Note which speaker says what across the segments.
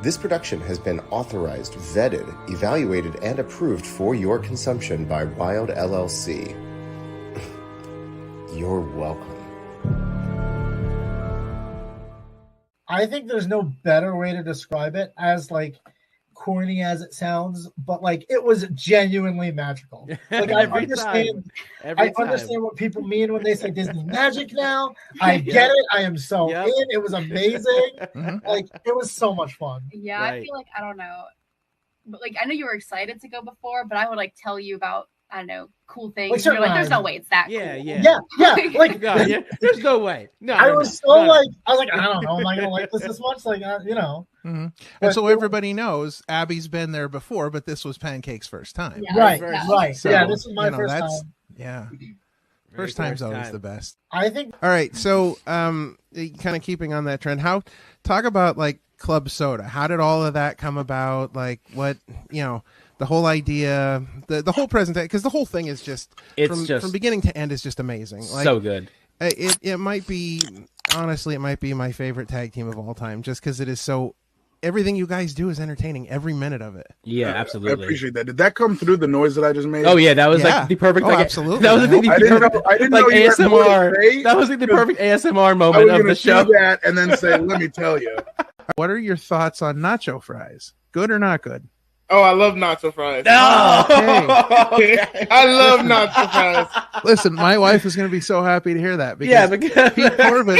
Speaker 1: This production has been authorized, vetted, evaluated, and approved for your consumption by Wild LLC. You're welcome.
Speaker 2: I think there's no better way to describe it, as like corny as it sounds, but like it was genuinely magical. Like I understand what people mean when they say Disney magic now. I get it. I am so in. It was amazing. Like it was so much fun.
Speaker 3: Yeah, right. I feel like I don't know. But like I know you were excited to go before, but I would like tell you about I don't know, cool things. Like, you're like, there's no way it's that cool.
Speaker 4: Yeah.
Speaker 2: Like,
Speaker 4: there's no way.
Speaker 2: I was like, I don't know, am I gonna like this much? Like, you know.
Speaker 5: Mm-hmm. And so everybody knows Abby's been there before, but this was Pancake's first time.
Speaker 2: Yeah, right. So, yeah, this is my first time.
Speaker 5: Yeah. First time's always the best.
Speaker 2: I think.
Speaker 5: All right, so kind of keeping on that trend, talk about like Club Soda. How did all of that come about? Like what, the whole idea, the whole presentation, because the whole thing is from beginning to end is just amazing. Like,
Speaker 4: so good.
Speaker 5: It might be, honestly, it might be my favorite tag team of all time, just because it is so. Everything you guys do is entertaining, every minute of it.
Speaker 4: Yeah, absolutely.
Speaker 6: I appreciate that. Did that come through the noise that I just made?
Speaker 4: Oh yeah, that was like the perfect.
Speaker 5: Absolutely.
Speaker 4: That was the perfect.
Speaker 6: I didn't
Speaker 4: like
Speaker 6: know you
Speaker 4: ASMR. That was like the perfect ASMR moment of the show.
Speaker 6: That and then say, "Let me tell you."
Speaker 5: What are your thoughts on nacho fries? Good or not good?
Speaker 6: Oh, I love nacho fries.
Speaker 4: No,
Speaker 6: okay. I love nacho fries.
Speaker 5: Listen, my wife is going to be so happy to hear that because Pete
Speaker 4: Corbin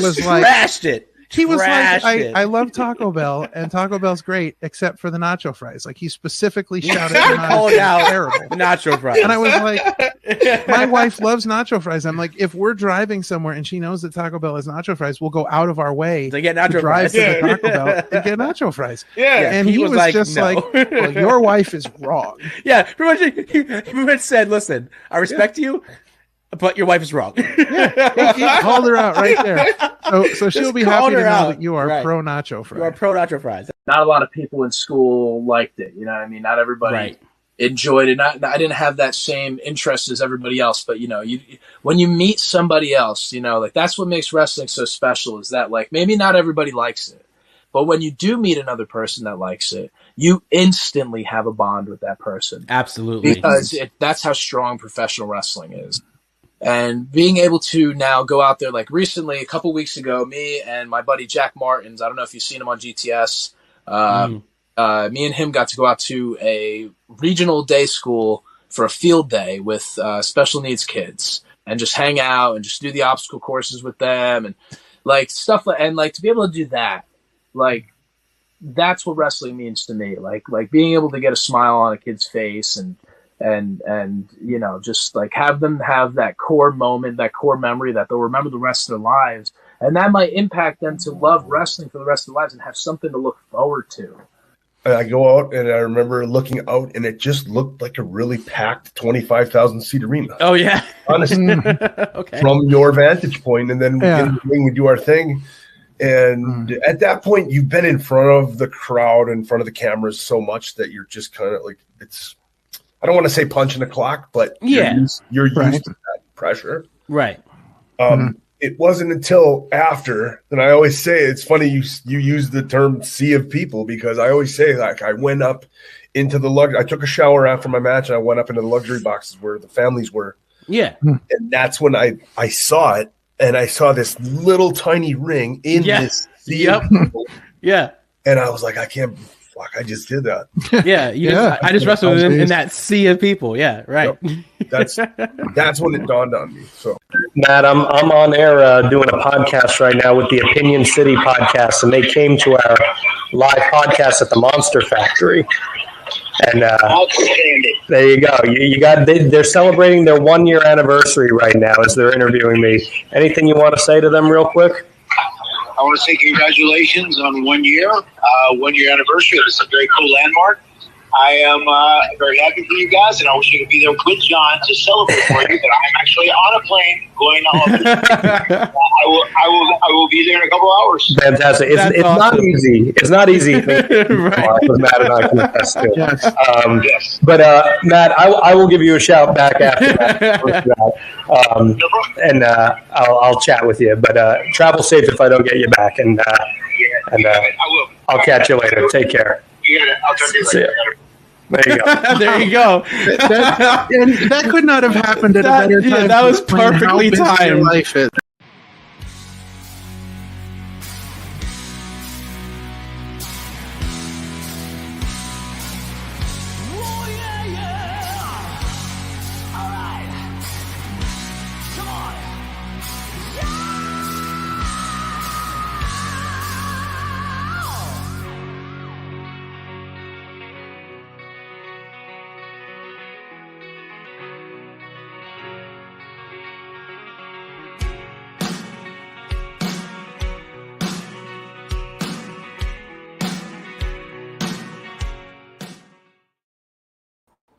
Speaker 4: was trashed it.
Speaker 5: He was like, I love Taco Bell, and Taco Bell's great, except for the nacho fries. Like, he specifically shouted
Speaker 4: called out
Speaker 5: terrible.
Speaker 4: Nacho fries.
Speaker 5: And I was like, my wife loves nacho fries. I'm like, if we're driving somewhere and she knows that Taco Bell has nacho fries, we'll go out of our way
Speaker 4: to get nacho
Speaker 5: drive
Speaker 4: fries.
Speaker 5: to the Taco Bell and get nacho fries.
Speaker 6: Yeah.
Speaker 5: And he was just like, well, your wife is wrong.
Speaker 4: Yeah, pretty much said, listen, I respect you, but your wife is wrong.
Speaker 5: He called her out right there. So she'll be happy to know that you are pro nacho fries.
Speaker 4: You are pro nacho fries.
Speaker 7: Not a lot of people in school liked it. You know what I mean? Not everybody enjoyed it. I didn't have that same interest as everybody else. But, when you meet somebody else, like that's what makes wrestling so special is that like maybe not everybody likes it. But when you do meet another person that likes it, you instantly have a bond with that person.
Speaker 4: Absolutely.
Speaker 7: Because that's how strong professional wrestling is. And being able to now go out there, like recently, a couple weeks ago, me and my buddy Jack Martins, I don't know if you've seen him on GTS, me and him got to go out to a regional day school for a field day with special needs kids and just hang out and just do the obstacle courses with them and like stuff. And like to be able to do that, like that's what wrestling means to me. Like being able to get a smile on a kid's face and just like have them have that core moment, that core memory that they'll remember the rest of their lives, and that might impact them to love wrestling for the rest of their lives and have something to look forward to.
Speaker 8: I go out and I remember looking out and it just looked like a really packed 25,000 seat arena.
Speaker 4: Oh yeah,
Speaker 8: honestly,
Speaker 4: okay.
Speaker 8: From your vantage point, and then in the ring we do our thing. And at that point, you've been in front of the crowd, in front of the cameras so much that you're just kind of like it's. I don't want to say punching the clock, but you're used to that pressure.
Speaker 4: Right.
Speaker 8: It wasn't until after, and I always say, it's funny you use the term sea of people, because I always say, like, I went up into the luxury. I took a shower after my match, and I went up into the luxury boxes where the families were.
Speaker 4: Yeah.
Speaker 8: And that's when I saw it, and I saw this little tiny ring in this sea of people.
Speaker 4: Yeah.
Speaker 8: And I was like, I can't. Fuck, I just did that.
Speaker 4: Yeah, I just wrestled with him in that sea of people. Yeah, right.
Speaker 8: Yep. That's when it dawned on me. So,
Speaker 9: Matt, I'm on air doing a podcast right now with the Opinion City podcast, and they came to our live podcast at the Monster Factory. And there you go. You got. They're celebrating their 1 year anniversary right now as they're interviewing me. Anything you want to say to them, real quick?
Speaker 10: I want to say congratulations on 1 year, 1 year anniversary. It's a very cool landmark. I am very happy for you guys, and I wish I could be there with John to celebrate for you. But I'm actually on a plane going to home. I will be there in a couple hours.
Speaker 9: Fantastic. It's
Speaker 4: That's
Speaker 9: not
Speaker 4: awesome.
Speaker 9: easy. It's not easy.
Speaker 4: Right.
Speaker 9: Matt and I can attest to.
Speaker 5: Yes.
Speaker 10: Yes.
Speaker 9: But Matt, I will give you a shout back after that. And I'll chat with you. But travel safe if I don't get you back, and
Speaker 10: I will.
Speaker 9: I'll catch you later. Take care.
Speaker 10: Yeah, I'll talk to you
Speaker 9: See
Speaker 10: later.
Speaker 9: ya. There you go.
Speaker 4: There you go.
Speaker 5: That could not have happened at a better time.
Speaker 4: Yeah, that was
Speaker 5: to explain how
Speaker 4: perfectly
Speaker 5: busy your
Speaker 4: timed.
Speaker 5: life is.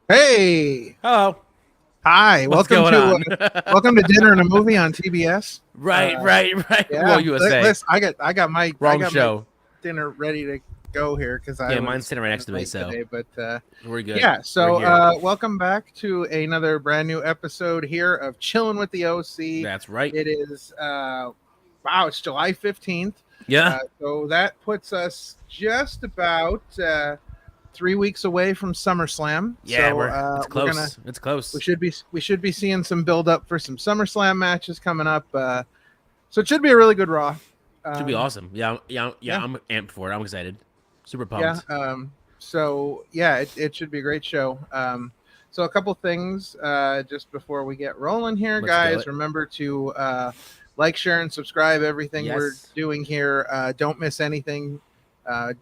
Speaker 5: Hey,
Speaker 4: Hello.
Speaker 5: hi,
Speaker 4: What's
Speaker 5: welcome
Speaker 4: going
Speaker 5: to
Speaker 4: on?
Speaker 5: welcome to Dinner and a Movie on TBS.
Speaker 4: Right.
Speaker 5: Yeah,
Speaker 4: Well, USA.
Speaker 5: listen, I got my
Speaker 4: Wrong
Speaker 5: I got
Speaker 4: show.
Speaker 5: my dinner ready to go here because I
Speaker 4: Yeah,
Speaker 5: was
Speaker 4: mine's sitting right next to me,
Speaker 5: late
Speaker 4: so
Speaker 5: today, but
Speaker 4: we're good.
Speaker 5: yeah. So
Speaker 4: We're here.
Speaker 5: welcome back to another brand new episode here of Chillin with the OC.
Speaker 4: That's right.
Speaker 5: It is wow, it's July 15th.
Speaker 4: Yeah.
Speaker 5: So that puts us just about 3 weeks away from SummerSlam.
Speaker 4: Yeah,
Speaker 5: so,
Speaker 4: it's
Speaker 5: we're
Speaker 4: close.
Speaker 5: gonna
Speaker 4: It's close.
Speaker 5: we should be seeing some build up for some SummerSlam matches coming up. So it should be a really good Raw.
Speaker 4: Should be awesome. Yeah. I'm amped for it. I'm excited. Super pumped.
Speaker 5: Yeah. So yeah, it should be a great show. So a couple things just before we get rolling here,
Speaker 4: Let's do
Speaker 5: guys.
Speaker 4: it.
Speaker 5: Remember to like, share, and subscribe everything we're
Speaker 4: Yes.
Speaker 5: doing here. Don't miss anything.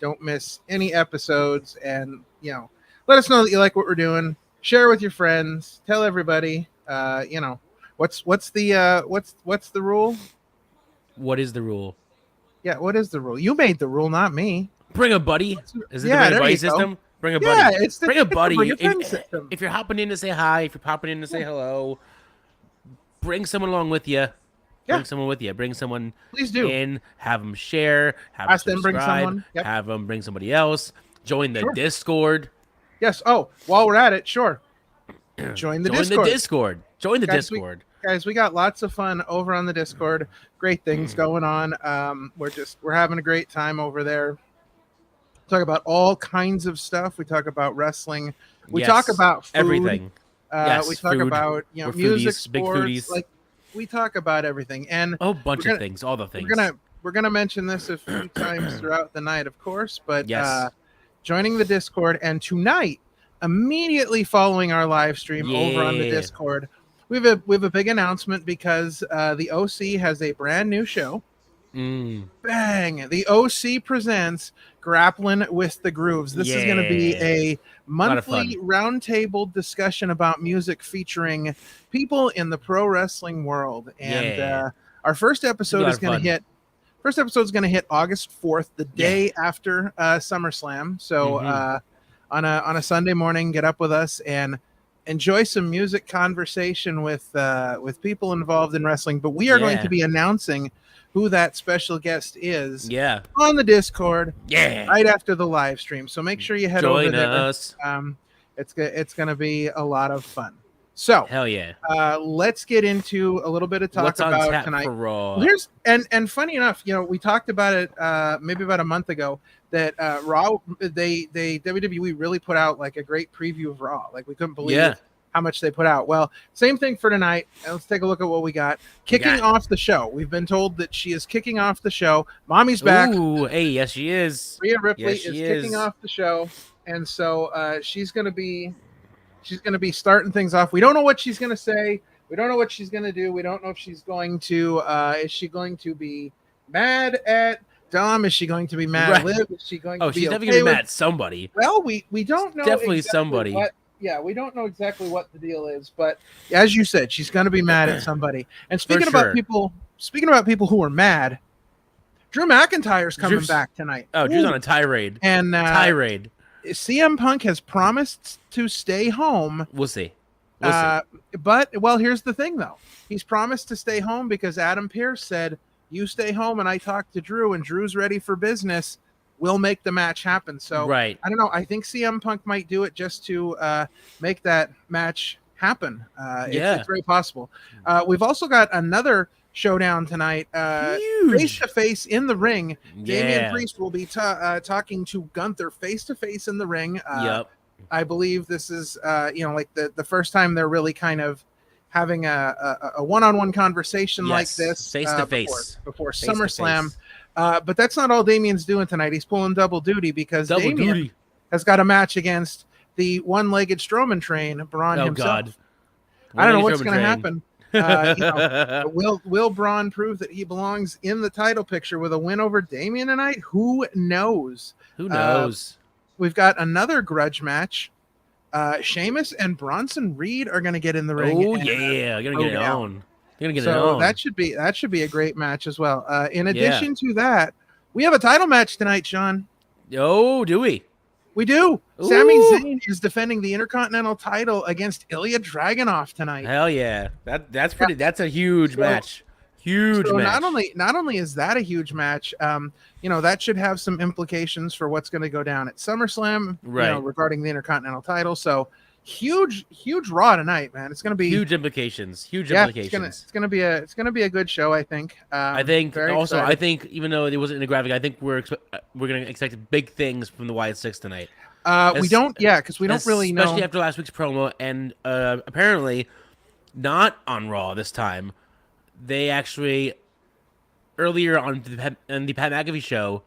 Speaker 5: Don't miss any episodes, and let us know that you like what we're doing. Share with your friends. Tell everybody. What's the rule?
Speaker 4: What is the rule?
Speaker 5: Yeah, what is the rule? You made the rule, not me.
Speaker 4: Bring a buddy. Is it
Speaker 5: Yeah,
Speaker 4: the
Speaker 5: there
Speaker 4: buddy
Speaker 5: you go.
Speaker 4: system? Bring a buddy.
Speaker 5: Yeah, it's
Speaker 4: bring a buddy.
Speaker 5: bring a friend system.
Speaker 4: If you're hopping in to say hi, if you're popping in to say hello, bring someone along with you.
Speaker 5: Yeah.
Speaker 4: Bring someone with you. Bring someone
Speaker 5: Please do.
Speaker 4: in. Have them share. Have
Speaker 5: Ask
Speaker 4: them
Speaker 5: them, bring
Speaker 4: subscribe.
Speaker 5: someone. Yep.
Speaker 4: Have them bring somebody else. Join the
Speaker 5: Sure.
Speaker 4: Discord.
Speaker 5: Yes. Oh, while we're at it, sure. Join the Discord.
Speaker 4: Join the
Speaker 5: Guys,
Speaker 4: Discord.
Speaker 5: Guys, we got lots of fun over on the Discord. Great things going on. We're having a great time over there. Talk about all kinds of stuff. We talk about wrestling. We
Speaker 4: Yes,
Speaker 5: talk about food.
Speaker 4: everything. Yes,
Speaker 5: we talk
Speaker 4: food.
Speaker 5: about
Speaker 4: We're
Speaker 5: music,
Speaker 4: foodies, big
Speaker 5: sports.
Speaker 4: foodies.
Speaker 5: Like we talk about everything, and
Speaker 4: A whole bunch
Speaker 5: we're
Speaker 4: of
Speaker 5: gonna-
Speaker 4: things. All the things.
Speaker 5: we're gonna mention this a few times throughout the night, of course. But
Speaker 4: Yes.
Speaker 5: joining the Discord, and tonight, immediately following our live stream over on the
Speaker 4: Yeah.
Speaker 5: Discord, we have a big announcement because the OC has a brand new show. Bang! The OC presents Grappling with the Grooves. This is going to be a monthly roundtable discussion about music featuring people in the pro wrestling world. And our first episode is going to hit. First episode is going to hit August 4th, the day after SummerSlam. So on a Sunday morning, get up with us and enjoy some music conversation with people involved in wrestling. But we are going to be announcing who that special guest is on the Discord right after the live stream. So make sure you head over there.
Speaker 4: Us.
Speaker 5: It's going to be a lot of fun. So
Speaker 4: hell yeah.
Speaker 5: Let's get into a little bit of talk
Speaker 4: What's on
Speaker 5: about
Speaker 4: tap
Speaker 5: tonight.
Speaker 4: for Raw?
Speaker 5: Well, here's and funny enough, we talked about it maybe about a month ago that Raw they WWE really put out like a great preview of Raw. Like we couldn't believe how much they put out. Well, same thing for tonight. Let's take a look at what we got. Kicking off the show. We've been told that she is kicking off the show. Mommy's back.
Speaker 4: Ooh, hey, yes she is.
Speaker 5: Rhea Ripley
Speaker 4: Yes,
Speaker 5: is
Speaker 4: she
Speaker 5: kicking off the show, and so she's gonna be starting things off. We don't know what she's gonna say. We don't know what she's gonna do. We don't know if she's going to is she going to be mad at Dom? Is she going to be mad at Liv? Is she going to be
Speaker 4: she's definitely
Speaker 5: okay
Speaker 4: gonna be mad
Speaker 5: with...
Speaker 4: at somebody.
Speaker 5: Well, we don't know.
Speaker 4: Definitely
Speaker 5: exactly
Speaker 4: somebody.
Speaker 5: We don't know exactly what the deal is, but as you said, she's going to be mad at somebody. And speaking about people who are mad, Drew McIntyre's coming back tonight.
Speaker 4: Oh, Drew's on a tirade.
Speaker 5: And
Speaker 4: tirade.
Speaker 5: CM Punk has promised to stay home.
Speaker 4: We'll see. We'll see.
Speaker 5: But here's the thing, though. He's promised to stay home because Adam Pearce said, "You stay home, and I talked to Drew, and Drew's ready for business. We'll make the match happen." So
Speaker 4: right.
Speaker 5: I don't know. I think CM Punk might do it just to make that match happen. It's very possible. We've also got another showdown tonight, face to face in the ring. Damian Priest will be talking to Gunther face to face in the ring. I believe this is like the first time they're really kind of having a one-on-one conversation like this
Speaker 4: face to face
Speaker 5: before SummerSlam. But that's not all Damian's doing tonight. He's pulling double duty because Damian has got a match against the one-legged Strowman train, Braun himself.
Speaker 4: God.
Speaker 5: I don't know what's going to happen. Will Braun prove that he belongs in the title picture with a win over Damian tonight? Who knows?
Speaker 4: Who knows?
Speaker 5: We've got another grudge match. Sheamus and Bronson Reed are going to get in the ring.
Speaker 4: Oh yeah, you're gonna get it on. You're gonna get it on.
Speaker 5: That should be a great match as well. In addition to that, we have a title match tonight, Sean.
Speaker 4: Oh, do we?
Speaker 5: We do.
Speaker 4: Ooh.
Speaker 5: Sami Zayn is defending the Intercontinental title against Ilya Dragunov tonight.
Speaker 4: Hell yeah. That's pretty. That's a huge match. Huge match.
Speaker 5: Not only is that a huge match, that should have some implications for what's going to go down at SummerSlam, regarding the Intercontinental title. So huge Raw tonight, man. It's going to be
Speaker 4: huge implications. Huge implications.
Speaker 5: It's going to be a good show, I think.
Speaker 4: I think even though it wasn't in the graphic, I think we're going to expect big things from the Wyatt Six tonight.
Speaker 5: We don't really know,
Speaker 4: especially after last week's promo, and apparently not on Raw this time. They actually earlier on the Pat McAfee show,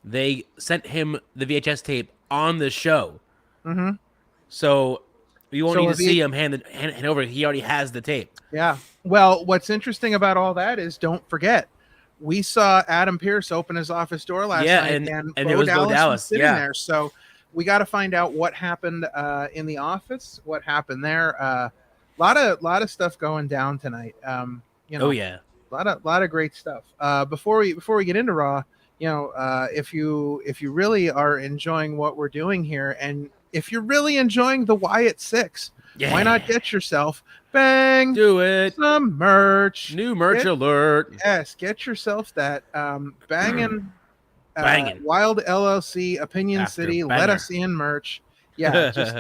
Speaker 4: they sent him the VHS tape on the show.
Speaker 5: Mm-hmm.
Speaker 4: So you won't need to see him hand over. He already has the tape.
Speaker 5: Yeah. Well, what's interesting about all that is, don't forget, we saw Adam Pearce open his office door last night, and
Speaker 4: it was Bo Dallas
Speaker 5: sitting there. So we got to find out what happened in the office, what happened there. A lot of stuff going down tonight. A lot of great stuff. Before we get into Raw, if you really are enjoying what we're doing here, and if you're really enjoying the Wyatt Six, why not get yourself some merch?
Speaker 4: New merch alert.
Speaker 5: Yes, get yourself that banging Wild LLC Opinion City
Speaker 4: banger.
Speaker 5: Let Us In merch. Yeah, just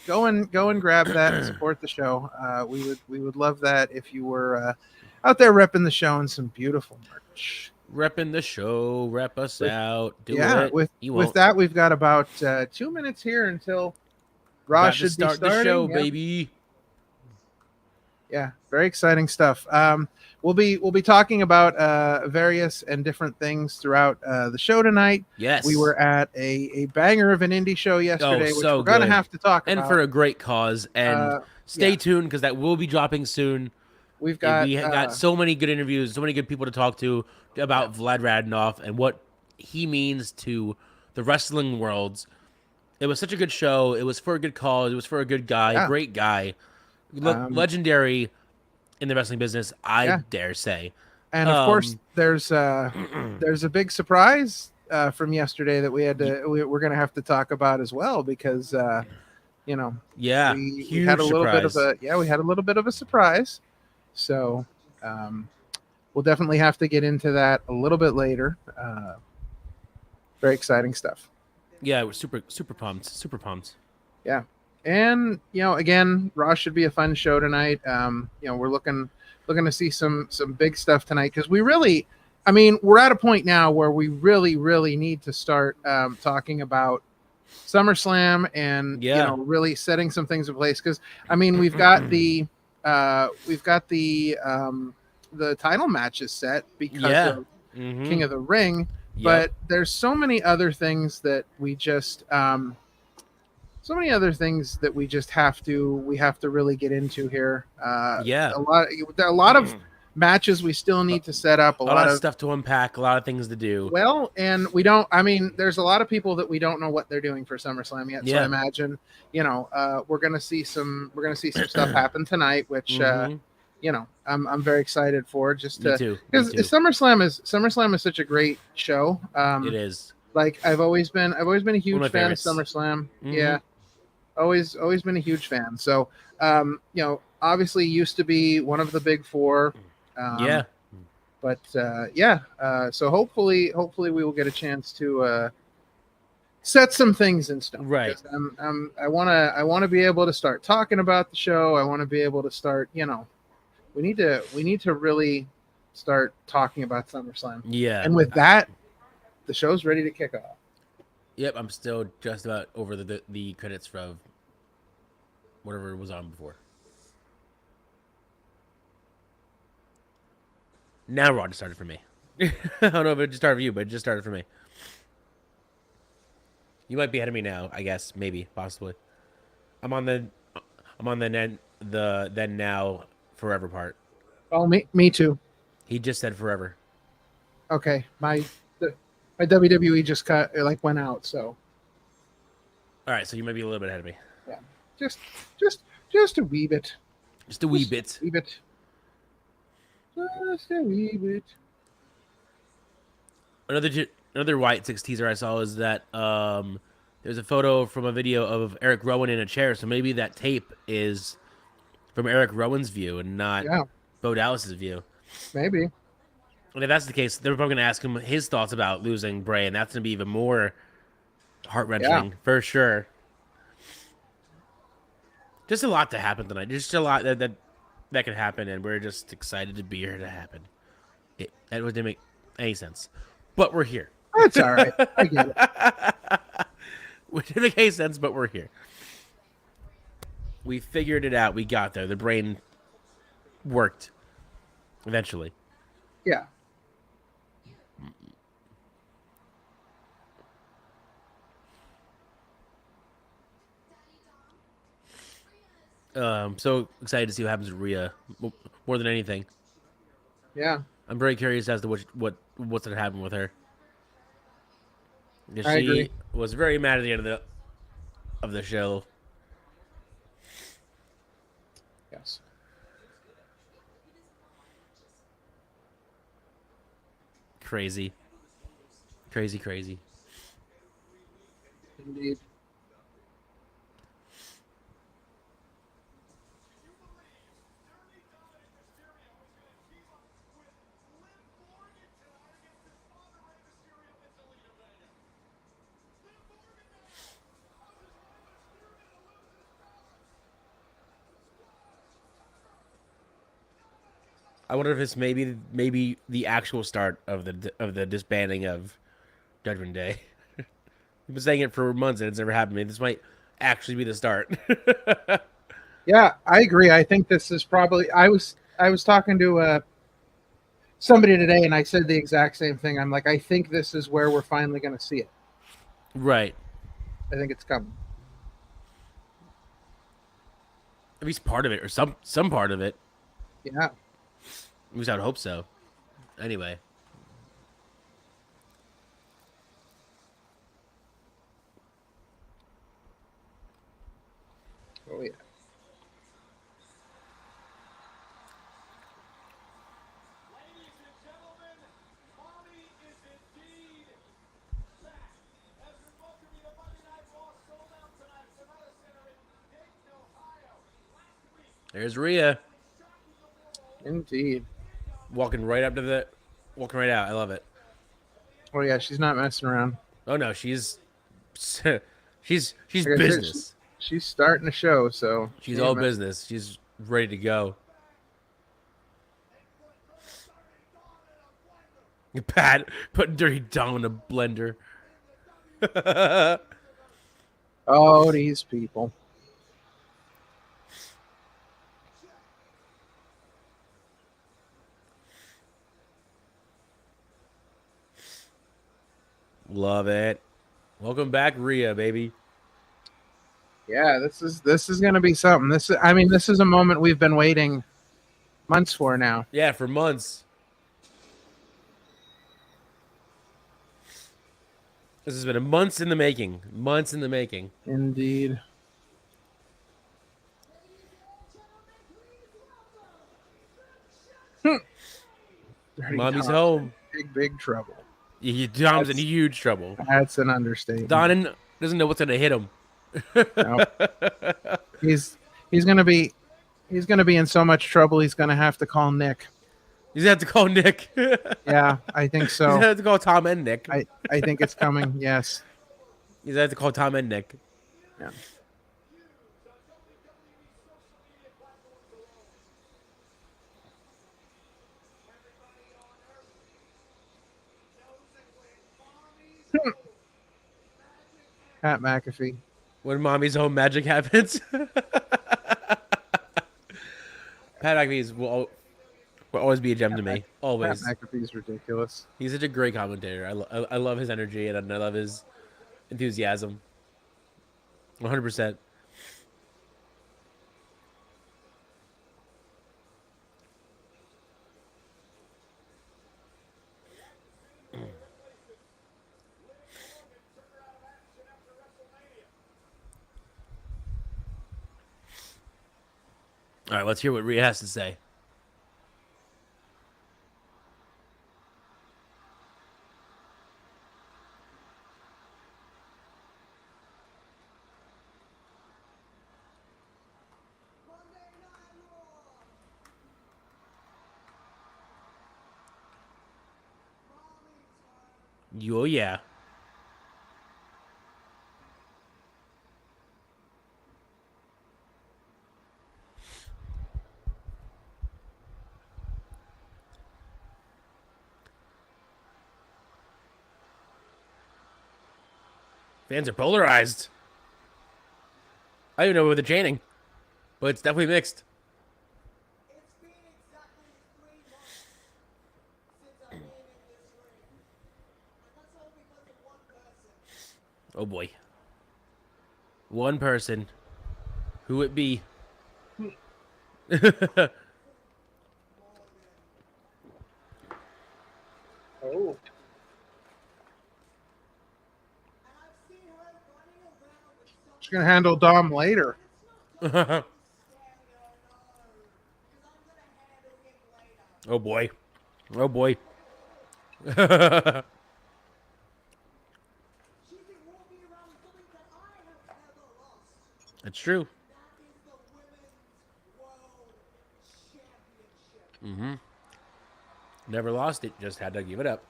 Speaker 5: go and grab that and support the show. We would love that if you were out there repping the show in some beautiful merch.
Speaker 4: Repping the show, rep us out. Do it.
Speaker 5: With that, we've got about 2 minutes here until Raw should be starting.
Speaker 4: The show, baby.
Speaker 5: Yeah, very exciting stuff. We'll be talking about various and different things throughout the show tonight.
Speaker 4: Yes,
Speaker 5: we were at a banger of an indie show yesterday, which we're going to have to talk about.
Speaker 4: And for a great cause. And stay tuned, because that will be dropping soon.
Speaker 5: We got
Speaker 4: so many good interviews, so many good people to talk to about Vlad Radinoff and what he means to the wrestling world. It was such a good show. It was for a good cause. It was for a good guy, great guy, legendary in the wrestling business, I dare say.
Speaker 5: And of course, there's a big surprise from yesterday that we're going to have to talk about as well, because we had a little bit of a surprise. So we'll definitely have to get into that a little bit later. Very exciting stuff.
Speaker 4: Yeah, we're super pumped.
Speaker 5: Yeah. And again, Raw should be a fun show tonight. We're looking to see some big stuff tonight, because we're at a point now where we really need to start talking about SummerSlam and really setting some things in place, because we've got the title matches set because of King of the Ring, but there's so many other things that we just have to really get into here. A lot of matches we still need to set up, a lot of
Speaker 4: stuff to unpack, a lot of things to do.
Speaker 5: Well, and there's a lot of people that we don't know what they're doing for SummerSlam yet. So I imagine, we're going to see some stuff happen tonight, which, I'm very excited for, just because SummerSlam is such a great show.
Speaker 4: It is.
Speaker 5: Like I've always been a huge fan
Speaker 4: favorites.
Speaker 5: of SummerSlam.
Speaker 4: Mm-hmm.
Speaker 5: Yeah, always been a huge fan. So obviously used to be one of the big four.
Speaker 4: Yeah.
Speaker 5: But so hopefully we will get a chance to set some things in stone.
Speaker 4: Right.
Speaker 5: I want to be able to start talking about the show. I want to be able to start. We need to really start talking about SummerSlam.
Speaker 4: Yeah.
Speaker 5: And with that, the show's ready to kick off.
Speaker 4: Yep, I'm still just about over the credits from whatever was on before. Now Raw just started for me. I don't know if it just started for you, but it just started for me. You might be ahead of me now, I guess, maybe, possibly. I'm on the then now forever part.
Speaker 5: Oh, me too.
Speaker 4: He just said forever.
Speaker 5: Okay, my WWE just went out, so.
Speaker 4: All right, so you might be a little bit ahead of me.
Speaker 5: Yeah, just a wee bit.
Speaker 4: Just a wee bit.
Speaker 5: Just a wee bit.
Speaker 4: Another White Six teaser I saw is that there's a photo from a video of Eric Rowan in a chair, so maybe that tape is from Eric Rowan's view and not Bo Dallas's view.
Speaker 5: Maybe.
Speaker 4: And if that's the case, they're probably going to ask him his thoughts about losing Bray, and that's going to be even more heart-wrenching, for sure. Just a lot to happen tonight. Just a lot that could happen, and we're just excited to be here to happen. That wouldn't make any sense. But we're here.
Speaker 5: That's all right. I get it.
Speaker 4: Which didn't make any sense, but we're here. We figured it out. We got there. The brain worked eventually.
Speaker 5: Yeah.
Speaker 4: So excited to see what happens with Rhea more than anything.
Speaker 5: Yeah.
Speaker 4: I'm very curious as to what's going to happen with her.
Speaker 5: I agree.
Speaker 4: She was very mad at the end of the show.
Speaker 5: Yes.
Speaker 4: Crazy.
Speaker 5: Indeed.
Speaker 4: I wonder if it's maybe the actual start of the disbanding of Judgment Day. We've been saying it for months and it's never happened. Maybe this might actually be the start.
Speaker 5: Yeah, I agree. I think this is probably. I was talking to somebody today, and I said the exact same thing. I'm like, I think this is where we're finally going to see it.
Speaker 4: Right.
Speaker 5: I think it's coming.
Speaker 4: At least part of it, or some part of it.
Speaker 5: Yeah.
Speaker 4: At least I would hope so. Anyway.
Speaker 5: Oh yeah.
Speaker 4: There's Rhea.
Speaker 5: Indeed.
Speaker 4: Walking right out. I love it.
Speaker 5: Oh yeah, she's not messing around.
Speaker 4: Oh no, she's business.
Speaker 5: She's starting a show, so
Speaker 4: she's all business. She's ready to go. Pat putting Dirty Dom in a blender.
Speaker 5: Oh, these people.
Speaker 4: Love it. Welcome back, Rhea, baby.
Speaker 5: Yeah, this is gonna be something. This is a moment we've been waiting months for now.
Speaker 4: Yeah, for months. This has been months in the making. Months in the making.
Speaker 5: Indeed.
Speaker 4: Mommy's home.
Speaker 5: Big trouble.
Speaker 4: Dom's in huge trouble.
Speaker 11: That's an understatement.
Speaker 4: Don doesn't know what's going to hit him.
Speaker 11: Nope. He's gonna be in so much trouble. He's gonna have to call Nick.
Speaker 4: He's gonna have to call Nick.
Speaker 11: Yeah, I think so.
Speaker 4: He's gonna have to call Tom and Nick.
Speaker 11: I think it's coming. Yes.
Speaker 4: He's gonna have to call Tom and Nick.
Speaker 11: Yeah. Pat McAfee.
Speaker 4: When mommy's home magic happens. Pat McAfee will always be a gem to me. Always.
Speaker 11: Pat McAfee's ridiculous.
Speaker 4: He's such a great commentator. I love his energy and I love his enthusiasm. 100%. All right, let's hear what Rhea has to say. Oh, yeah. Fans are polarized. I don't even know where they're chanting, but it's definitely mixed. Oh boy. One person. Who it be?
Speaker 11: Oh. She's gonna handle Dom later.
Speaker 4: Oh boy. Oh boy. That's true. Mm-hmm. Never lost it, just had to give it up.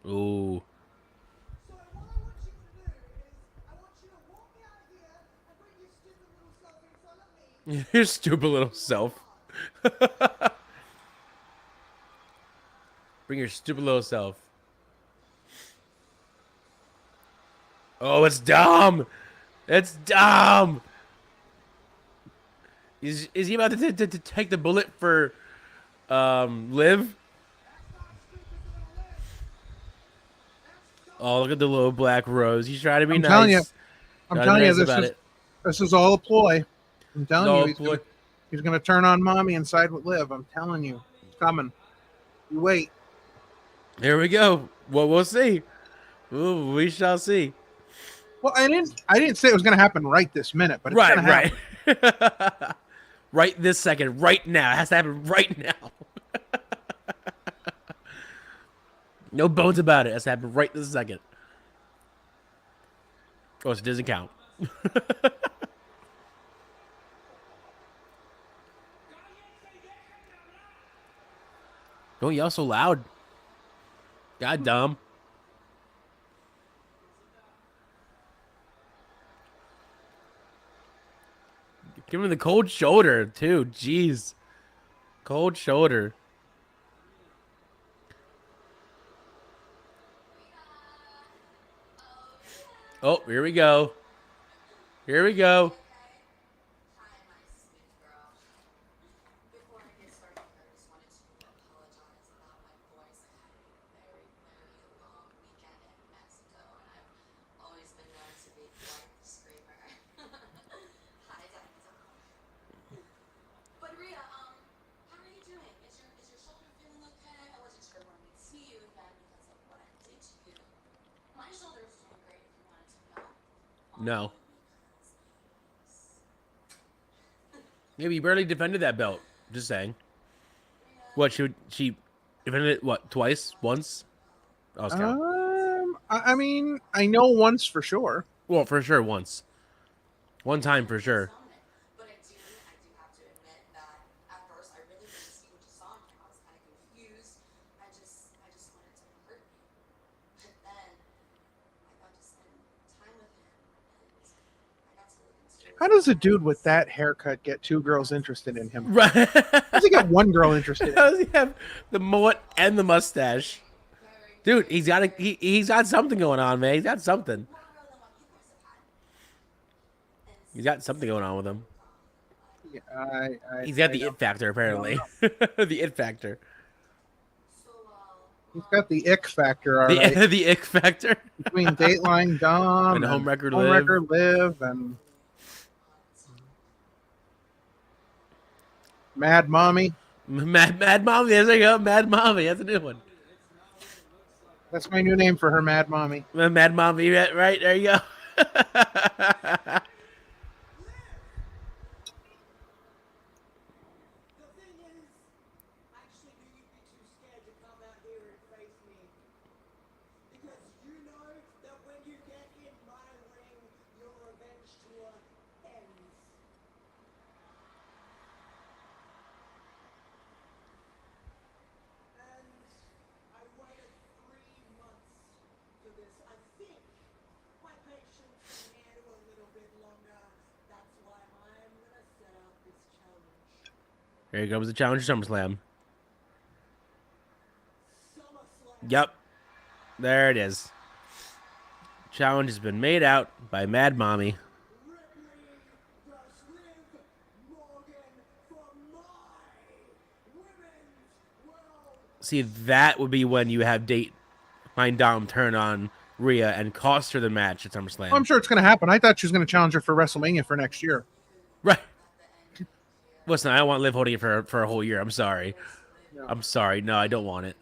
Speaker 4: Ooh. Your stupid little self. Bring your stupid little self. Oh, it's Dom. It's Dom. Is he about to take the bullet for Liv? Oh, look at the little black rose. He's trying to be nice.
Speaker 11: I'm telling you, this is all a ploy. I'm telling you, he's going to turn on mommy and side with Liv. I'm telling you, it's coming. You wait.
Speaker 4: Here we go. Well, we'll see. Ooh, we shall see.
Speaker 11: Well, I didn't say it was going to happen right this minute, but it's going to happen.
Speaker 4: Right this second, right now. It has to happen right now. No bones about it. It has to happen right this second. Oh, so it doesn't count. Don't yell so loud. God dumb. Give him the cold shoulder, too. Jeez. Cold shoulder. Oh, here we go. Here we go. No. Maybe he barely defended that belt. Just saying. What she defended it? What, twice? Once?
Speaker 11: I mean, I know once for sure.
Speaker 4: Well, for sure once. One time for sure.
Speaker 11: How does a dude with that haircut get two girls interested in him?
Speaker 4: Right.
Speaker 11: How does he get one girl interested in him?
Speaker 4: How does he have the mullet and the mustache? Dude, he's got something going on, man. He's got something. He's got something going on with him.
Speaker 11: Yeah,
Speaker 4: he's got the it factor, apparently. The it factor.
Speaker 11: He's got the ick factor, all right.
Speaker 4: The ick factor.
Speaker 11: Between Dateline Dom
Speaker 4: and Home Record
Speaker 11: Live and Mad Mommy.
Speaker 4: Mad Mommy. There you go. Mad Mommy. That's a new one.
Speaker 11: That's my new name for her, Mad Mommy.
Speaker 4: Mad Mommy. Right. There you go. Here comes the challenge to SummerSlam. Yep. There it is. Challenge has been made out by Mad Mommy. See, that would be when you have Dateline Dom turn on Rhea and cost her the match at SummerSlam.
Speaker 11: I'm sure it's going to happen. I thought she was going to challenge her for WrestleMania for next year.
Speaker 4: Right. Listen, I don't want Liv holding it for a whole year. I'm sorry. No. I'm sorry. No, I don't want it.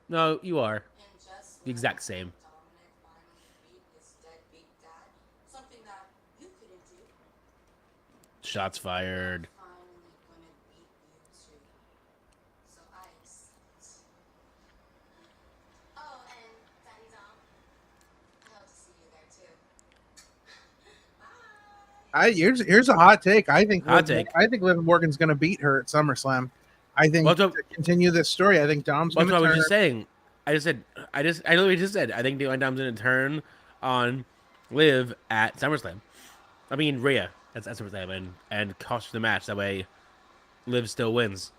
Speaker 4: No, you are. The exact same. Shots fired.
Speaker 11: Here's a hot take. I think Liv Morgan's going to beat her at SummerSlam. I think to continue this story, I think Dom's going to turn.
Speaker 4: I was just saying. I literally just said I think Dom's going to turn on Liv at SummerSlam. I mean Rhea at SummerSlam and cost her the match. That way, Liv still wins.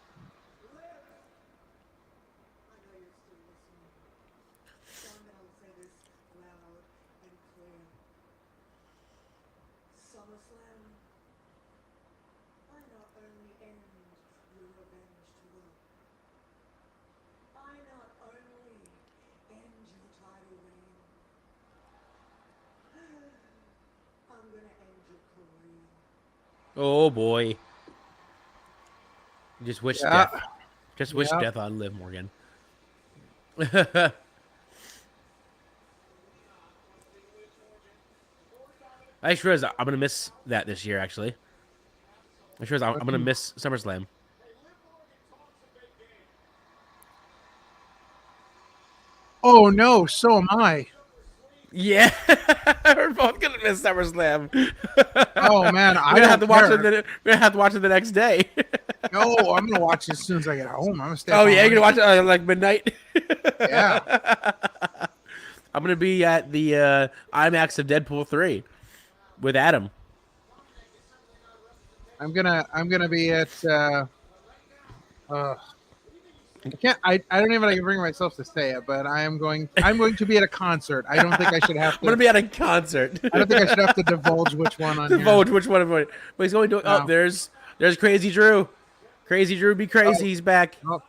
Speaker 4: Oh boy! Just wish death. Just wish death on Liv Morgan. I sure is. I'm gonna miss that this year. Actually, I sure is. I'm gonna miss SummerSlam.
Speaker 11: Oh no! So am I.
Speaker 4: Yeah, we're both gonna miss SummerSlam.
Speaker 11: Oh man,
Speaker 4: we're gonna have to watch it. We're gonna have to watch it the next day.
Speaker 11: No, I'm gonna watch it as soon as I get home. I'm gonna stay.
Speaker 4: Oh yeah, you're gonna watch it like midnight.
Speaker 11: Yeah.
Speaker 4: I'm gonna be at the IMAX of Deadpool 3 with Adam.
Speaker 11: I'm gonna be at. I can't. I don't even know if I can bring myself to say it, but I'm going to be at a concert. I don't think I should have to.
Speaker 4: I'm going to be at a concert.
Speaker 11: I don't think I should have to divulge which one.
Speaker 4: Which one. But he's going to. No. Oh, there's Crazy Drew. Crazy Drew, be crazy. He's back.
Speaker 11: Oh.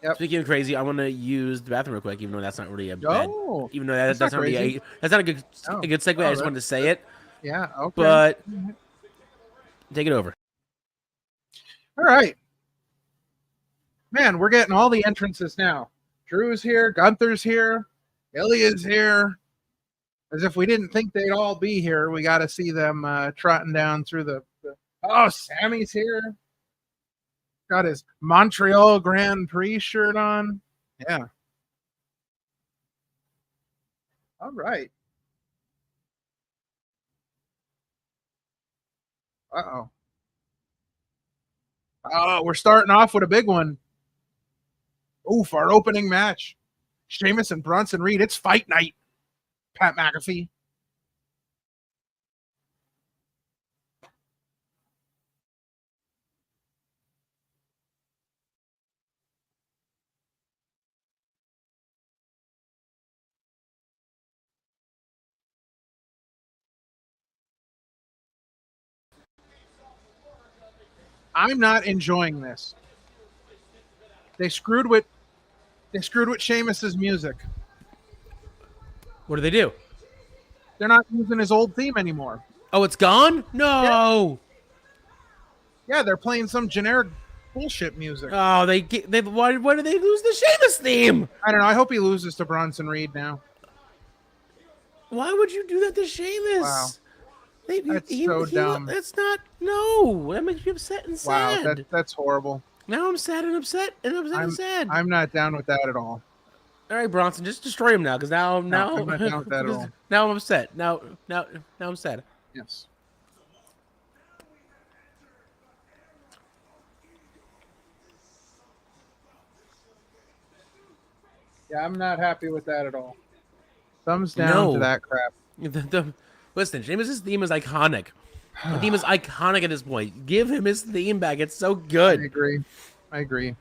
Speaker 11: Yep.
Speaker 4: Speaking of crazy, I'm going to use the bathroom real quick, even though that's not really a bad. Even though that's not really that's not a good segue. I just wanted to say it.
Speaker 11: Yeah. Okay.
Speaker 4: But take it over.
Speaker 11: All right. Man, we're getting all the entrances now. Drew's here, Gunther's here, Ilya's here. As if we didn't think they'd all be here. We got to see them trotting down through the. Oh, Sammy's here. Got his Montreal Grand Prix shirt on. Yeah. All right. Uh-oh. Oh, we're starting off with a big one. Oof, our opening match. Sheamus and Bronson Reed. It's fight night. Pat McAfee. I'm not enjoying this. They screwed with Sheamus's music.
Speaker 4: What do they do?
Speaker 11: They're not using his old theme anymore.
Speaker 4: Oh, it's gone? No.
Speaker 11: Yeah, they're playing some generic bullshit music.
Speaker 4: Oh, why did they lose the Sheamus theme?
Speaker 11: I don't know. I hope he loses to Bronson Reed now.
Speaker 4: Why would you do that to Sheamus?
Speaker 11: Wow. That's so dumb.
Speaker 4: That's not. No, that makes me upset and sad.
Speaker 11: Wow, that's horrible.
Speaker 4: Now I'm sad and upset and sad.
Speaker 11: I'm not down with that at all.
Speaker 4: All right, Bronson, just destroy him now, because now
Speaker 11: I'm not down with that at all.
Speaker 4: Now I'm upset. Now I'm sad.
Speaker 11: Yes. Yeah, I'm not happy with that at all. Thumbs down to that crap.
Speaker 4: Listen, Sheamus' theme is iconic. The theme is iconic at this point. Give him his theme back. It's so good.
Speaker 11: I agree.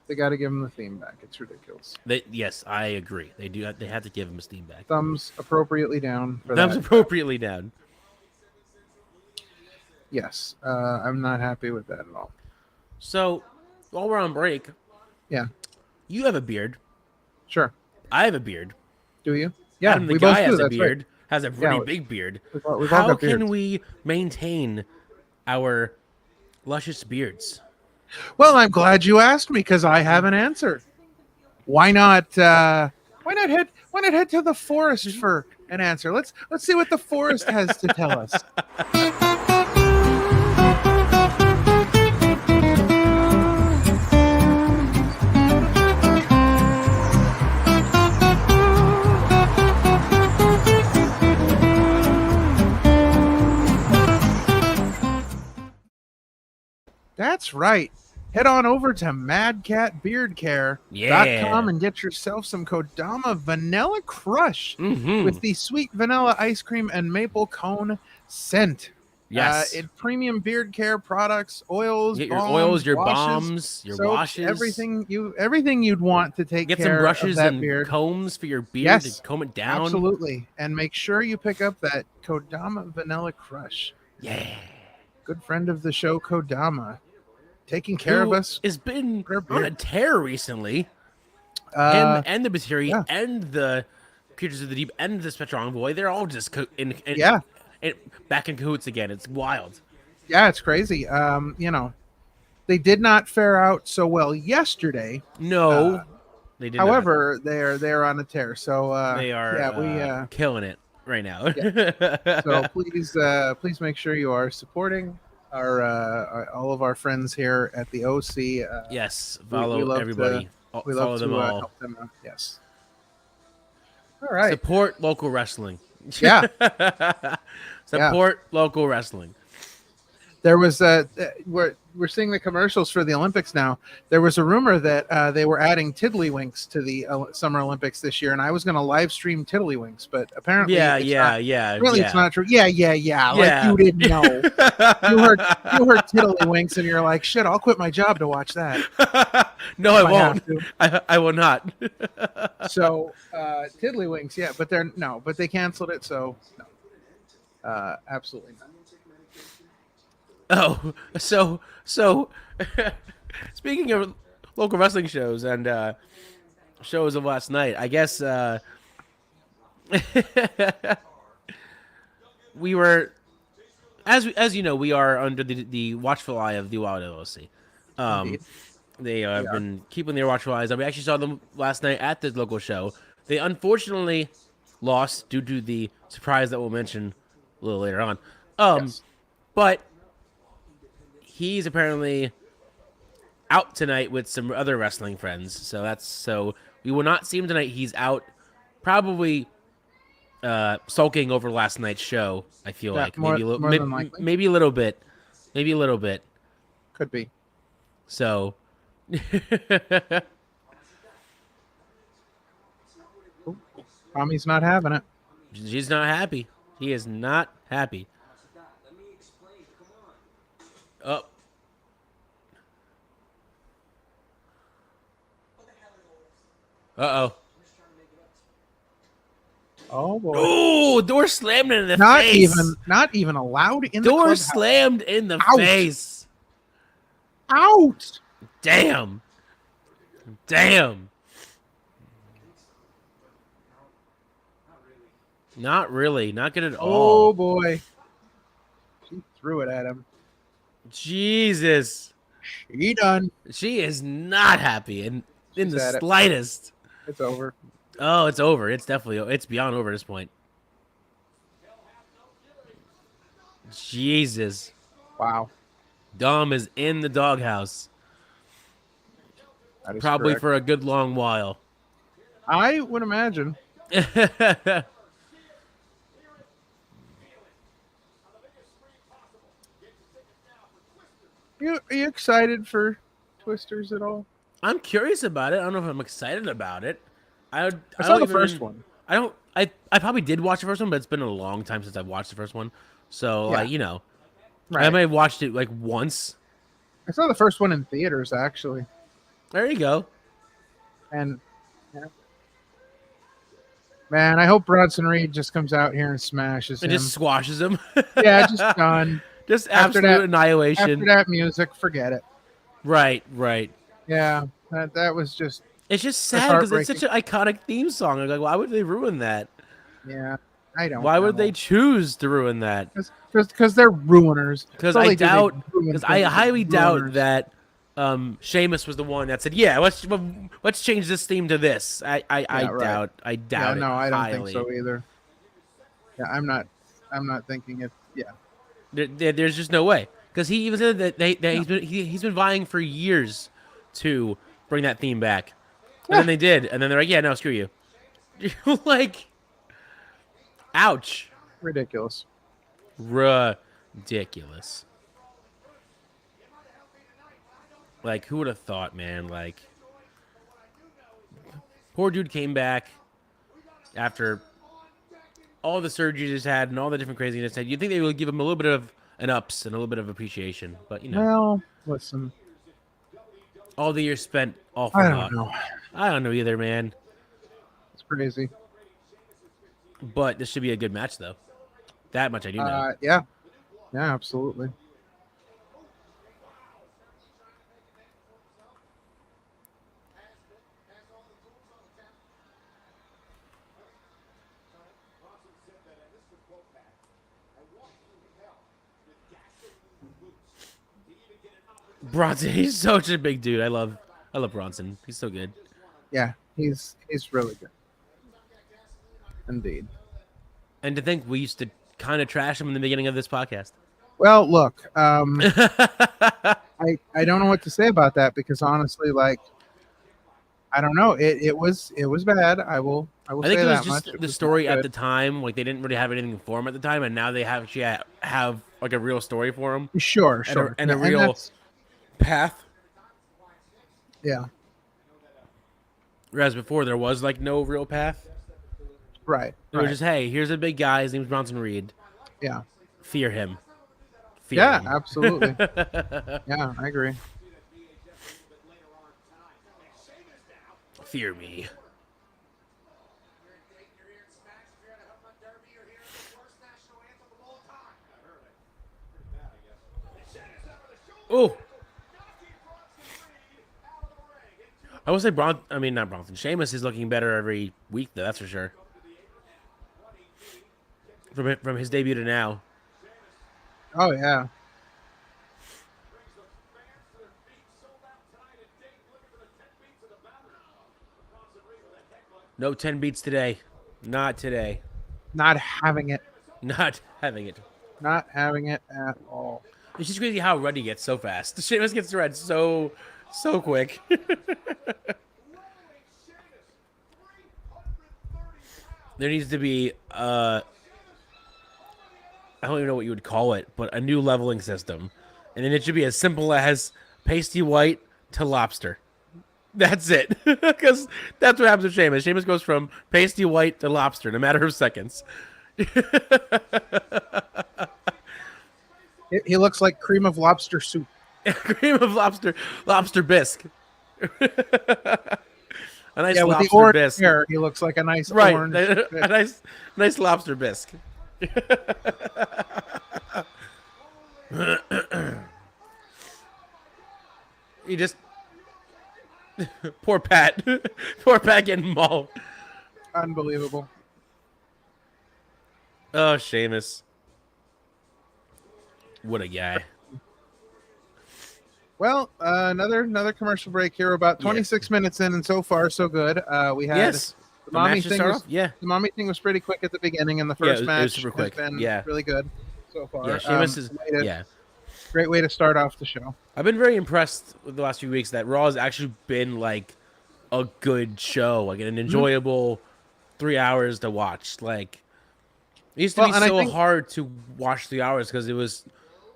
Speaker 11: They got to give him the theme back. It's ridiculous.
Speaker 4: Yes, I agree. They do. They have to give him his theme back.
Speaker 11: Thumbs appropriately down.
Speaker 4: Thumbs appropriately down.
Speaker 11: Yes, I'm not happy with that at all.
Speaker 4: So, while we're on break,
Speaker 11: yeah,
Speaker 4: you have a beard.
Speaker 11: Sure.
Speaker 4: I have a beard.
Speaker 11: Do you? Yeah,
Speaker 4: Adam, the guy has a beard. Right. Has a pretty big beard. How can we maintain our luscious beards?
Speaker 11: Well, I'm glad you asked me because I have an answer. Why not head to the forest for an answer? Let's see what the forest has to tell us. That's right. Head on over to madcatbeardcare.com and get yourself some Kodama Vanilla Crush with the sweet vanilla ice cream and maple cone scent.
Speaker 4: Yes.
Speaker 11: Premium beard care products, oils,
Speaker 4: get
Speaker 11: balms,
Speaker 4: your oils, your
Speaker 11: washes,
Speaker 4: balms, your
Speaker 11: soaps,
Speaker 4: washes.
Speaker 11: everything you'd want to take
Speaker 4: get
Speaker 11: care
Speaker 4: some brushes
Speaker 11: of that
Speaker 4: and
Speaker 11: beard.
Speaker 4: combs for your beard
Speaker 11: Yes,
Speaker 4: to comb it down.
Speaker 11: Absolutely. And make sure you pick up that Kodama Vanilla Crush.
Speaker 4: Yeah.
Speaker 11: Good friend of the show, Kodama. Taking care of us.
Speaker 4: Has been on a tear recently. Him and the Bateri and the Creatures of the Deep and the Spectral Envoy, they're all just back in cahoots again. It's wild.
Speaker 11: Yeah, it's crazy. They did not fare out so well yesterday.
Speaker 4: No, they did.
Speaker 11: However, they're on a tear. So
Speaker 4: they are killing it right now.
Speaker 11: So please make sure you are supporting all of our friends here at the OC.
Speaker 4: Yes, follow everybody.
Speaker 11: We
Speaker 4: follow
Speaker 11: love
Speaker 4: them
Speaker 11: to
Speaker 4: all.
Speaker 11: help them out. Yes. All right.
Speaker 4: Support local wrestling.
Speaker 11: Yeah.
Speaker 4: Support local wrestling.
Speaker 11: There was we're seeing the commercials for the Olympics now. There was a rumor that they were adding tiddlywinks to the Summer Olympics this year, and I was going to live stream tiddlywinks, but apparently, it's not true. Yeah. Like you didn't know. you heard tiddlywinks, and you're like, shit, I'll quit my job to watch that.
Speaker 4: No, I won't. I will not.
Speaker 11: So tiddlywinks, yeah, but they canceled it, so no, absolutely not.
Speaker 4: Oh, so speaking of local wrestling shows and shows of last night, I guess we were, as you know, we are under the watchful eye of the Wild LLC. They have been keeping their watch wise. We actually saw them last night at the local show. They unfortunately lost due to the surprise that we'll mention a little later on.
Speaker 11: Yes.
Speaker 4: But he's apparently out tonight with some other wrestling friends. So we will not see him tonight. He's out, probably sulking over last night's show. I feel like
Speaker 11: more than likely.
Speaker 4: maybe a little bit,
Speaker 11: Could be.
Speaker 4: So.
Speaker 11: Tommy's not having it.
Speaker 4: She's not happy. He is not happy. Oh. Uh-oh.
Speaker 11: Oh boy.
Speaker 4: Oh, door slammed in the
Speaker 11: not
Speaker 4: face.
Speaker 11: Not even allowed in the
Speaker 4: door
Speaker 11: clubhouse.
Speaker 4: Slammed in the face.
Speaker 11: Out.
Speaker 4: Damn. Not really. Not good at all.
Speaker 11: Oh boy. She threw it at him.
Speaker 4: Jesus.
Speaker 11: She done.
Speaker 4: She is not happy in the slightest.
Speaker 11: It's over.
Speaker 4: Oh, it's over. It's beyond over at this point. Jesus.
Speaker 11: Wow.
Speaker 4: Dom is in the doghouse. Probably
Speaker 11: correct.
Speaker 4: for a good long while.
Speaker 11: I would imagine. Are you excited for Twisters at all?
Speaker 4: I'm curious about it. I don't know if I'm excited about it. I
Speaker 11: saw the first one.
Speaker 4: I probably did watch the first one, but it's been a long time since I've watched the first one. So,
Speaker 11: Yeah.
Speaker 4: I might have watched it like once.
Speaker 11: I saw the first one in theaters, actually.
Speaker 4: There you go.
Speaker 11: And, man, I hope Bronson Reed just comes out here and smashes him.
Speaker 4: And just squashes him.
Speaker 11: Yeah, just done.
Speaker 4: Just absolute annihilation.
Speaker 11: After that music, forget it.
Speaker 4: Right.
Speaker 11: Yeah, that was just...
Speaker 4: It's just sad because it's such an iconic theme song. I'm like, why would they ruin that?
Speaker 11: Yeah, I don't
Speaker 4: Why
Speaker 11: know.
Speaker 4: would they choose to ruin that?
Speaker 11: Because they're ruiners.
Speaker 4: Because I highly doubt that Sheamus was the one that said, "Yeah, let's change this theme to this." I doubt. I doubt it.
Speaker 11: No, I don't
Speaker 4: highly.
Speaker 11: think so either. Yeah, I'm not thinking it. Yeah,
Speaker 4: there's just no way. Because he even said that he's been vying for years to bring that theme back, and then they did, and then they're like, "Yeah, no, screw you." You're like, ouch.
Speaker 11: Ridiculous.
Speaker 4: Ridiculous. Like, who would have thought, man? Like, poor dude came back after all the surgeries he's had and all the different craziness. You'd think they would give him a little bit of an ups and a little bit of appreciation, but
Speaker 11: Well, listen.
Speaker 4: All the years spent all for
Speaker 11: I
Speaker 4: naught.
Speaker 11: don't know.
Speaker 4: I don't know either, man.
Speaker 11: It's crazy.
Speaker 4: But this should be a good match, though. That much I do know.
Speaker 11: Yeah, absolutely.
Speaker 4: Bronson, he's such a big dude. I love Bronson. He's so good.
Speaker 11: Yeah, he's really good. Indeed.
Speaker 4: And to think we used to kind of trash him in the beginning of this podcast.
Speaker 11: Well, look, I don't know what to say about that because honestly, like, I don't know. It was bad. I think
Speaker 4: it was
Speaker 11: that
Speaker 4: just
Speaker 11: much.
Speaker 4: the story at the time. Like, they didn't really have anything for him at the time, and now they actually have like a real story for him.
Speaker 11: Sure.
Speaker 4: And a real path.
Speaker 11: Yeah.
Speaker 4: Whereas before there was like no real path.
Speaker 11: Right.
Speaker 4: It was just, hey, here's a big guy. His name's Bronson Reed.
Speaker 11: Yeah.
Speaker 4: Fear him.
Speaker 11: Yeah, absolutely. Yeah, I agree.
Speaker 4: Fear me. Oh. I will say not Bronson. Sheamus is looking better every week, though. That's for sure. From his debut to now.
Speaker 11: Oh yeah.
Speaker 4: No 10 beats today. Not today.
Speaker 11: Not having it.
Speaker 4: Not having it.
Speaker 11: Not having it at all.
Speaker 4: It's just crazy how red he gets so fast. Sheamus gets red so quick. There needs to be I don't even know what you would call it, but a new leveling system. And then it should be as simple as pasty white to lobster. That's it. Because that's what happens with Sheamus. Sheamus goes from pasty white to lobster in a matter of seconds.
Speaker 11: He looks like cream of lobster soup.
Speaker 4: Cream of lobster bisque. A nice
Speaker 11: with the
Speaker 4: lobster
Speaker 11: orange
Speaker 4: bisque.
Speaker 11: hair, he looks like a nice
Speaker 4: Right,
Speaker 11: orange.
Speaker 4: a nice lobster bisque. He just poor Pat getting mauled.
Speaker 11: Unbelievable.
Speaker 4: Oh, Sheamus. What a guy.
Speaker 11: Well, another commercial break here. About 26 minutes in, and so far so good. We had the mommy thing. The mommy thing was pretty quick at the beginning, and the first match
Speaker 4: it was super quick.
Speaker 11: has been really good so far.
Speaker 4: Yeah, Sheamus is
Speaker 11: great way to start off the show.
Speaker 4: I've been very impressed with the last few weeks that Raw has actually been like a good show, like an enjoyable 3 hours to watch. Like it used to be so hard to watch 3 hours because it was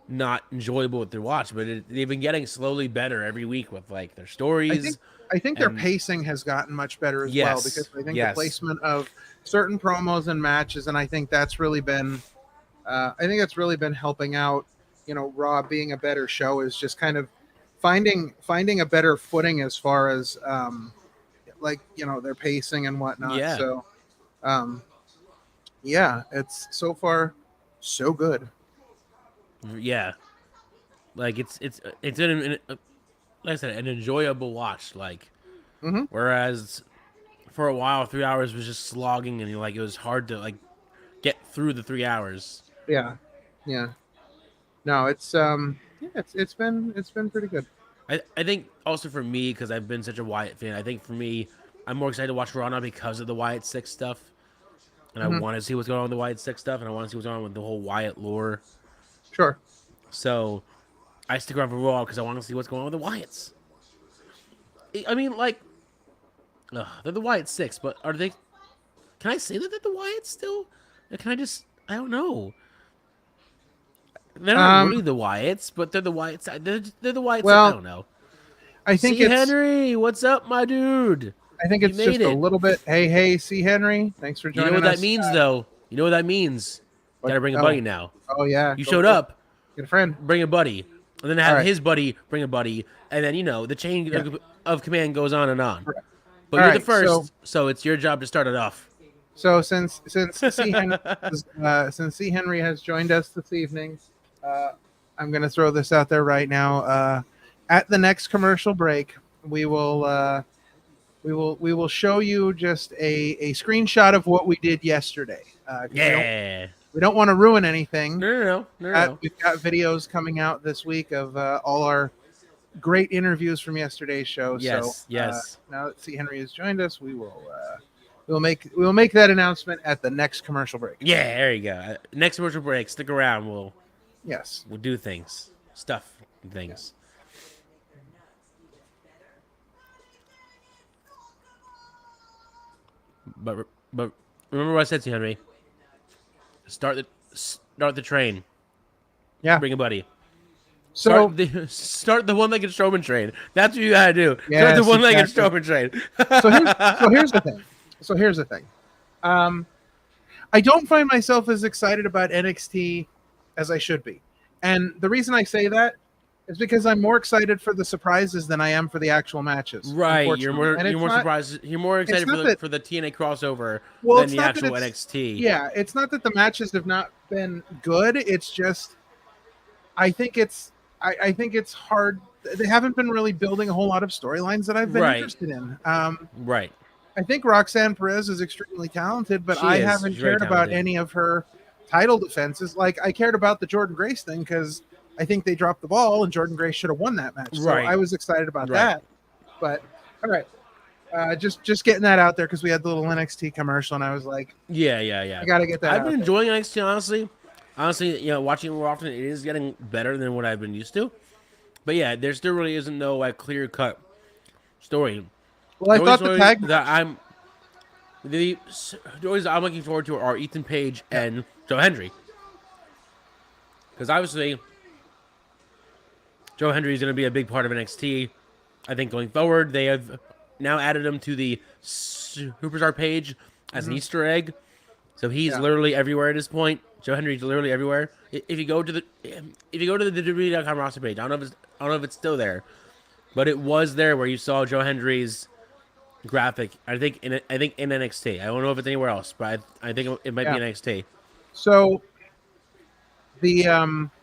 Speaker 4: not enjoyable to watch, but they've been getting slowly better every week with like their stories.
Speaker 11: I think their pacing has gotten much better as well, because I think the placement of certain promos and matches, and I think that's really been helping out. You know, Raw being a better show is just kind of finding a better footing as far as like, you know, their pacing and whatnot.
Speaker 4: Yeah.
Speaker 11: So it's so far so good.
Speaker 4: Yeah, like it's like I said, an enjoyable watch. Like, whereas for a while 3 hours was just slogging, and it was hard to like get through the 3 hours.
Speaker 11: Yeah. No, it's been pretty good.
Speaker 4: I think also for me, because I've been such a Wyatt fan, I think for me, I'm more excited to watch Raw now because of the Wyatt Six stuff, and I want to see what's going on with the Wyatt Six stuff, and I want to see what's going on with the whole Wyatt lore.
Speaker 11: Sure.
Speaker 4: So I stick around for Raw because I want to see what's going on with the Wyatts. I mean, like, they're the Wyatt Six, but are they? Can I say that they're the Wyatts still? Or can I just? I don't know. They're not really the Wyatts, but they're the Wyatts. They're the Wyatts.
Speaker 11: Well,
Speaker 4: I don't know.
Speaker 11: I think
Speaker 4: C. Henry, what's up, my dude?
Speaker 11: I think it's just a little bit. Hey, C. Henry, thanks for joining us.
Speaker 4: You know what that means, though. You know what that means. Got to bring a buddy now.
Speaker 11: Oh yeah,
Speaker 4: you showed up.
Speaker 11: Get a friend.
Speaker 4: Bring a buddy, and then have his buddy bring a buddy, and then the chain of command goes on and on. But you're the first, so it's your job to start it off.
Speaker 11: So since C. Henry has joined us this evening, I'm going to throw this out there right now. At the next commercial break, we will show you just a screenshot of what we did yesterday. We don't want to ruin anything.
Speaker 4: No.
Speaker 11: We've got videos coming out this week of all our great interviews from yesterday's show.
Speaker 4: Yes.
Speaker 11: Now that C. Henry has joined us, we will make that announcement at the next commercial break.
Speaker 4: Yeah, there you go. Next commercial break. Stick around. We'll do things, things. But remember what I said to you, Henry. Start the train.
Speaker 11: Yeah.
Speaker 4: Bring a buddy.
Speaker 11: So
Speaker 4: start the one-legged Strowman train. That's what you gotta do. Start the one-legged Strowman train.
Speaker 11: So here's the thing. I don't find myself as excited about NXT as I should be, and the reason I say that is because I'm more excited for the surprises than I am for the actual matches.
Speaker 4: Right, you're more surprised. You're more excited for the TNA crossover than the actual NXT.
Speaker 11: Yeah, it's not that the matches have not been good. It's just I think it's hard. They haven't been really building a whole lot of storylines that I've been interested in.
Speaker 4: Right.
Speaker 11: I think Roxanne Perez is extremely talented, but I haven't cared about any of her title defenses. Like I cared about the Jordynne Grace thing because I think they dropped the ball and Jordynne Grace should have won that match. So I was excited about that. But all right. Just getting that out there because we had the little NXT commercial, and I was like,
Speaker 4: yeah.
Speaker 11: I gotta get that.
Speaker 4: I've been enjoying NXT, honestly. Honestly, watching it more often, it is getting better than what I've been used to. But yeah, there still really isn't no clear cut story.
Speaker 11: Well, I thought the tag
Speaker 4: the stories I'm looking forward to are Ethan Page and Joe Hendry, because obviously Joe Hendry is going to be a big part of NXT. I think going forward, they have now added him to the Superstar page as an Easter egg, so he's literally everywhere at this point. Joe Hendry's literally everywhere. If you go to the WWE.com roster page, I don't know if it's still there, but it was there where you saw Joe Hendry's graphic. I think in NXT. I don't know if it's anywhere else, but I think it might be NXT.
Speaker 11: So the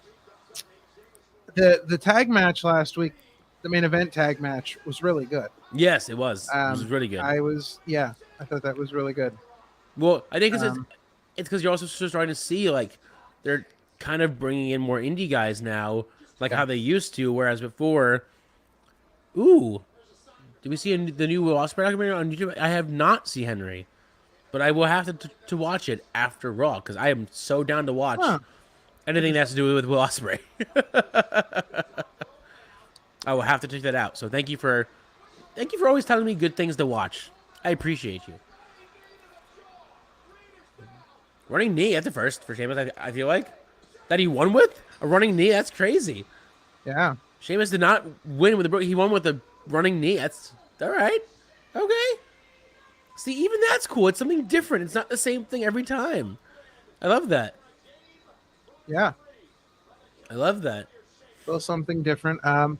Speaker 11: tag match last week, the main event tag match, was really good.
Speaker 4: Yes, it was. It was really good.
Speaker 11: I thought that was really good.
Speaker 4: Well, I think it's because you're also starting to see like they're kind of bringing in more indie guys now, like how they used to, whereas before. Ooh, did we see the new Will Ospreay documentary on YouTube? I have not seen Henry, but I will have to watch it after Raw because I am so down to watch anything that has to do with Will Ospreay. I will have to check that out. So thank you for always telling me good things to watch. I appreciate you. Running knee at the first for Sheamus, I feel like. That he won with? A running knee? That's crazy.
Speaker 11: Yeah.
Speaker 4: Sheamus did not win with he won with a running knee. That's all right. Okay. See, even that's cool. It's something different. It's not the same thing every time. I love that.
Speaker 11: Yeah.
Speaker 4: I love that.
Speaker 11: A little something different. I'm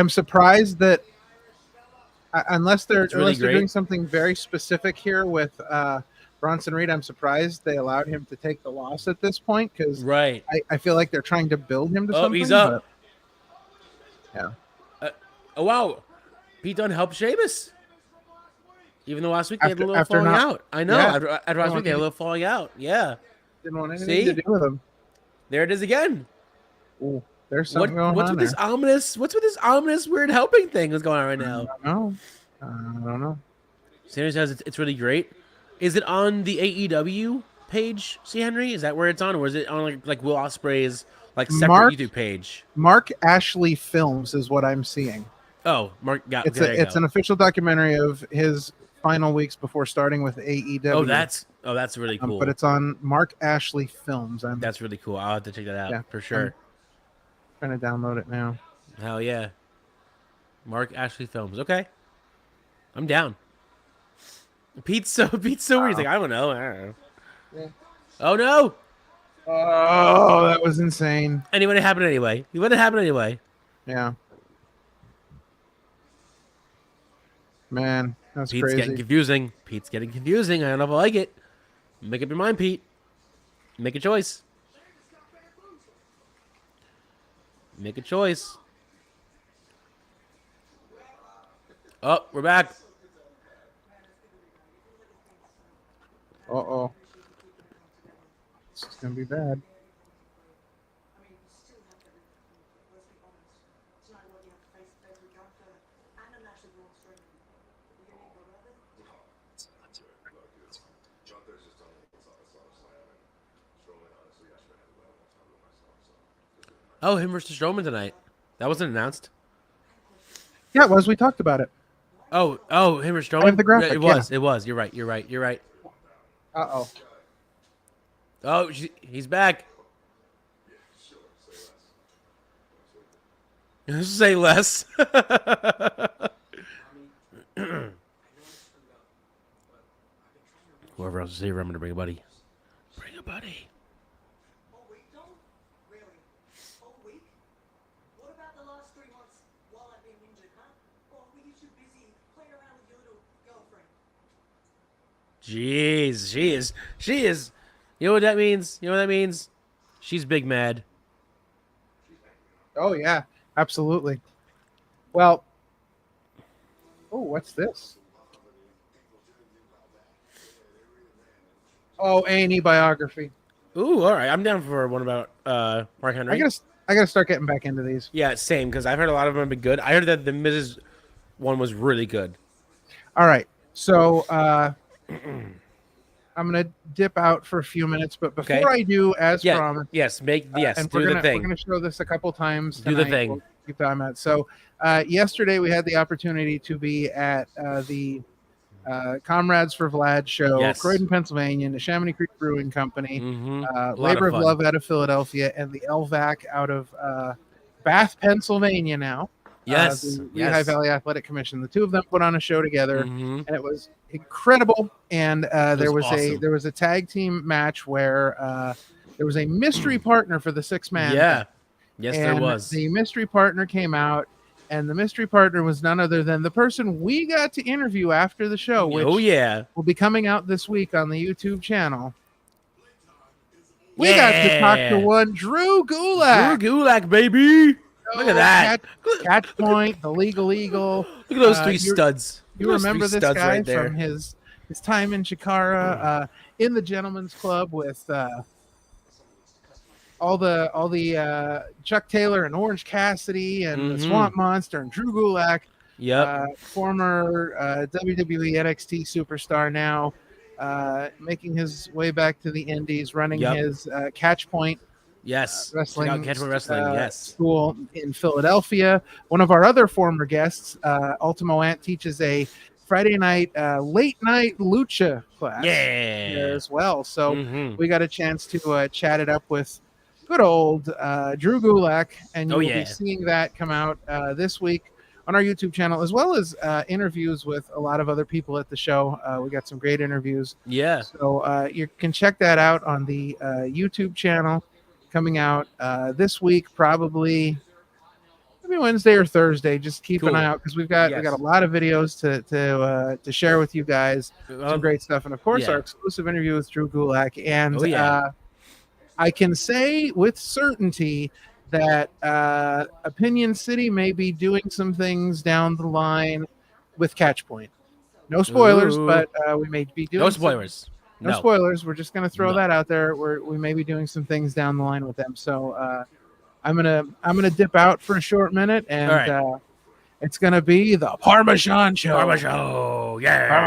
Speaker 11: surprised that unless they're doing something very specific here with Bronson Reed, I'm surprised they allowed him to take the loss at this point because I feel like they're trying to build him to something.
Speaker 4: He's up.
Speaker 11: Yeah.
Speaker 4: Oh, wow. Pete Dunne helped Sheamus. Even though last week they had a little falling out. I know. Yeah. After last week they had a little falling out. Yeah.
Speaker 11: Didn't want anything to do with him.
Speaker 4: There it is again.
Speaker 11: Ooh, there's something going on.
Speaker 4: What's with this ominous weird helping thing that's going on right now?
Speaker 11: I don't know.
Speaker 4: Sanders says it's really great. Is it on the AEW page, C. Henry? Is that where it's on, or is it on like Will Ospreay's separate YouTube page?
Speaker 11: Mark Ashley Films is what I'm seeing.
Speaker 4: Oh, Mark. Yeah,
Speaker 11: it's an official documentary of his final weeks before starting with AEW.
Speaker 4: Oh, that's really cool.
Speaker 11: But it's on Mark Ashley Films.
Speaker 4: That's really cool. I'll have to check that out for sure.
Speaker 11: I'm trying to download it now.
Speaker 4: Hell yeah, Mark Ashley Films. Okay, I'm down. Pete's so weird. He's like, I don't know.
Speaker 11: Yeah.
Speaker 4: Oh no!
Speaker 11: Oh, that was insane.
Speaker 4: And it would have happened anyway.
Speaker 11: Yeah. Man, that's
Speaker 4: Pete's
Speaker 11: crazy.
Speaker 4: Getting confusing. Pete's getting confusing. I don't know if I like it. Make up your mind, Pete. Make a choice. Make a choice. Oh, we're back.
Speaker 11: Uh-oh. It's going to be bad.
Speaker 4: Oh, him versus Strowman tonight. That wasn't announced.
Speaker 11: Yeah, it was. We talked about it.
Speaker 4: Oh, him versus Strowman?
Speaker 11: I have the graphic,
Speaker 4: It was. You're right.
Speaker 11: Uh-oh.
Speaker 4: Oh, he's back. Say less. Whoever else is here, I'm going to bring a buddy. Bring a buddy. Jeez, she is. You know what that means? She's big mad.
Speaker 11: Oh, yeah, absolutely. Well, what's this? Oh, A&E biography.
Speaker 4: Ooh, all right. I'm down for one about Mark Henry.
Speaker 11: I gotta start getting back into these.
Speaker 4: Yeah, same, because I've heard a lot of them have been good. I heard that the Mrs. one was really good.
Speaker 11: All right. So I'm gonna dip out for a few minutes, but before I do, as promised,
Speaker 4: and
Speaker 11: do
Speaker 4: the thing.
Speaker 11: We're gonna show this a couple times.
Speaker 4: Do the
Speaker 11: tonight.
Speaker 4: thing.
Speaker 11: We'll keep time out. So yesterday we had the opportunity to be at the Comrades for Vlad show, Croydon, Pennsylvania, and the Chamonix Creek Brewing Company, Labor of Love out of Philadelphia, and the LVAC out of Bath, Pennsylvania. Now, the Lehigh Valley Athletic Commission. The two of them put on a show together, and it was incredible. And there was awesome. a tag team match where there was a mystery partner for the 6-man.
Speaker 4: Yeah, yes, there was.
Speaker 11: The mystery partner came out. And the mystery partner was none other than the person we got to interview after the show, which will be coming out this week on the YouTube channel. We got to talk to one Drew Gulak.
Speaker 4: Drew Gulak, baby. Look at that.
Speaker 11: Catch Point, the Legal Eagle.
Speaker 4: Look at those three studs.
Speaker 11: You remember this guy from his time in Chikara, in the Gentleman's Club with all the Chuck Taylor and Orange Cassidy and the Swamp Monster and Drew Gulak, former WWE NXT superstar, now making his way back to the Indies, running his Catch Point wrestling school in Philadelphia. One of our other former guests, Ultimo Ant, teaches a Friday night late night lucha class there as well. So we got a chance to chat it up with good old Drew Gulak, and you'll be seeing that come out this week on our YouTube channel, as well as interviews with a lot of other people at the show. We got some great interviews. So you can check that out on the YouTube channel, coming out this week, probably maybe Wednesday or Thursday. Just keep an eye out, because we got a lot of videos to share with you guys. Some great stuff, and of course our exclusive interview with Drew Gulak. And I can say with certainty that Opinion City may be doing some things down the line with Catchpoint. No spoilers, but we may be doing
Speaker 4: no spoilers.
Speaker 11: No spoilers. We're just going to throw that out there. We may be doing some things down the line with them. So I'm gonna dip out for a short minute, and it's gonna be the Parmesan Show. Parmesan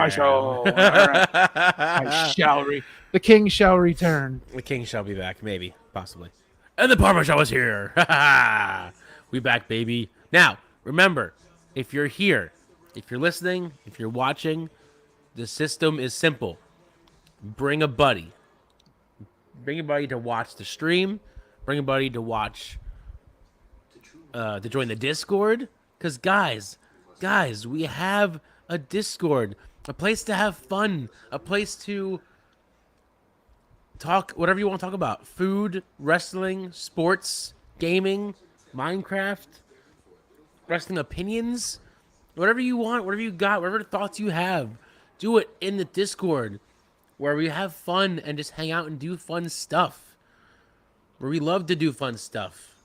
Speaker 11: Show. All right. The king shall return.
Speaker 4: The king shall be back, maybe, possibly. And the Parmesan is here. We back, baby. Now, remember, if you're here, if you're listening, if you're watching, the system is simple. Bring a buddy. Bring a buddy to watch the stream. Bring a buddy to watch, to join the Discord. Because, guys, we have a Discord. A place to have fun. A place to talk whatever you want to talk about. Food, wrestling, sports, gaming, Minecraft, wrestling opinions. Whatever you want, whatever you got, whatever thoughts you have, do it in the Discord, where we have fun and just hang out and do fun stuff. Where we love to do fun stuff.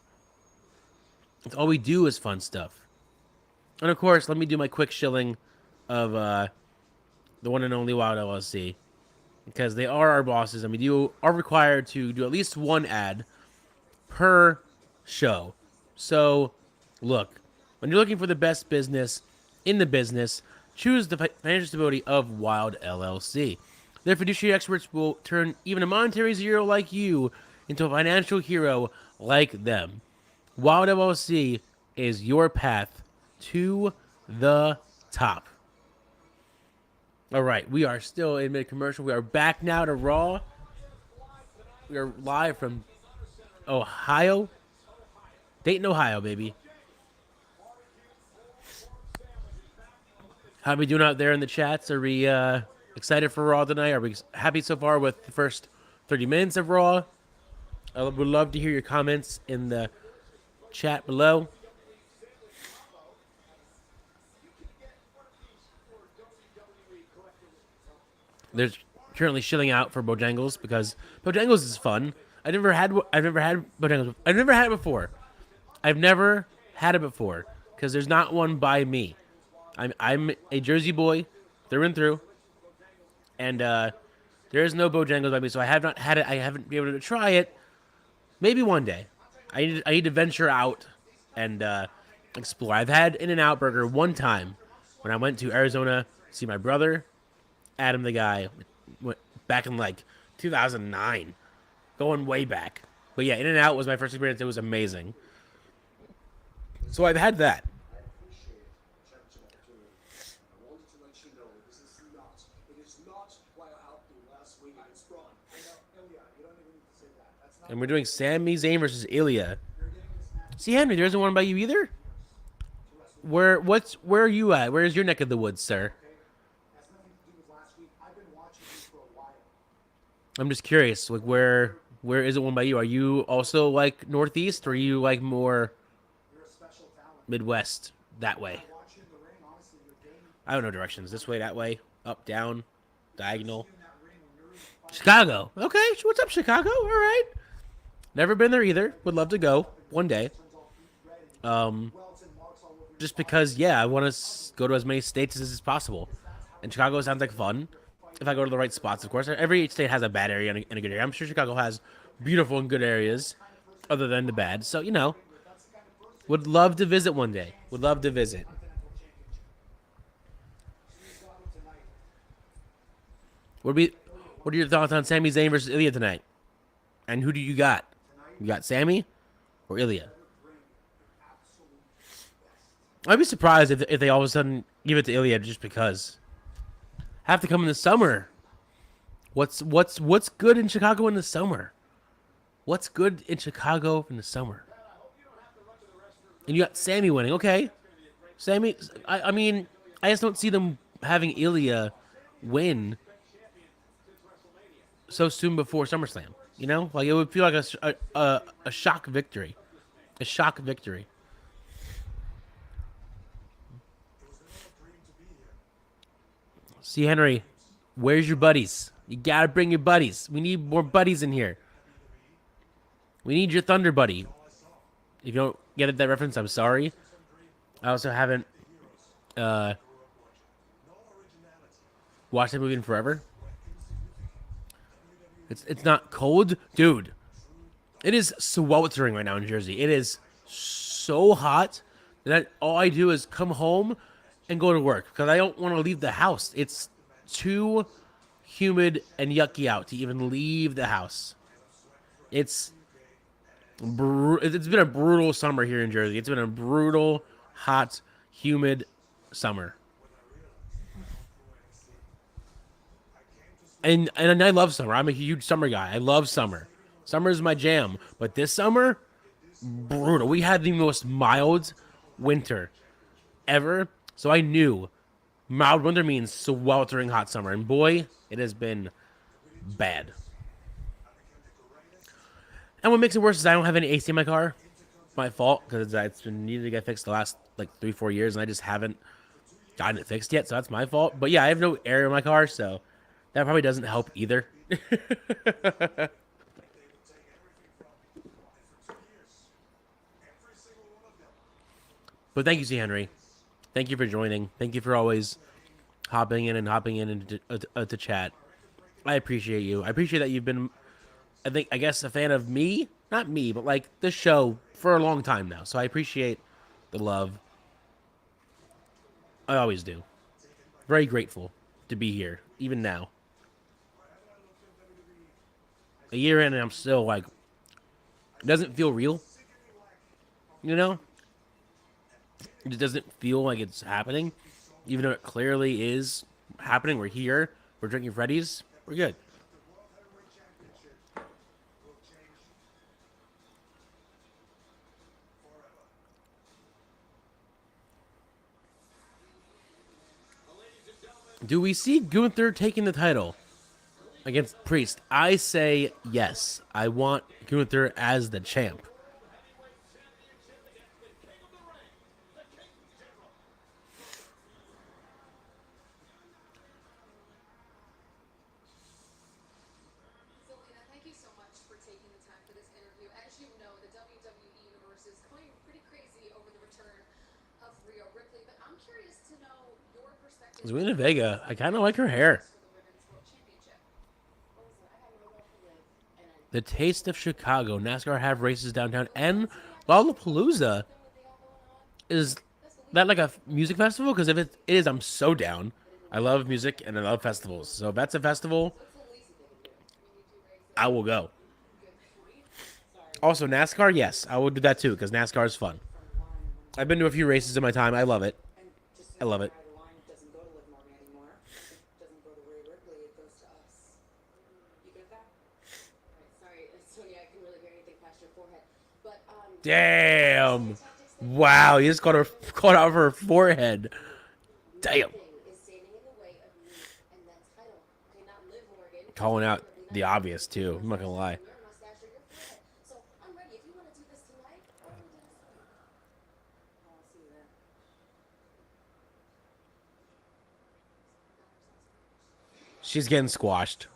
Speaker 4: That's all we do is fun stuff. And of course, let me do my quick shilling of the one and only Wild LLC. Because they are our bosses, and we are required to do at least one ad per show. So, look, when you're looking for the best business in the business, choose the financial stability of Wild LLC. Their fiduciary experts will turn even a monetary zero like you into a financial hero like them. Wild LLC is your path to the top. All right, we are still in mid-commercial. We are back now to Raw. We are live from Ohio. Dayton, Ohio, baby. How are we doing out there in the chats? Are we excited for Raw tonight? Are we happy so far with the first 30 minutes of Raw? I would love to hear your comments in the chat below. There's currently shilling out for Bojangles because Bojangles is fun. I've never had Bojangles. I've never had it before. I've never had it before because there's not one by me. I'm a Jersey boy through and through, and there is no Bojangles by me, so I have not had it. I haven't been able to try it. Maybe one day. I need to venture out and explore. I've had In-N-Out Burger one time when I went to Arizona see my brother, Adam the guy, went back in like 2009, going way back. But yeah, In-N-Out was my first experience. It was amazing. So I've had that. And we're doing Sami Zayn versus Ilya. See, Henry, there isn't one by you either? Where are you at? Where is your neck of the woods, sir? I'm just curious, like where is it one by you? Are you also like Northeast, or are you like more Midwest that way? I don't know directions. This way, that way, up, down, diagonal. Chicago. Okay, what's up, Chicago? All right. Never been there either. Would love to go one day. Just because, yeah, I want to go to as many states as possible. And Chicago sounds like fun. If I go to the right spots, of course. Every state has a bad area and a good area. I'm sure Chicago has beautiful and good areas other than the bad. So, you know, would love to visit one day. Would love to visit. What are your thoughts on Sami Zayn versus Ilya tonight? And who do you got? You got Sami or Ilya? I'd be surprised if they all of a sudden give it to Ilya just because. Have to come in the summer. What's good in Chicago in the summer? What's good in Chicago in the summer? And you got Sami winning. Okay. Sami, I mean, I just don't see them having Ilya win so soon before SummerSlam. You know? Like, it would feel like a shock victory. A shock victory. See, Henry, where's your buddies? You gotta bring your buddies. We need more buddies in here. We need your Thunder buddy. If you don't get that reference, I'm sorry. I also haven't watched that movie in forever. It's not cold, dude. It is sweltering right now in Jersey. It is so hot that all I do is come home and go to work because I don't want to leave the house. It's too humid and yucky out to even leave the house. It's been a brutal summer here in Jersey. It's been a brutal, hot, humid summer. And I love summer. I'm a huge summer guy. I love summer. Summer is my jam. But this summer, brutal. We had the most mild winter ever. So I knew mild winter means sweltering hot summer. And boy, it has been bad. And what makes it worse is I don't have any AC in my car. It's my fault because it's been needed to get fixed the last like 3-4 years. And I just haven't gotten it fixed yet. So that's my fault. But yeah, I have no air in my car. So that probably doesn't help either. But thank you, C. Henry. Thank you for joining. Thank you for always hopping in to chat. I appreciate you. I appreciate that you've been, I guess, a fan of me. Not me, but like this show for a long time now. So I appreciate the love. I always do. Very grateful to be here, even now. A year in and I'm still like, it doesn't feel real. You know? It doesn't feel like it's happening. Even though it clearly is happening. We're here. We're drinking Freddy's. We're good. Do we see Gunther taking the title against Priest? I say yes. I want Gunther as the champ.
Speaker 12: Thank you so much for taking the time for this interview. As you know, the WWE universe is going pretty crazy over the return of Rhea Ripley, but I'm curious to know your perspective.
Speaker 4: Zelina Vega, I kind of like her hair. The Taste of Chicago. NASCAR have races downtown. And Lollapalooza. Is that like a music festival? Because if it is, I'm so down. I love music and I love festivals. So if that's a festival, I will go. Also, NASCAR, yes, I will do that too because NASCAR is fun. I've been to a few races in my time. I love it. I love it. Damn! Wow, you just caught out of her forehead. Damn. Calling out the obvious too. I'm not gonna lie. She's getting squashed.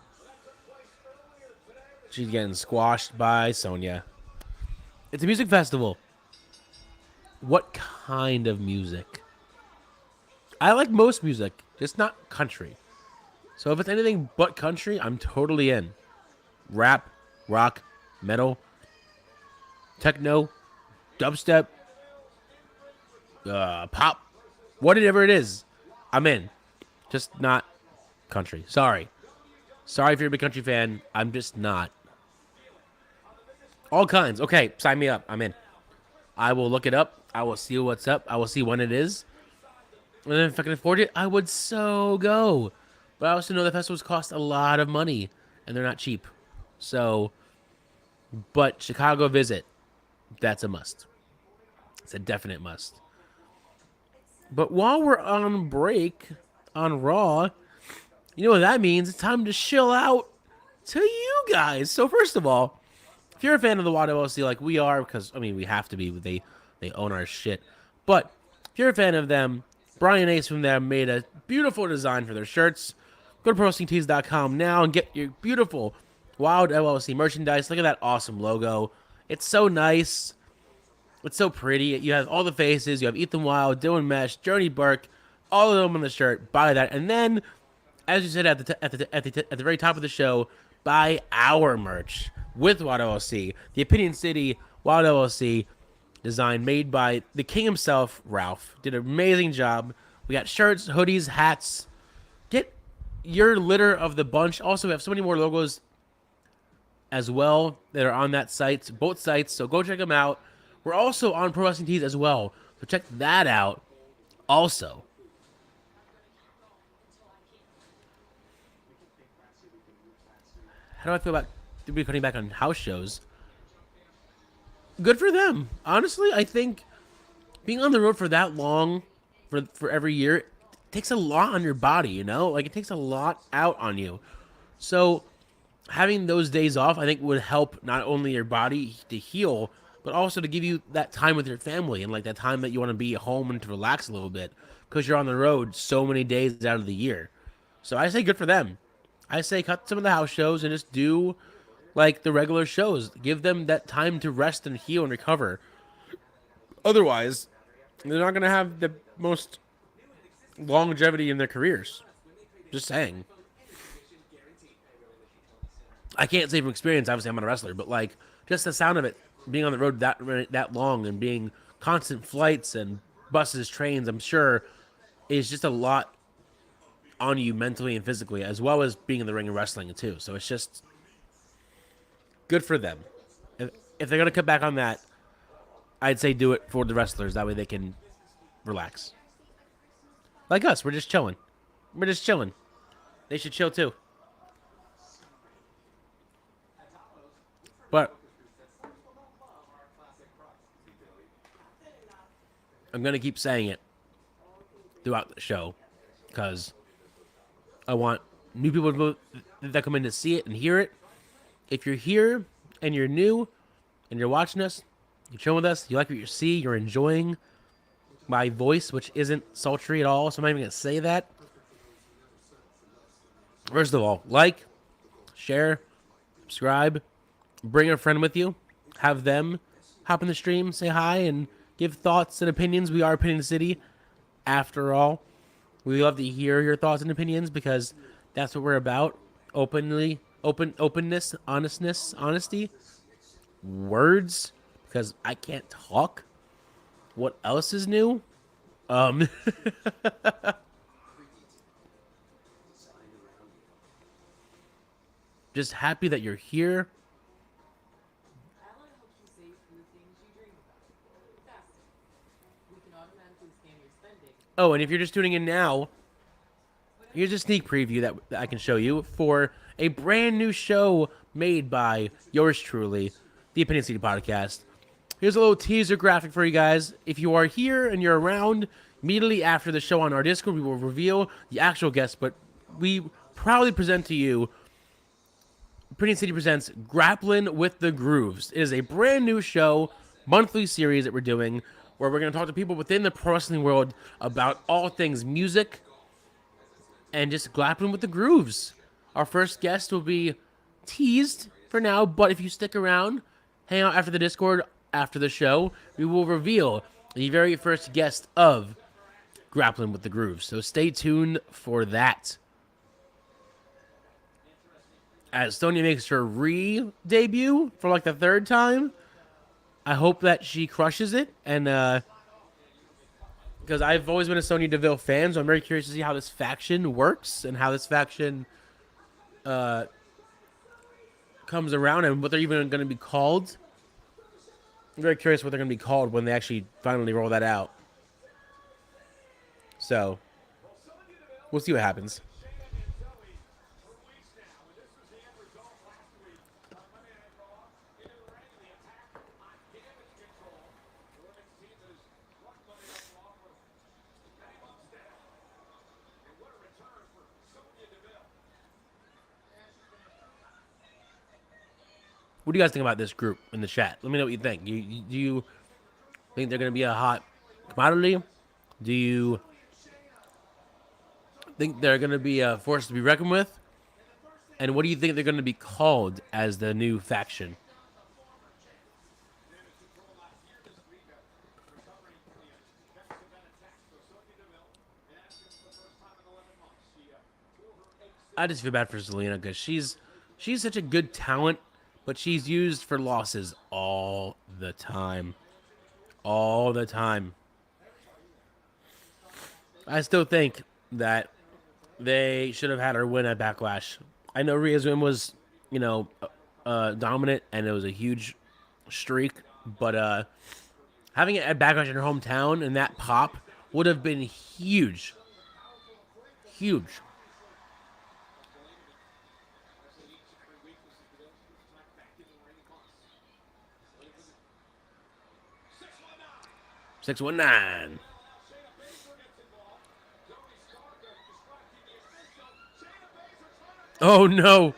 Speaker 4: She's getting squashed by Sonya. It's a music festival. What kind of music? I like most music, just not country. So if it's anything but country, I'm totally in. Rap, rock, metal, techno, dubstep, pop, whatever it is, I'm in. Just not country. Sorry if you're a big country fan. I'm just not. All kinds. Okay, sign me up. I'm in. I will look it up. I will see what's up. I will see when it is. And then if I can afford it, I would so go. But I also know the festivals cost a lot of money, and they're not cheap. So, but Chicago Visit, that's a must. It's a definite must. But while we're on break on Raw, you know what that means? It's time to chill out to you guys. So first of all, if you're a fan of the WAD LLC like we are, because, I mean, we have to be. They own our shit. But if you're a fan of them, Brian Ace from them made a beautiful design for their shirts. Go to ProWrestlingTees.com now and get your beautiful Wild LLC merchandise. Look at that awesome logo. It's so nice. It's so pretty. You have all the faces. You have Ethan Wild, Dylan Mesh, Journey Burke, all of them on the shirt. Buy that. And then, as you said at the very top of the show, buy our merch with Wild LLC. The Opinion City Wild LLC design made by the king himself, Ralph. Did an amazing job. We got shirts, hoodies, hats. Get your litter of the bunch. Also, we have so many more logos as well that are on that site, both sites. So go check them out. We're also on Pro Wrestling Tees as well. So check that out also. How do I feel about WWE cutting back on house shows? Good for them. Honestly, I think being on the road for that long, for every year, takes a lot on your body, you know? Like, it takes a lot out on you. So having those days off, I think, would help not only your body to heal, but also to give you that time with your family and, like, that time that you want to be at home and to relax a little bit because you're on the road so many days out of the year. So I say good for them. I say cut some of the house shows and just do, like, the regular shows. Give them that time to rest and heal and recover. Otherwise, they're not going to have the most longevity in their careers. Just saying. I can't say from experience, obviously I'm not a wrestler, but, like, just the sound of it, being on the road that long and being constant flights and buses, trains, I'm sure is just a lot on you mentally and physically, as well as being in the ring and wrestling too. So it's just good for them. If they're going to cut back on that, I'd say do it for the wrestlers. That way they can relax. Like us, we're just chilling. We're just chilling. They should chill too. But I'm going to keep saying it throughout the show because I want new people that come in to see it and hear it. If you're here and you're new and you're watching us, you're chilling with us, you like what you see, you're enjoying my voice, which isn't sultry at all, so I'm not even going to say that. First of all, like, share, subscribe, bring a friend with you, have them hop in the stream, say hi, and give thoughts and opinions. We are Opinion City, after all. We love to hear your thoughts and opinions because that's what we're about. Openness, honesty, words, because I can't talk. What else is new? just happy that you're here. Oh, and if you're just tuning in now, here's a sneak preview that I can show you for a brand new show made by yours truly, the Opinion City Podcast. Here's a little teaser graphic for you guys. If you are here and you're around, immediately after the show on our Discord, we will reveal the actual guest, but we proudly present to you Opinion City presents Grappling with the Grooves. It is a brand new show, monthly series that we're doing, where we're going to talk to people within the pro wrestling world about all things music and just grappling with the grooves. Our first guest will be teased for now, but if you stick around, hang out after the Discord, after the show, we will reveal the very first guest of Grappling with the Grooves. So stay tuned for that. As Sonya makes her re-debut for like the third time, I hope that she crushes it. And because I've always been a Sonya Deville fan, so I'm very curious to see how this faction works and how this faction comes around and what they're even going to be called. I'm very curious what they're going to be called when they actually finally roll that out. So, we'll see what happens. What do you guys think about this group in the chat? Let me know what you think. Do you think they're going to be a hot commodity? Do you think they're going to be a force to be reckoned with? And what do you think they're going to be called as the new faction? I just feel bad for Zelina because she's such a good talent, but she's used for losses all the time. All the time. I still think that they should have had her win at Backlash. I know Rhea's win was, dominant, and it was a huge streak, but having it at Backlash in her hometown and that pop would have been huge. Huge. Six 1-9. Oh no!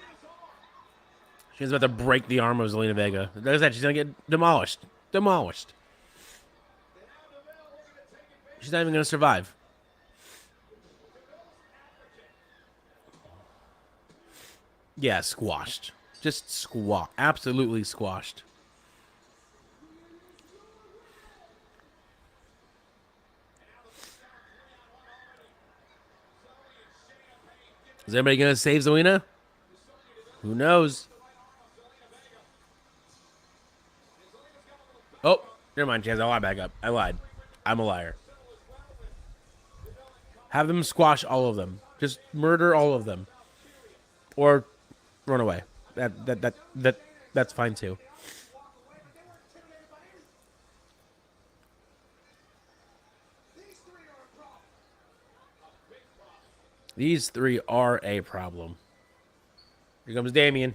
Speaker 4: She's about to break the arm of Zelina Vega. Like I said, she's gonna get demolished. Demolished. She's not even gonna survive. Yeah, squashed. Just squash. Absolutely squashed. Is anybody going to save Zelina? Who knows? Oh, never mind, Chance. I lied back up. I lied. I'm a liar. Have them squash all of them. Just murder all of them. Or run away. That's fine too. These three are a problem. Here comes Damien.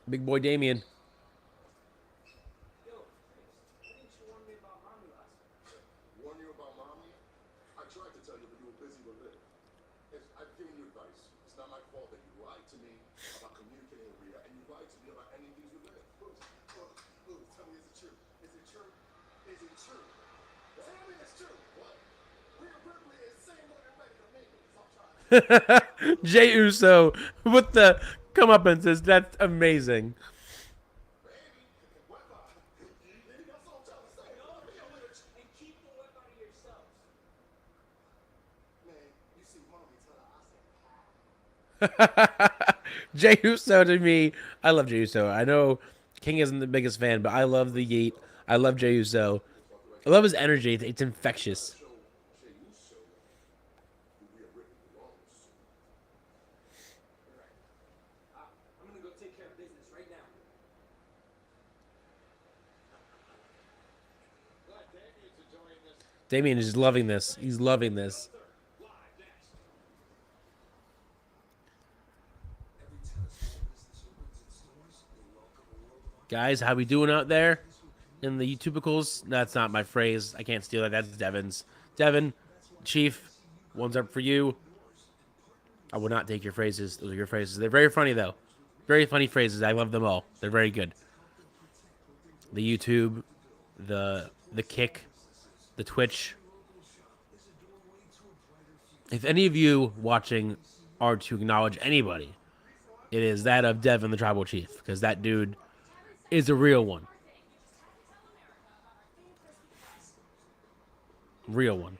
Speaker 4: Big boy Damien. Jey Uso with the comeuppances. That's amazing. Jey Uso to me, I love Jey Uso. I know King isn't the biggest fan, but I love the Yeet. I love Jey Uso. I love his energy. It's infectious. Damien is just loving this. He's loving this. Guys, how we doing out there in the YouTubicals? That's not my phrase. I can't steal that. That's Devin's. Devin, Chief, one's up for you. I will not take your phrases. Those are your phrases. They're very funny, though. Very funny phrases. I love them all. They're very good. The YouTube, the Kick, the Twitch. If any of you watching are to acknowledge anybody, it is that of Devin, the Tribal Chief, because that dude is a real one. Real one.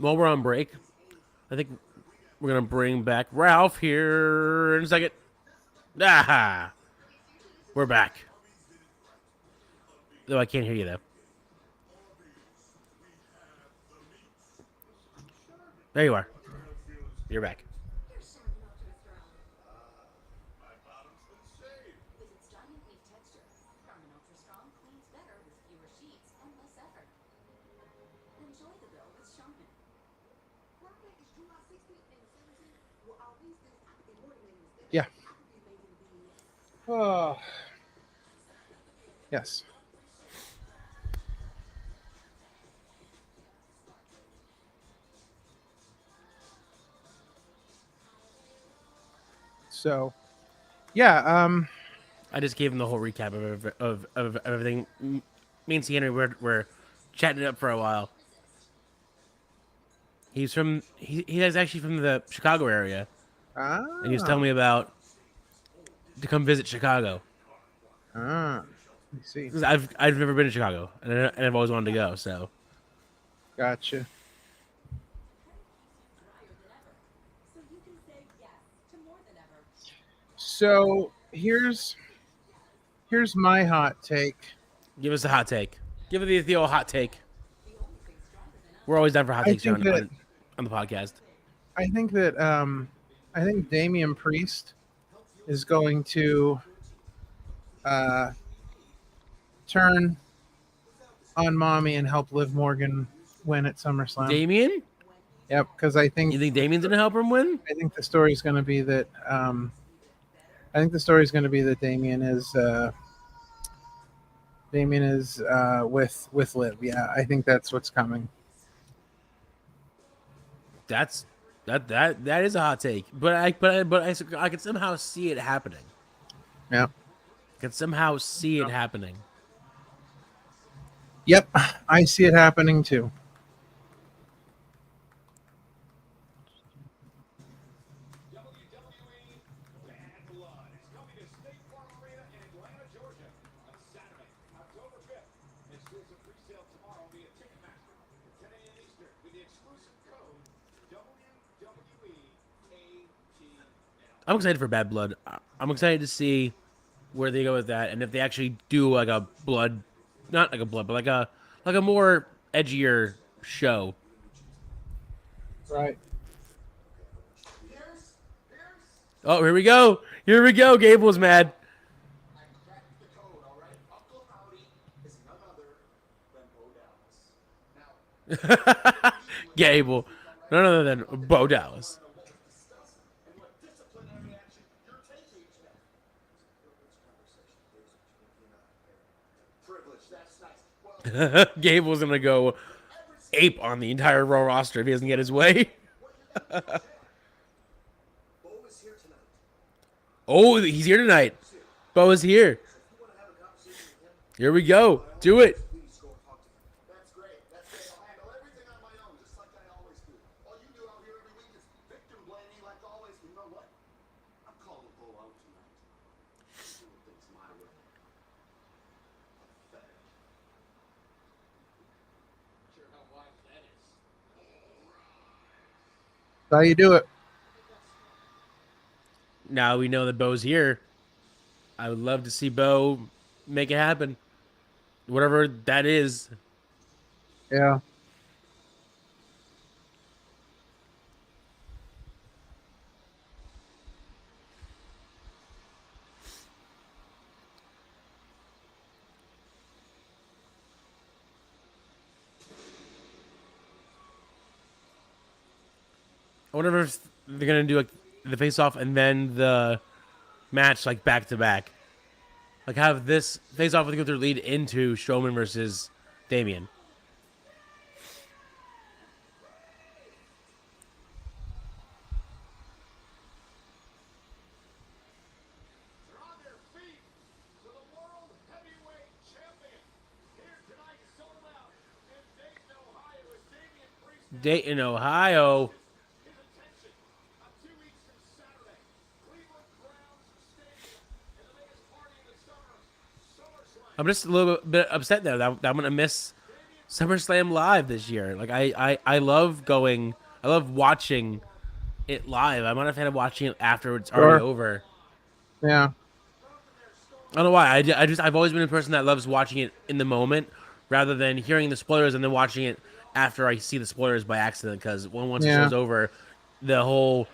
Speaker 4: While we're on break, I think we're going to bring back Ralph here in a second. Ah, we're back. Though I can't hear you, though. There you are. You're back.
Speaker 11: Yeah. Oh. Yes. So, yeah.
Speaker 4: I just gave him the whole recap of everything. Me and C. Henry were chatting it up for a while. He's actually from the Chicago area. And he was telling me about to come visit Chicago.
Speaker 11: I see.
Speaker 4: I've never been to Chicago, and I've always wanted to go. So,
Speaker 11: gotcha. So here's my hot take.
Speaker 4: Give us a hot take. Give it the old hot take. We're always down for hot takes on the podcast.
Speaker 11: I think that I think Damian Priest is going to turn on Mommy and help Liv Morgan win at SummerSlam.
Speaker 4: Damian?
Speaker 11: Yep, because I think...
Speaker 4: You think Damian's going to help him win?
Speaker 11: I think the story's going to be that... Damian is with Liv. Yeah, I think that's what's coming.
Speaker 4: That is a hot take, but I can somehow see it happening.
Speaker 11: Yeah,
Speaker 4: I can somehow see it happening.
Speaker 11: Yep, I see it happening too.
Speaker 4: I'm excited for Bad Blood. I'm excited to see where they go with that, and if they actually do like a blood, not like a blood, but like a more edgier show.
Speaker 11: Right.
Speaker 4: Oh, here we go. Here we go. Gable's mad. Gable. None other than Bo Dallas. Gable's going to go ape on the entire Raw roster if he doesn't get his way. Oh, he's here tonight. Bo is here. Here we go. Do it.
Speaker 11: How you do it?
Speaker 4: Now we know that Bo's here. I would love to see Bo make it happen. Whatever that is.
Speaker 11: Yeah.
Speaker 4: I wonder if they're gonna do like the face off and then the match like back to back. Like have this face off with Gunther lead into Strowman versus Damian. Dayton, Ohio. I'm just a little bit upset though that I'm gonna miss SummerSlam live this year. Like I love going, I love watching it live. I'm not a fan of watching it after it's already over.
Speaker 11: Yeah.
Speaker 4: I don't know why. I've always been a person that loves watching it in the moment rather than hearing the spoilers and then watching it after I see the spoilers by accident. Because once the show's over, the whole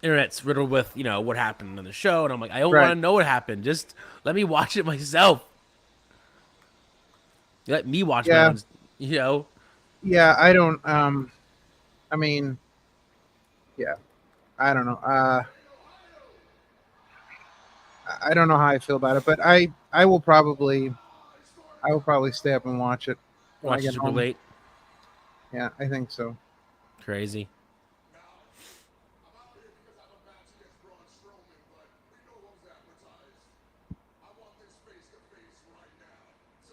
Speaker 4: internet's riddled with what happened on the show, and I'm like, I don't want to know what happened. Just let me watch it myself. Let me watch my own,
Speaker 11: Yeah, I don't. I mean, yeah, I don't know. I don't know how I feel about it, but I will probably stay up and watch it.
Speaker 4: Watch it super late.
Speaker 11: Yeah, I think so.
Speaker 4: Crazy.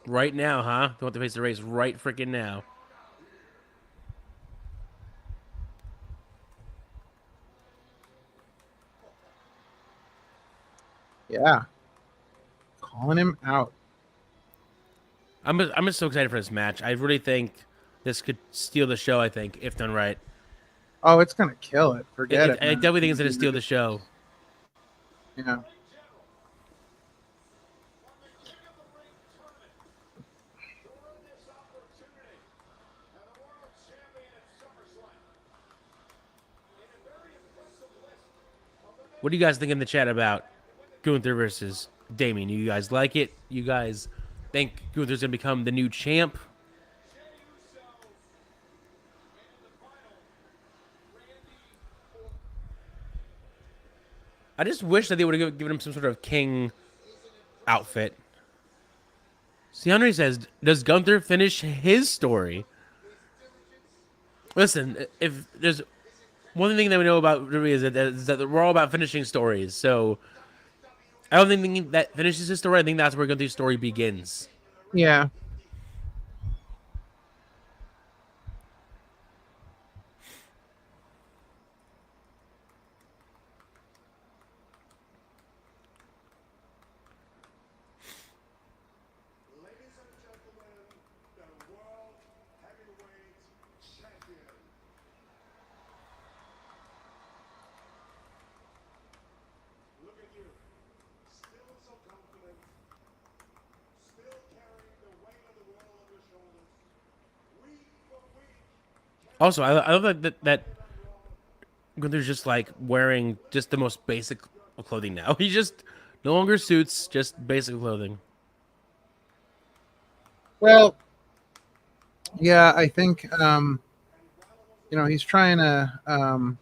Speaker 4: Right now, huh? They want to face the race right freaking now.
Speaker 11: Yeah. Calling him out.
Speaker 4: I'm just so excited for this match. I really think this could steal the show, I think, if done right.
Speaker 11: Oh, it's going to kill it. Forget it.
Speaker 4: I definitely think it's going to steal the show.
Speaker 11: Yeah.
Speaker 4: What do you guys think in the chat about Gunther versus Damian? You guys like it? You guys think Gunther's going to become the new champ? I just wish that they would have given him some sort of king outfit. See, Henry says, does Gunther finish his story? Listen, if there's one thing that we know about WWE is that we're all about finishing stories. So I don't think that finishes his story. I think that's where Gunther's story begins.
Speaker 11: Yeah.
Speaker 4: Also, I love that Gunther's just like wearing just the most basic clothing now. He just no longer suits, just basic clothing.
Speaker 11: Well, yeah, I think he's trying to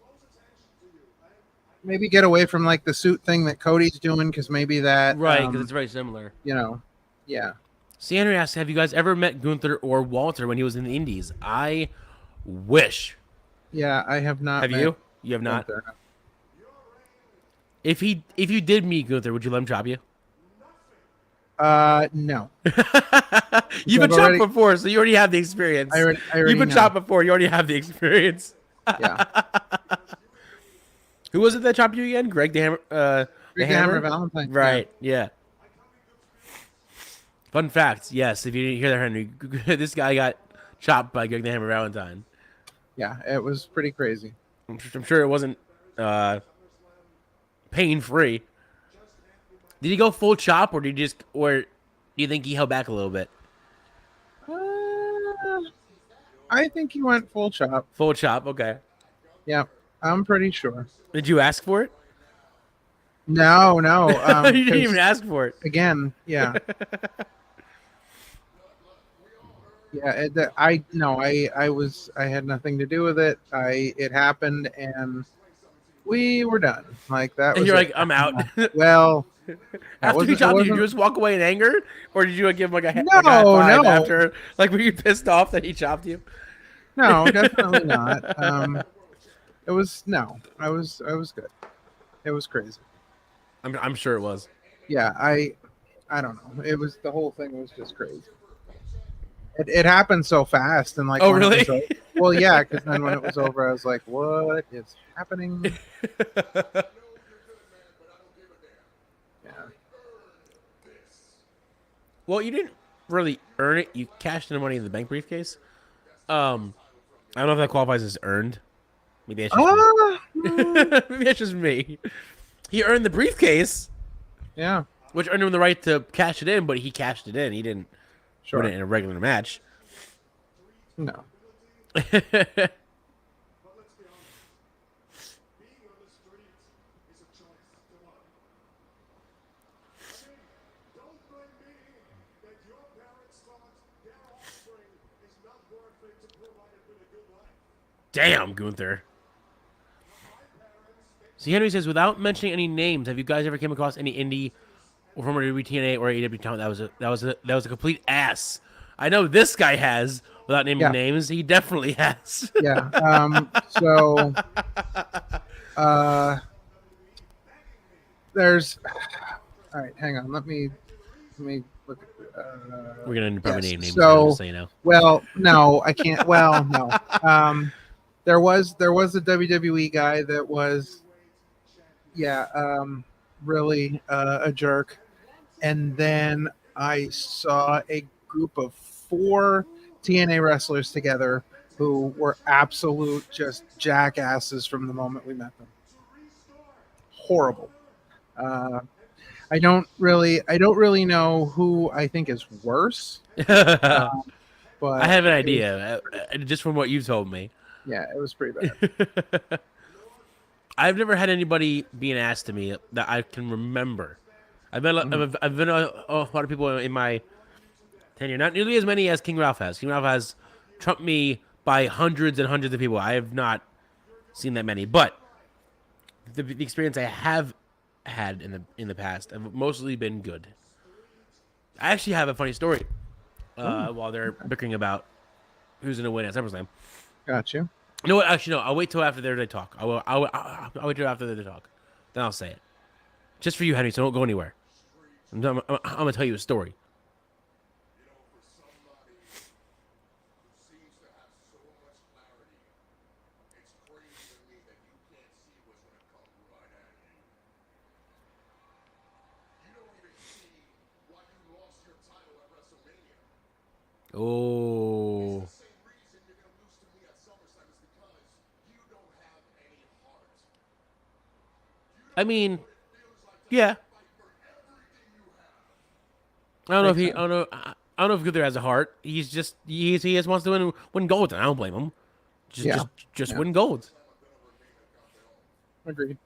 Speaker 11: maybe get away from like the suit thing that Cody's doing, because maybe that
Speaker 4: because it's very similar.
Speaker 11: Yeah.
Speaker 4: See, Henry asks, have you guys ever met Gunther or Walter when he was in the Indies? I wish.
Speaker 11: Yeah, I have not.
Speaker 4: Have you? You have not.
Speaker 11: Gunther.
Speaker 4: If you did meet Gunther, would you let him chop you?
Speaker 11: No.
Speaker 4: You've been chopped before, so you already have the experience.
Speaker 11: I already
Speaker 4: You've been chopped before, you already have the experience.
Speaker 11: Yeah.
Speaker 4: Who was it that chopped you again? Greg the Hammer.
Speaker 11: Greg the Hammer Valentine.
Speaker 4: Right. Yeah. Fun fact. Yes, if you didn't hear that, Henry, this guy got chopped by Greg the Hammer Valentine.
Speaker 11: Yeah, it was pretty crazy.
Speaker 4: I'm sure it wasn't pain-free. Did he go full chop, or do you think he held back a little bit?
Speaker 11: I think he went full chop.
Speaker 4: Full chop, okay.
Speaker 11: Yeah, I'm pretty sure.
Speaker 4: Did you ask for it?
Speaker 11: No.
Speaker 4: You didn't even ask for it.
Speaker 11: Again, yeah. Yeah, I had nothing to do with it. It happened, and we were done. Like that.
Speaker 4: And you're like, I'm out.
Speaker 11: Well,
Speaker 4: after he chopped you, did you just walk away in anger, or did you give him like a high five
Speaker 11: no.
Speaker 4: after? Like, were you pissed off that he chopped you?
Speaker 11: No, definitely not. It was no. I was good. It was crazy.
Speaker 4: I'm sure it was.
Speaker 11: Yeah, I don't know. It was the whole thing was just crazy. It happened so fast and like.
Speaker 4: Oh really?
Speaker 11: Well, yeah, because then when it was over, I was like, "What is happening?" Yeah.
Speaker 4: Well, you didn't really earn it. You cashed in the Money in the Bank briefcase. I don't know if that qualifies as earned. Maybe it's just me. Maybe it's just me. He earned the briefcase.
Speaker 11: Yeah.
Speaker 4: Which earned him the right to cash it in, but he cashed it in. He didn't win it in a regular match.
Speaker 11: No.
Speaker 4: Damn, Gunther. See, Henry says, without mentioning any names, have you guys ever came across any indie or former TNA or AEW talent that was a complete ass? I know this guy has, without naming names. He definitely has.
Speaker 11: Yeah. So, there's. All right, hang on. Let me look at.
Speaker 4: We're gonna probably name names.
Speaker 11: So,
Speaker 4: you know.
Speaker 11: Well, no, I can't. Well, no. There was a WWE guy that was, really a jerk, and then I saw a group of 4 TNA wrestlers together who were absolute just jackasses from the moment we met them. Horrible. I don't really know who I think is worse. But
Speaker 4: I have an idea, just from what you've told me.
Speaker 11: Yeah, it was pretty bad.
Speaker 4: I've never had anybody be an ass to me that I can remember. I've been a lot of people in my tenure, not nearly as many as King Ralph has. King Ralph has trumped me by hundreds and hundreds of people. I have not seen that many, but the experience I have had in the past have mostly been good. I actually have a funny story while they're bickering about who's going to win at SummerSlam.
Speaker 11: Got you.
Speaker 4: You know what? Actually, no. I'll wait till after they talk. I'll wait till after they talk. Then I'll say it. Just for you, Henry, so don't go anywhere. I'm going to tell you a story. Oh. I mean, yeah. I don't know if Gunther has a heart. He just wants to win gold, and I don't blame him. Just win gold.
Speaker 11: Agreed.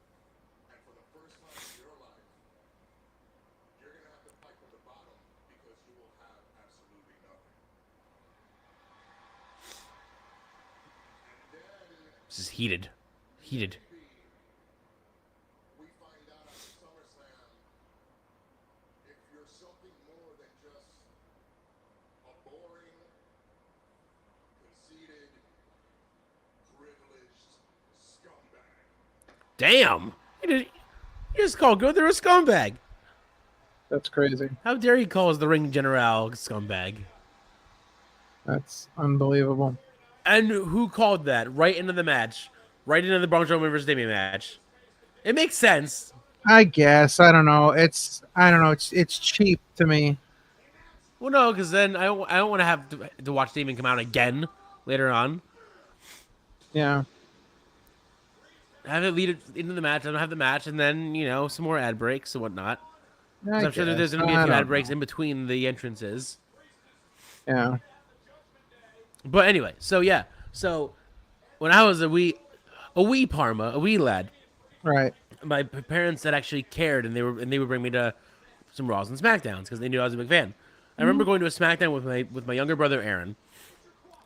Speaker 4: This is heated. Damn! You just called Gunther a scumbag.
Speaker 11: That's crazy.
Speaker 4: How dare he call us the ring general a scumbag?
Speaker 11: That's unbelievable.
Speaker 4: And who called that? Right into the match. Right into the Braun Strowman versus Damian match. It makes sense.
Speaker 11: I guess. I don't know. It's cheap to me.
Speaker 4: Well, no, because then I don't want to have to watch Damian come out again later on.
Speaker 11: Yeah.
Speaker 4: Have it lead into the match. I don't have the match, and then some more ad breaks and whatnot. I'm sure there's going to be a few ad breaks in between the entrances.
Speaker 11: Yeah.
Speaker 4: But anyway, so yeah. So when I was a wee lad,
Speaker 11: right,
Speaker 4: my parents that actually cared, and they would bring me to some Raws and Smackdowns because they knew I was a big fan. I remember going to a Smackdown with my younger brother Aaron,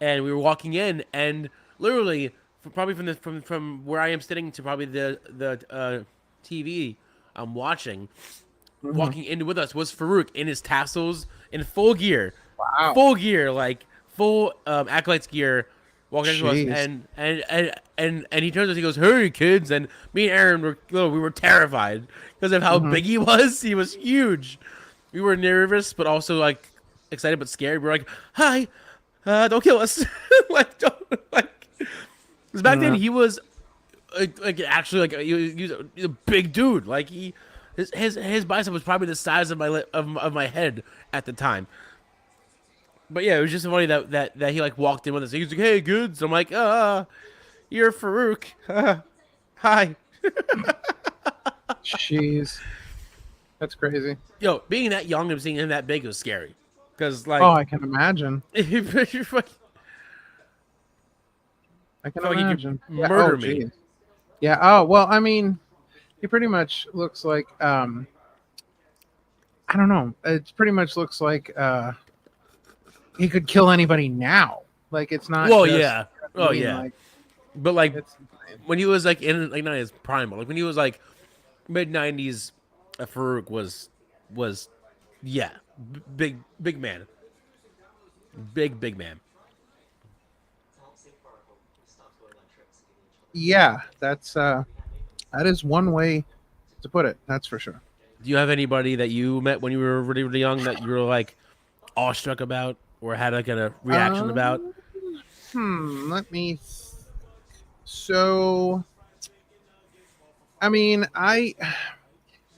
Speaker 4: and we were walking in, and literally from where I am sitting to probably the TV I'm watching, walking in with us was Farouk in his tassels in full gear, full gear, like full acolytes gear, walking into us, and he turns to us, he goes, "Hey kids!" And me and Aaron we were terrified because of how big he was. He was huge. We were nervous, but also like excited but scared. We were like, "Hi, don't kill us!" Like, because back then he was actually like he was a big dude. Like his bicep was probably the size of my head at the time. But yeah, it was just funny that he like walked in with us. He was like, "Hey, goods." I'm like, you're Farouk. Hi.
Speaker 11: Jeez. That's crazy.
Speaker 4: Yo, being that young and seeing him that big was scary. Because like,
Speaker 11: I can imagine.
Speaker 4: I
Speaker 11: can imagine.
Speaker 4: Murder me.
Speaker 11: Geez. Yeah. Oh well, I mean, he pretty much looks like I don't know. It pretty much looks like he could kill anybody now. Like it's not.
Speaker 4: Well, yeah. Oh yeah.
Speaker 11: Like,
Speaker 4: but like when he was like in like not his prime, but like when he was like mid-90s, Farouk was yeah, big man, big man.
Speaker 11: Yeah, that is one way to put it. That's for sure.
Speaker 4: Do you have anybody that you met when you were really, really young that you were like awestruck about or had like a reaction about?
Speaker 11: Let me. So, I mean, I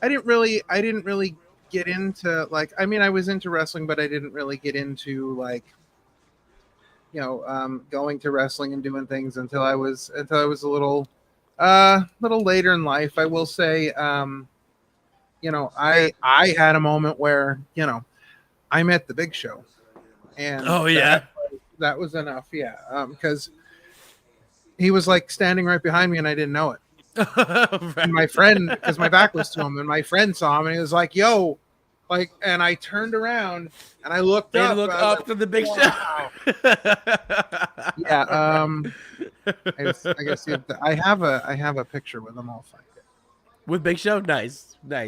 Speaker 11: didn't really get into like. I mean, I was into wrestling, but I didn't really get into like, going to wrestling and doing things until I was a little later in life. I will say, I had a moment where, I met the Big Show, and that was enough. Yeah. Because he was like standing right behind me and I didn't know it. Right. And my friend, because my back was to him, and my friend saw him and he was like, "Yo," like, and I turned around and I looked up.
Speaker 4: Look up to the Big Show.
Speaker 11: Yeah. I guess I have a picture with him. I'll find it.
Speaker 4: With Big Show, nice.
Speaker 11: Yeah, I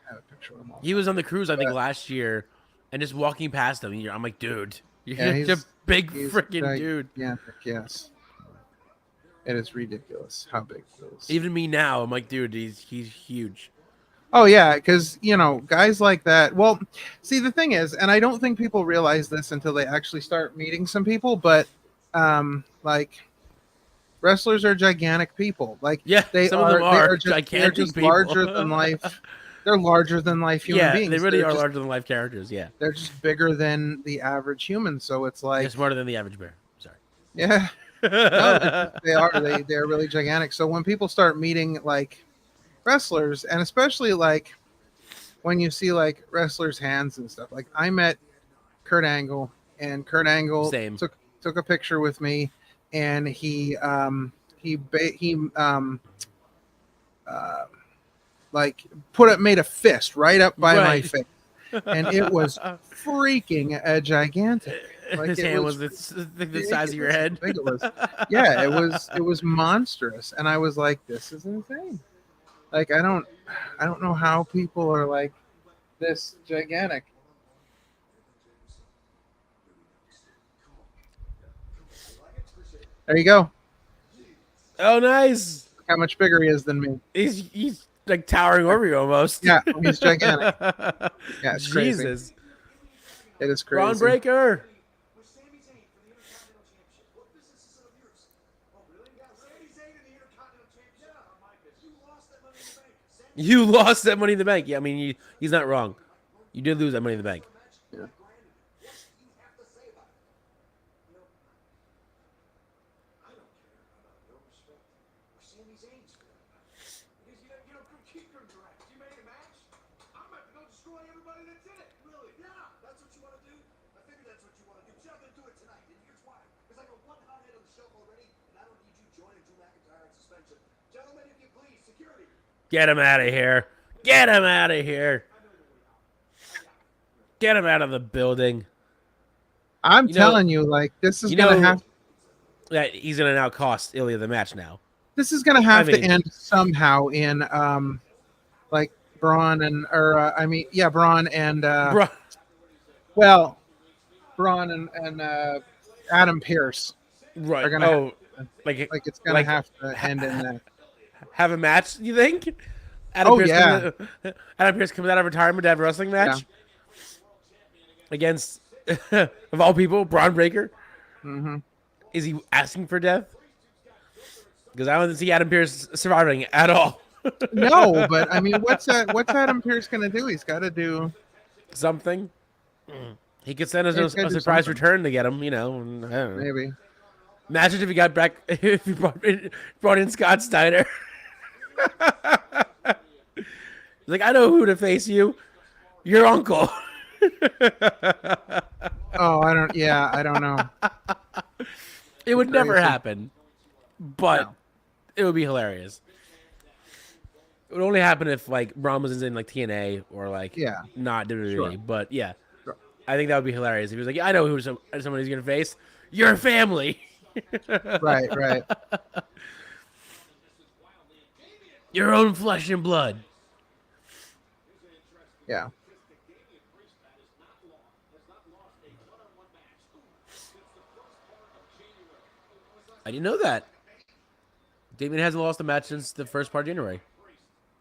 Speaker 11: have a picture with him.
Speaker 4: He was on the cruise, I think, last year, and just walking past him, I'm like, dude, you're such a big freaking dude.
Speaker 11: Yeah. Yes. It is ridiculous how big he is.
Speaker 4: Even me now, I'm like, dude, he's huge.
Speaker 11: Oh yeah, because guys like that. Well, see, the thing is, and I don't think people realize this until they actually start meeting some people, but like wrestlers are gigantic people. Like
Speaker 4: some of them are gigantic.
Speaker 11: They're just
Speaker 4: people.
Speaker 11: larger than life. They're larger than life human beings.
Speaker 4: They really are larger than life characters. Yeah,
Speaker 11: they're just bigger than the average human. So it's like
Speaker 4: they're smarter than the average bear. Sorry.
Speaker 11: Yeah. No, they are. They're really gigantic. So when people start meeting like wrestlers, and especially like when you see like wrestlers' hands and stuff, like I met Kurt Angle, and Kurt Angle took a picture with me, and he made a fist right up by my face, and it was freaking gigantic. Like
Speaker 4: his hand was the size of your head.
Speaker 11: It was, yeah, it was monstrous, and I was like, "This is insane." Like I don't know how people are like this gigantic. There you go.
Speaker 4: Oh, nice.
Speaker 11: Look how much bigger he is than me.
Speaker 4: He's like towering over you almost.
Speaker 11: Yeah, he's gigantic. Yeah, it's crazy.
Speaker 4: Jesus.
Speaker 11: It is crazy.
Speaker 4: Ron Breaker. You lost that Money in the Bank. Yeah, I mean, he's not wrong. You did lose that Money in the Bank.
Speaker 11: Yeah.
Speaker 4: Get him out of here. Get him out of here. Get him out of the building.
Speaker 11: I'm telling you, like, this is going to have...
Speaker 4: Yeah, he's going to now cost Ilya the match now.
Speaker 11: This is going to have to end somehow in, like, Braun and... Braun and... Well, Braun and Adam Pearce.
Speaker 4: Right.
Speaker 11: Are gonna
Speaker 4: like
Speaker 11: it's going to have to end in that.
Speaker 4: Have a match, you think? Adam Pearce comes out of retirement to have a wrestling match against, of all people, Braun Breaker.
Speaker 11: Mm-hmm.
Speaker 4: Is he asking for death? Because I don't see Adam Pearce surviving at all.
Speaker 11: No, but I mean, what's Adam Pearce going to do? He's got to do
Speaker 4: something. He could send us a surprise return to get him. You know, I don't know.
Speaker 11: Maybe.
Speaker 4: Imagine if he got back. If he brought in Scott Steiner. Like, I know who to face you. Your uncle.
Speaker 11: Oh, I don't know.
Speaker 4: It would never happen, but it would be hilarious. It would only happen if, like, Braun was in, like, TNA or, like, not WWE. Sure. But, yeah, I think that would be hilarious. If he was like, I know who someone he's going to face. Your family.
Speaker 11: Right.
Speaker 4: Your own flesh and blood.
Speaker 11: Yeah.
Speaker 4: I didn't know that. Damien hasn't lost a match since the first part of January.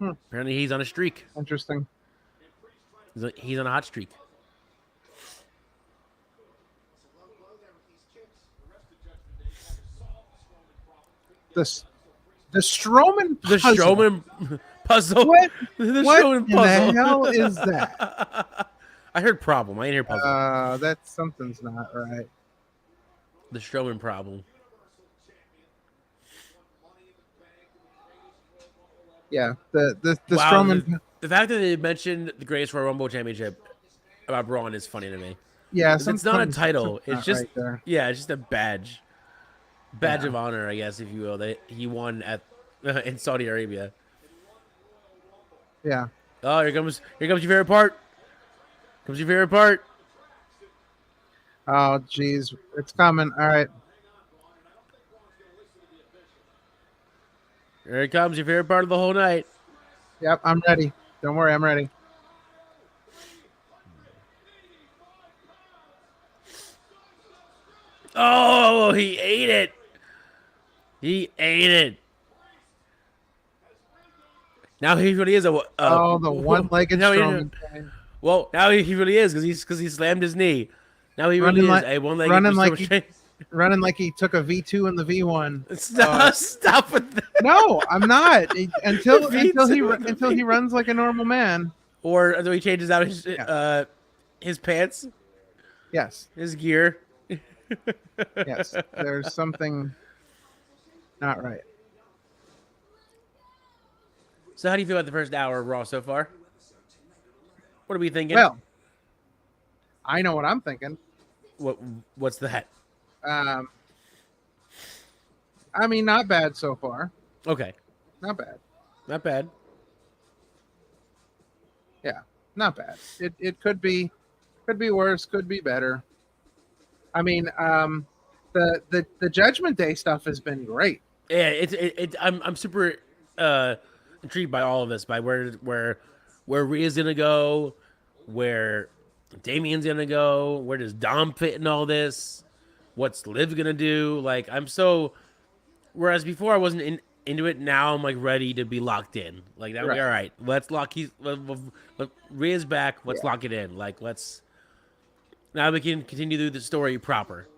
Speaker 4: Apparently he's on a streak.
Speaker 11: Interesting.
Speaker 4: He's on a hot streak.
Speaker 11: The Strowman puzzle.
Speaker 4: The Strowman puzzle.
Speaker 11: What?
Speaker 4: What
Speaker 11: in the hell is that?
Speaker 4: I heard problem. I didn't hear puzzle.
Speaker 11: That's something's not right.
Speaker 4: The Strowman problem.
Speaker 11: Yeah, the Strowman.
Speaker 4: The fact that they mentioned the Greatest Royal Rumble Championship about Braun is funny to me.
Speaker 11: Yeah,
Speaker 4: it's not a title. It's just
Speaker 11: right
Speaker 4: it's just a badge of honor, I guess, if you will. That he won at in Saudi Arabia.
Speaker 11: Yeah.
Speaker 4: Oh, here comes your favorite part. Comes your favorite part.
Speaker 11: Oh, geez, it's coming. All right.
Speaker 4: Here it comes, your favorite part of the whole night.
Speaker 11: Yep, I'm ready. Don't worry, I'm ready.
Speaker 4: Oh, he ate it. He ate it. Now he really is a.
Speaker 11: The one-legged Strowman.
Speaker 4: Well, now he really is because he slammed his knee. Now he really is a one-legged
Speaker 11: running like he took a V2 in the V1.
Speaker 4: Stop with that.
Speaker 11: No, I'm not. Until he runs like a normal man.
Speaker 4: Or until he changes out his pants.
Speaker 11: Yes.
Speaker 4: His gear.
Speaker 11: Yes. There's something not right.
Speaker 4: So how do you feel about the first hour of Raw so far? What are we thinking?
Speaker 11: Well, I know what I'm thinking.
Speaker 4: What's that?
Speaker 11: I mean, not bad so far.
Speaker 4: Okay.
Speaker 11: Not bad.
Speaker 4: Not bad.
Speaker 11: Yeah, not bad. It could be worse, could be better. I mean, the Judgment Day stuff has been great.
Speaker 4: Yeah, I'm super intrigued by all of this, by where Rhea's gonna go, where Damien's gonna go, where does Dom fit in all this? What's Liv gonna do? Like, I'm so. Whereas before I wasn't into it, now I'm like ready to be locked in. Like, that would be all right. Let's lock. Rhea's back. Let's lock it in. Like, let's. Now we can continue through the story proper.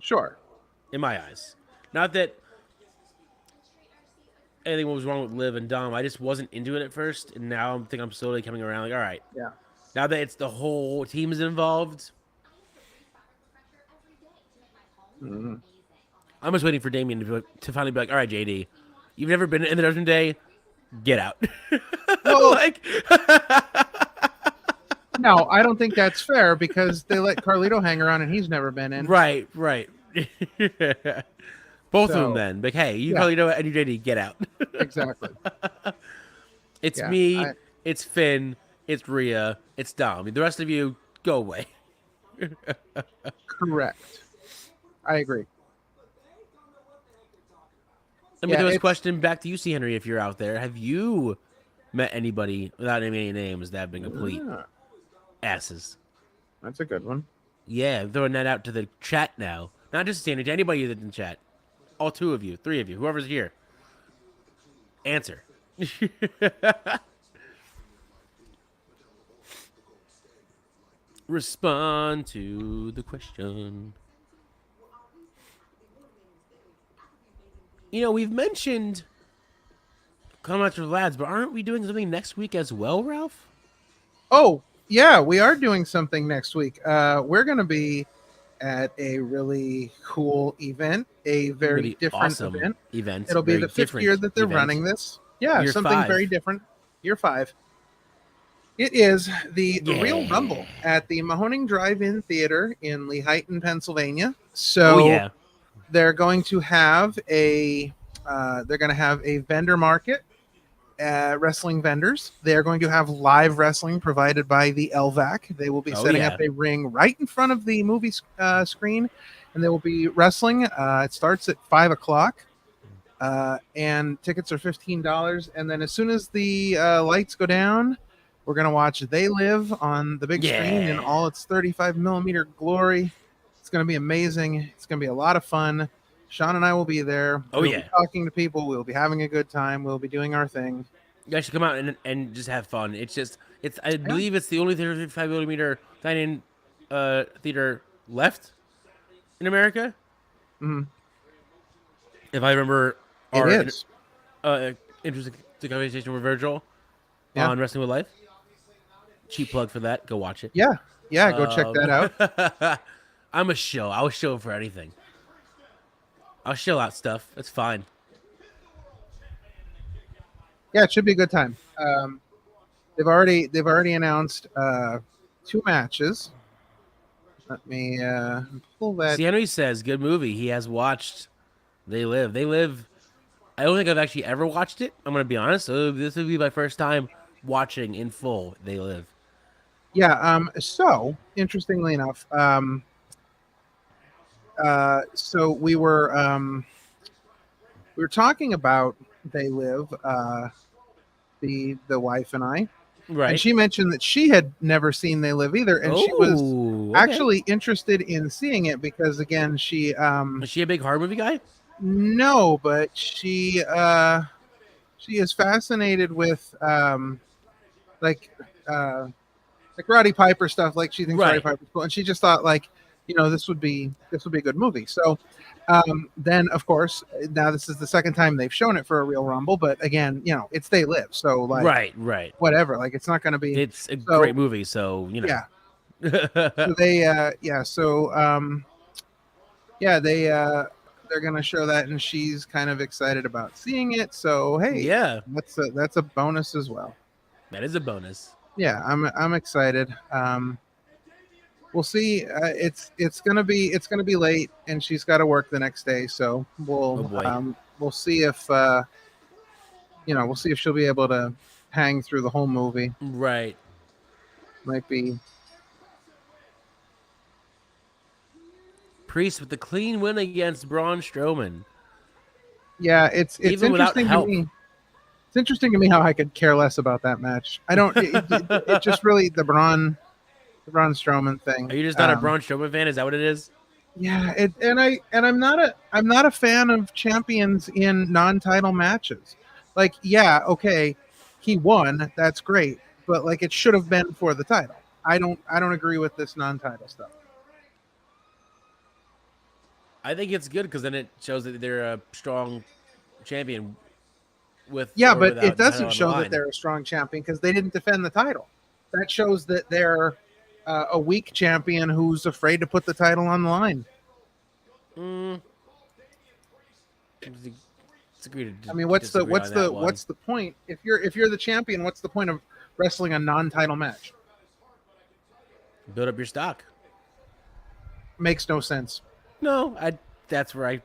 Speaker 11: Sure.
Speaker 4: In my eyes, not that anything was wrong with Liv and Dom. I just wasn't into it at first, and now I think I'm slowly coming around. Like, all right.
Speaker 11: Yeah.
Speaker 4: Now that it's the whole team is involved.
Speaker 11: Mm-hmm.
Speaker 4: I'm just waiting for Damien to finally be like, all right, JD, you've never been in the Judgment Day, get out.
Speaker 11: Well, no, I don't think that's fair because they let Carlito hang around and he's never been in.
Speaker 4: Right. Both of them then. Like, hey, you probably know what any day to get out.
Speaker 11: Exactly.
Speaker 4: It's me, it's Finn, it's Rhea, it's Dom. The rest of you, go away.
Speaker 11: Correct. I agree.
Speaker 4: Let me throw this question back to you, C. Henry, if you're out there. Have you met anybody, without naming any names, that have been complete asses?
Speaker 11: That's a good one.
Speaker 4: Yeah, I'm throwing that out to the chat now. Not just Sandy, to anybody that's in chat. All 2 of you, 3 of you, whoever's here. Answer. Respond to the question. You know, we've mentioned Come Out to the Lads, but aren't we doing something next week as well, Ralph?
Speaker 11: Oh, yeah, we are doing something next week. We're going to be at a really cool event, a very
Speaker 4: really
Speaker 11: different
Speaker 4: awesome
Speaker 11: event. It'll be the 5th year that they're running this. Yeah,
Speaker 4: Year
Speaker 11: something
Speaker 4: 5.
Speaker 11: very different. Year 5. It is the Real Rumble at the Mahoning Drive-In Theater in Lehighton, Pennsylvania. So they're going to have a vendor market, wrestling vendors. They're going to have live wrestling provided by the LVAC. They will be setting up a ring right in front of the movie screen, and they will be wrestling. It starts at 5:00, and tickets are $15. And then as soon as the lights go down, we're going to watch They Live on the big screen in all its 35 millimeter glory. It's going to be amazing. It's going to be a lot of fun. Sean and I will be there. We'll be talking to people. We'll be having a good time. We'll be doing our thing.
Speaker 4: You guys should come out and just have fun. I believe it's the only 35 millimeter dine-in theater left in America.
Speaker 11: Mm-hmm.
Speaker 4: If I remember
Speaker 11: it
Speaker 4: is. Interesting conversation with Virgil on Wrestling with Life. Cheap plug for that. Go watch it.
Speaker 11: Yeah. Go check that out.
Speaker 4: I'm a show. I'll show for anything. I'll show out stuff. It's fine.
Speaker 11: Yeah, it should be a good time. They've already announced 2 matches. Let me pull that.
Speaker 4: See, Henry says, good movie. He has watched They Live. They Live. I don't think I've actually ever watched it. I'm going to be honest. So this would be my first time watching in full They Live.
Speaker 11: Yeah. So interestingly enough, so we were talking about They Live, the wife and I,
Speaker 4: right?
Speaker 11: And she mentioned that she had never seen They Live either, and she was actually interested in seeing it because, again, she
Speaker 4: is she a big horror movie guy?
Speaker 11: No, but she is fascinated with like Roddy Piper stuff. Like she thinks Roddy Piper's cool, and she just thought this would be a good movie. So then, of course, now this is the second time they've shown it for a Real Rumble, but again, it's They Live, so like
Speaker 4: right,
Speaker 11: whatever. Like it's not going to be.
Speaker 4: It's a great movie, so
Speaker 11: yeah. So they they're going to show that, and she's kind of excited about seeing it. So hey, that's a bonus as well.
Speaker 4: That is a bonus.
Speaker 11: Yeah, I'm excited. We'll see. It's gonna be late, and she's got to work the next day. So we'll see if she'll be able to hang through the whole movie.
Speaker 4: Right.
Speaker 11: Might be.
Speaker 4: Priest with the clean win against Braun Strowman.
Speaker 11: Yeah, it's interesting to me. It's interesting to me how I could care less about that match. I don't. It just really the Braun Strowman thing.
Speaker 4: Are you just not a Braun Strowman fan? Is that what it is?
Speaker 11: Yeah, I'm not a fan of champions in non-title matches. Like, yeah, okay, he won, that's great, but like it should have been for the title. I don't agree with this non-title stuff.
Speaker 4: I think it's good because then it shows that they're a strong champion. But
Speaker 11: it doesn't show that they're a strong champion because they didn't defend the title. That shows that they're a weak champion who's afraid to put the title on the line. I mean, what's the point if you're the champion? What's the point of wrestling a non-title match?
Speaker 4: Build up your stock.
Speaker 11: Makes no sense.
Speaker 4: No, that's where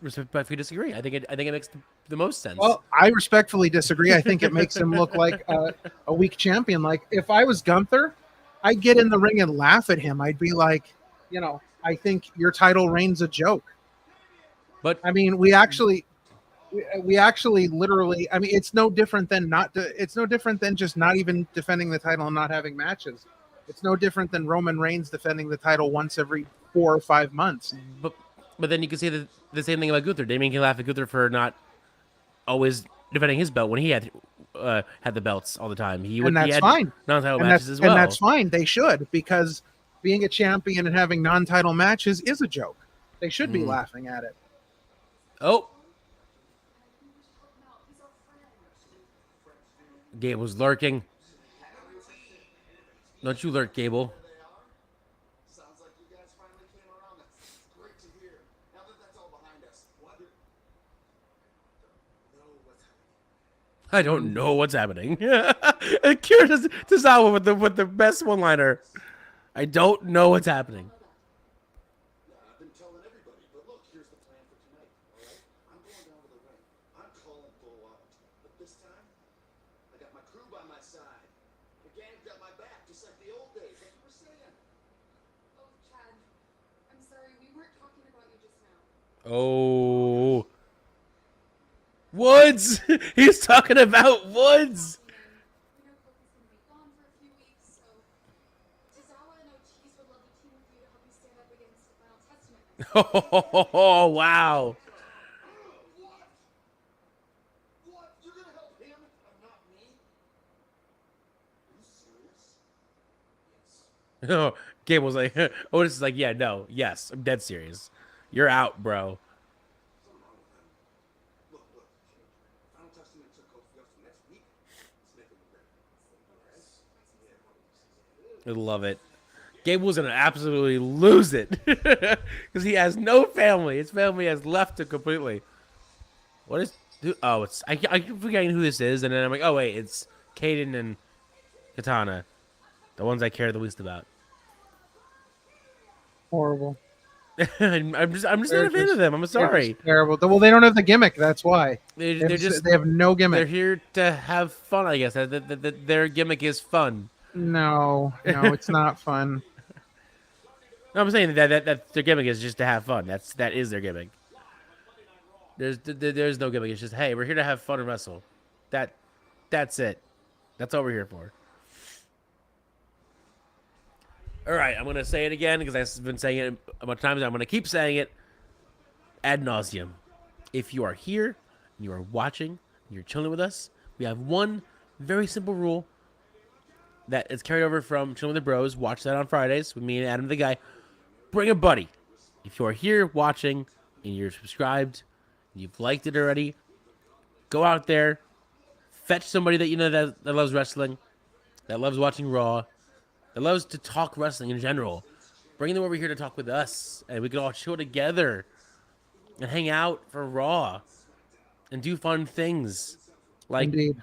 Speaker 4: respectfully disagree. I think it makes the most sense.
Speaker 11: Well, I respectfully disagree. I think it makes him look like a weak champion. Like if I was Gunther, I'd get in the ring and laugh at him. I'd be like, I think your title reign's a joke.
Speaker 4: But
Speaker 11: I mean, we actually literally. I mean, it's no different than it's no different than just not even defending the title and not having matches. It's no different than Roman Reigns defending the title once every 4 or 5 months.
Speaker 4: But then you can say the same thing about Gunther. Damien can laugh at Gunther for not always defending his belt when he had the belts all the time.
Speaker 11: And that's fine.
Speaker 4: Non-title matches as well.
Speaker 11: And that's fine. They should, because being a champion and having non-title matches is a joke. They should be laughing at it.
Speaker 4: Oh. Gable's lurking. Don't you lurk, Gable. I don't know what's happening. And curious to Zawa with the best one-liner. I don't know what's happening.
Speaker 13: I've been telling everybody, but look, here's the plan for tonight. All right, I'm going down to the ring. I'm calling full out, but this time I got my crew by my side. The gang's got my back, just like the old days. Like you were saying.
Speaker 12: Oh, Chad, I'm sorry, we weren't talking about you just now.
Speaker 4: Oh. Woods! He's talking about Woods!
Speaker 12: We know Kofi's going to be gone for a few weeks, so Tozawa and Ortiz would love to team with you to help you stand up against the Final Testament.
Speaker 4: Oh, wow.
Speaker 13: What? You're gonna help him and not me? Are you serious? Yes.
Speaker 4: Oh, Gable's like, Otis is like, yeah, no, yes, I'm dead serious. You're out, bro. I love it. Gable's gonna absolutely lose it because he has no family. His family has left him completely. What is? Oh, it's I keep forgetting who this is, and then I'm like, oh wait, it's Kaden and Katana, the ones I care the least about.
Speaker 11: Horrible.
Speaker 4: I'm just not a fan of them. I'm sorry.
Speaker 11: Terrible. Well, they don't have the gimmick. That's why.
Speaker 4: They
Speaker 11: have no gimmick.
Speaker 4: They're here to have fun, I guess. Their gimmick is fun.
Speaker 11: No, it's not fun.
Speaker 4: No, I'm saying that their gimmick is just to have fun. That is their gimmick. There's no gimmick. It's just, hey, we're here to have fun and wrestle. That's it. That's all we're here for. All right, I'm gonna say it again because I've been saying it a bunch of times. I'm gonna keep saying it ad nauseum. If you are here, and you are watching, and you're chilling with us, we have one very simple rule that is carried over from Chilling with the Bros. Watch that on Fridays with me and Adam the Guy. Bring a buddy. If you are here watching and you're subscribed, and you've liked it already, go out there, fetch somebody that you know that loves wrestling, that loves watching Raw, that loves to talk wrestling in general. Bring them over here to talk with us, and we can all chill together and hang out for Raw and do fun things.
Speaker 11: Indeed.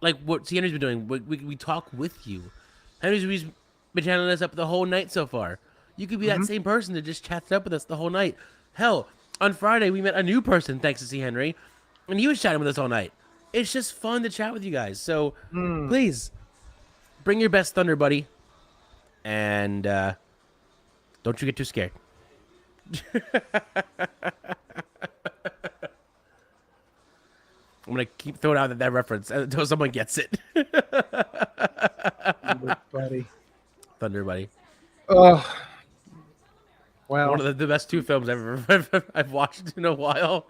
Speaker 4: Like what Henry's been doing. We talk with you. Henry's been channeling us up the whole night so far. You could be that same person that just chats up with us the whole night. Hell, on Friday we met a new person thanks to C. Henry, and he was chatting with us all night. It's just fun to chat with you guys. So please bring your best thunder, buddy, and don't you get too scared. I'm going to keep throwing out that reference until someone gets it. Thunder Buddy.
Speaker 11: Oh. Well.
Speaker 4: One of the best two films I've watched in a while.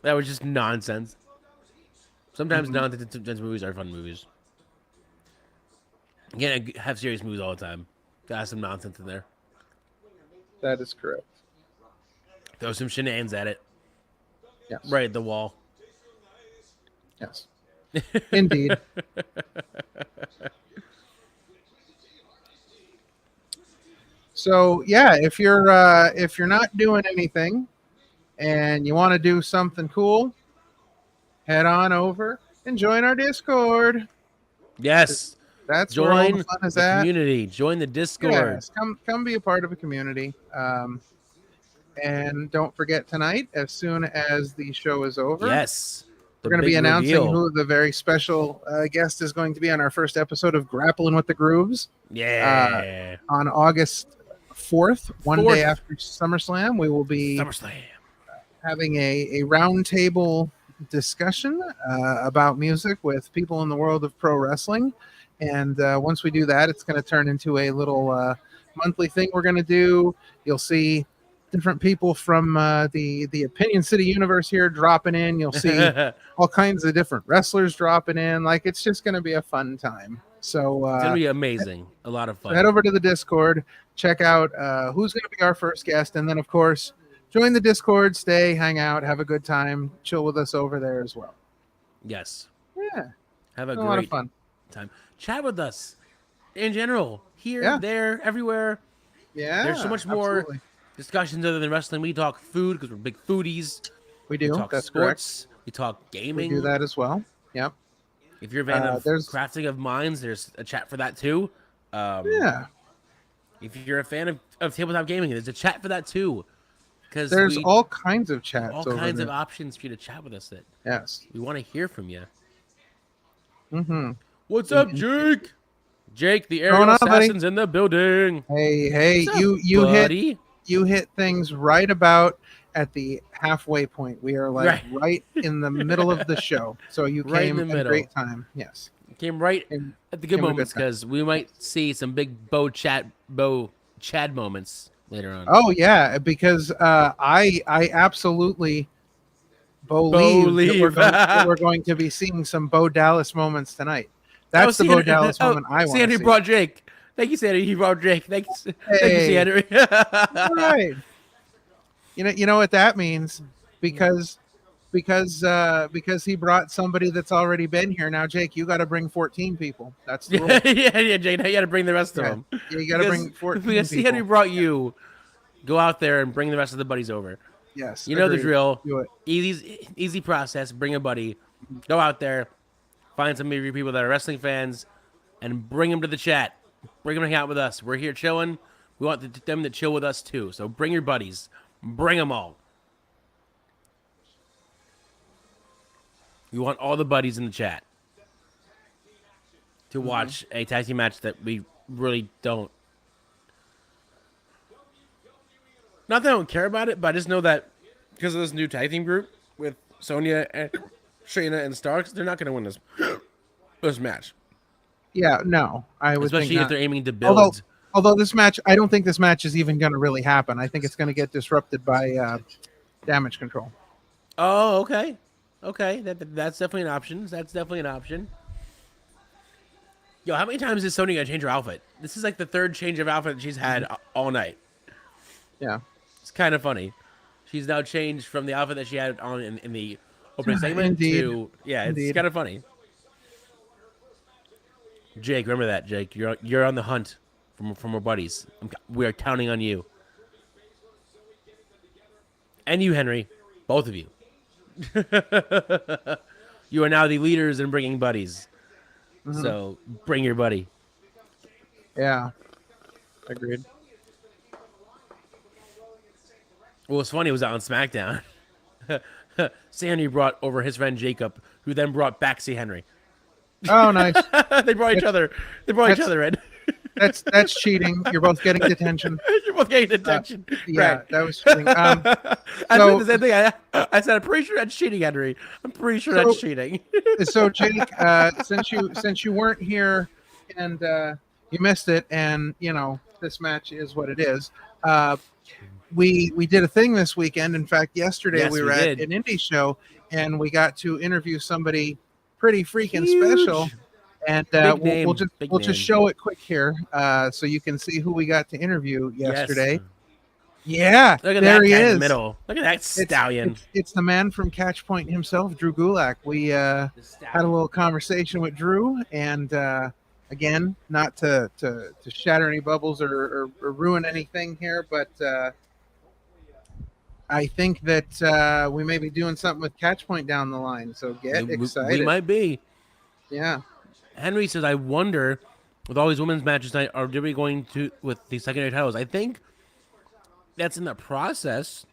Speaker 4: That was just nonsense. Sometimes nonsense movies are fun movies. You can't have serious movies all the time. Gotta have some nonsense in there.
Speaker 11: That is correct.
Speaker 4: Throw some shenanigans at it.
Speaker 11: Yes.
Speaker 4: Right at the wall.
Speaker 11: Yes. Indeed. So yeah, if you're not doing anything and you want to do something cool, head on over and join our Discord.
Speaker 4: Yes.
Speaker 11: That's where all the fun is at.
Speaker 4: Community. Join the Discord.
Speaker 11: Yes, come be a part of a community. And don't forget tonight, as soon as the show is over,
Speaker 4: Yes.
Speaker 11: we're going to be announcing who the very special guest is going to be on our first episode of Grappling with the Grooves.
Speaker 4: Yeah.
Speaker 11: On August 4th, one day after SummerSlam, we will be having a roundtable discussion about music with people in the world of pro wrestling. And once we do that, it's going to turn into a little monthly thing we're going to do. You'll see different people from the Opinion City universe here dropping in. You'll see all kinds of different wrestlers dropping in. Like, it's just going to be a fun time. So
Speaker 4: it's going to be amazing. A lot of fun.
Speaker 11: So head over to the Discord, check out who's going to be our first guest. And then, of course, join the Discord, stay, hang out, have a good time, chill with us over there as well.
Speaker 4: Yes.
Speaker 11: Yeah.
Speaker 4: Have a
Speaker 11: lot of
Speaker 4: great
Speaker 11: fun.
Speaker 4: time. Chat with us in general. Here, there, everywhere.
Speaker 11: Yeah.
Speaker 4: There's so much more discussions other than wrestling. We talk food because we're big foodies.
Speaker 11: We do.
Speaker 4: We talk sports. Correct. We talk gaming.
Speaker 11: We do that as well. Yep.
Speaker 4: If you're a fan of crafting of minds, there's a chat for that too.
Speaker 11: Yeah.
Speaker 4: If you're a fan of tabletop gaming, there's a chat for that too. Because
Speaker 11: there's all kinds of chats.
Speaker 4: All kinds of options for you to chat with us. We want to hear from you.
Speaker 11: Mm-hmm.
Speaker 4: What's up, Jake? Jake, the aerial assassin's in the building.
Speaker 11: Hey, you hit things right about at the halfway point. We are like right in the middle of the show. So you came at a great time. Yes.
Speaker 4: Came right at the good moments because we might see some big Bo Chad moments later on.
Speaker 11: Oh yeah, because I absolutely believe that we're going to be seeing some Bo Dallas moments tonight. That's the Bo Dallas moment I want to see.
Speaker 4: Sandy brought Jake. Thank you, Sandy. He brought Jake. Thank you, Sandy.
Speaker 11: Right. You know what that means? Because he brought somebody that's already been here. Now, Jake, you got to bring 14 people. That's the rule.
Speaker 4: yeah, Jake. Now you got to bring the rest of them.
Speaker 11: Yeah, you got to bring 14
Speaker 4: because
Speaker 11: people.
Speaker 4: Sandy brought you. Go out there and bring the rest of the buddies over.
Speaker 11: Yes.
Speaker 4: You know the drill.
Speaker 11: Do it.
Speaker 4: Easy process. Bring a buddy. Go out there. Find some of your people that are wrestling fans and bring them to the chat. Bring them to hang out with us. We're here chilling. We want them to chill with us too. So bring your buddies. Bring them all. We want all the buddies in the chat to watch a tag team match that we really don't. Not that I don't care about it, but I just know that because of this new tag team group with Sonya and Shayna and Starks, they're not going to win this match.
Speaker 11: Yeah, no, I would
Speaker 4: especially
Speaker 11: think
Speaker 4: if they're aiming to build.
Speaker 11: Although this match, I don't think this match is even going to really happen. I think it's going to get disrupted by Damage Control.
Speaker 4: Oh, okay. That's definitely an option. Yo, how many times is Sonya going to change her outfit? This is like the third change of outfit that she's had all night.
Speaker 11: Yeah.
Speaker 4: It's kind of funny. She's now changed from the outfit that she had on in the opening segment to it's kind of funny. Jake, remember that, Jake. You're on the hunt from our buddies. We are counting on you. And you, Henry. Both of you. You are now the leaders in bringing buddies. Mm-hmm. So bring your buddy.
Speaker 11: Yeah. Agreed.
Speaker 4: What was funny was on SmackDown. Sandy brought over his friend Jacob, who then brought Baxi Henry.
Speaker 11: Oh, nice.
Speaker 4: They brought each other. They brought each other in.
Speaker 11: That's cheating. You're both getting detention.
Speaker 4: You're both getting detention.
Speaker 11: Yeah, right. That was cheating.
Speaker 4: I said the same thing. I said I'm pretty sure that's cheating, Henry. I'm pretty sure that's cheating.
Speaker 11: So Jake, since you weren't here and you missed it, and this match is what it is. We did a thing this weekend. In fact, yesterday we were at an indie show, and we got to interview somebody pretty freaking special. And we'll just show it quick here, so you can see who we got to interview yesterday. Yes. Yeah,
Speaker 4: look at
Speaker 11: there
Speaker 4: that
Speaker 11: he
Speaker 4: guy
Speaker 11: is.
Speaker 4: In the middle. Look at that stallion.
Speaker 11: It's the man from Catch Point himself, Drew Gulak. We had a little conversation with Drew, and again, not to shatter any bubbles or ruin anything here, but I think that we may be doing something with Catch Point down the line. So get excited.
Speaker 4: We might be.
Speaker 11: Yeah.
Speaker 4: Henry says, I wonder, with all these women's matches tonight, are we going to with the secondary titles? I think that's in the process.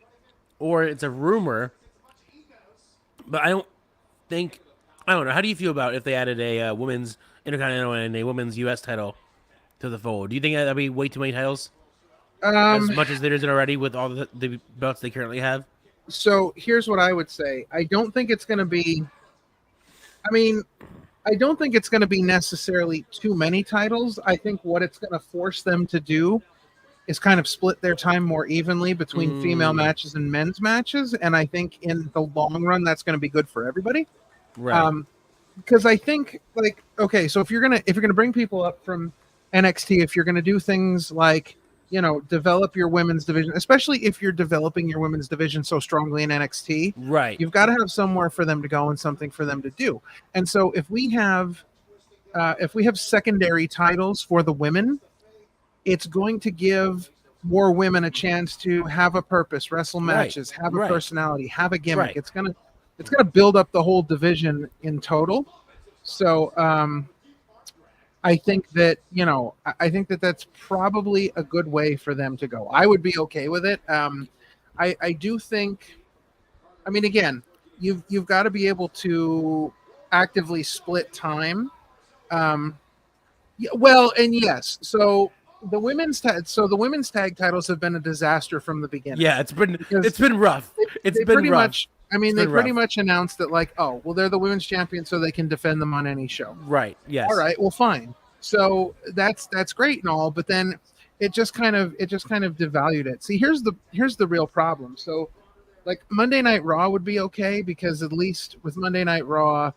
Speaker 4: or it's a rumor. But I don't know. How do you feel about if they added a women's Intercontinental and a women's U.S. title to the fold? Do you think that'd be way too many titles? As much as there isn't already with all the belts they currently have?
Speaker 11: So here's what I would say. I don't think it's going to be. I mean, I don't think it's going to be necessarily too many titles. I think what it's going to force them to do is kind of split their time more evenly between female matches and men's matches, and I think in the long run that's going to be good for everybody.
Speaker 4: Right.
Speaker 11: Because I think, like, okay, so if you're gonna bring people up from NXT, if you're gonna do things like, you know, develop your women's division, especially if you're developing your women's division so strongly in NXT,
Speaker 4: right?
Speaker 11: You've got to have somewhere for them to go and something for them to do. And so if we have secondary titles for the women, it's going to give more women a chance to have a purpose, wrestle matches, have a personality, have a gimmick. It's gonna build up the whole division in total. So I think that, you know, I think that that's probably a good way for them to go. I would be okay with it. I do think, I mean, again, you've got to be able to actively split time. Well, and yes, so the women's tag titles have been a disaster from the beginning.
Speaker 4: Yeah, it's been rough. It's been
Speaker 11: pretty
Speaker 4: rough.
Speaker 11: much. I mean, they pretty much announced that, like, oh, well, they're the women's champion, so they can defend them on any show.
Speaker 4: Right. Yes.
Speaker 11: All right. Well, fine. So that's great and all, but then it just kind of devalued it. See, here's the real problem. So, like, Monday Night Raw would be okay because at least with Monday Night Raw,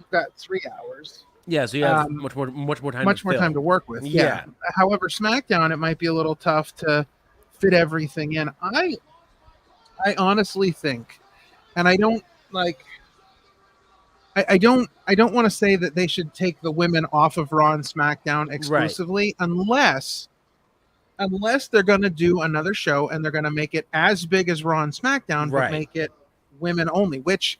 Speaker 11: you've got 3 hours.
Speaker 4: Yeah, so you have much more time
Speaker 11: to work with. Yeah. However, SmackDown, it might be a little tough to fit everything in. I honestly think, and I don't like, I don't want to say that they should take the women off of Raw and SmackDown exclusively, unless they're going to do another show and they're going to make it as big as Raw and SmackDown, but make it women only, which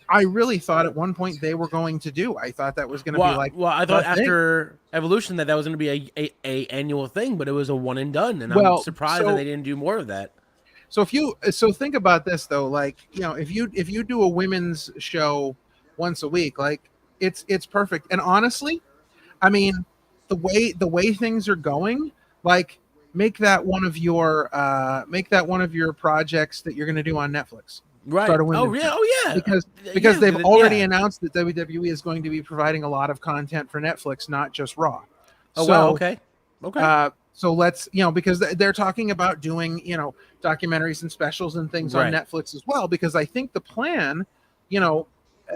Speaker 11: I really thought at one point they were going to do. I thought that was going to be like.
Speaker 4: Well, I thought after Evolution that was going to be a annual thing, but it was a one and done, and I'm surprised that they didn't do more of that.
Speaker 11: So think about this though, like, you know, if you do a women's show once a week, like it's perfect. And honestly, I mean, the way things are going, like make that one of your projects that you're going to do on Netflix.
Speaker 4: Right.
Speaker 11: Oh yeah. Because they've already announced that WWE is going to be providing a lot of content for Netflix, not just Raw.
Speaker 4: Oh, wow. Okay.
Speaker 11: So let's, you know, because they're talking about doing, you know, documentaries and specials and things on Netflix as well, because I think the plan, you know,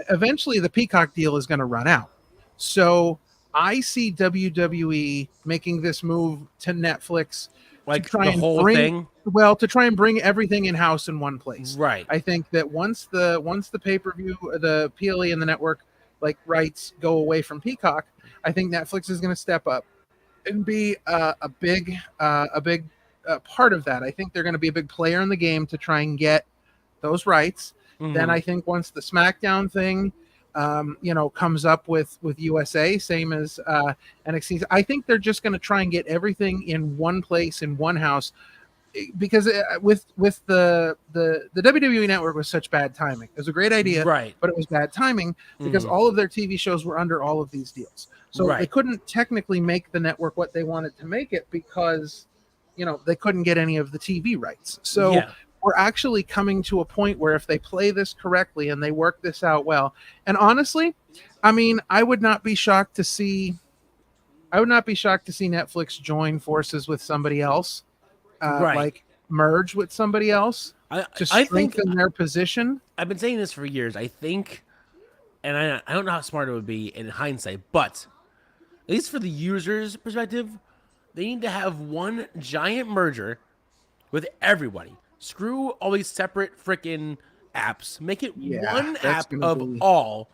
Speaker 11: eventually the Peacock deal is going to run out. So I see WWE making this move to Netflix,
Speaker 4: like
Speaker 11: to try
Speaker 4: the
Speaker 11: and
Speaker 4: whole thing.
Speaker 11: Well, to try and bring everything in house in one place.
Speaker 4: Right.
Speaker 11: I think that once the pay-per-view, the PLE and the network like rights go away from Peacock, I think Netflix is going to step up and be a big part of that. I think they're going to be a big player in the game to try and get those rights. Mm-hmm. Then I think once the SmackDown thing, you know, comes up with USA, same as NXT, I think they're just going to try and get everything in one place, in one house, because with the WWE Network was such bad timing. It was a great idea, but it was bad timing because all of their TV shows were under all of these deals. So they couldn't technically make the network what they wanted to make it because, you know, they couldn't get any of the TV rights. So we're actually coming to a point where if they play this correctly and they work this out well, and honestly, I mean, I would not be shocked to see Netflix join forces with somebody else, like merge with somebody else to strengthen their position.
Speaker 4: I've been saying this for years. I think, and I don't know how smart it would be in hindsight, but at least for the user's perspective, they need to have one giant merger with everybody. Screw all these separate freaking apps. Make it one app of all.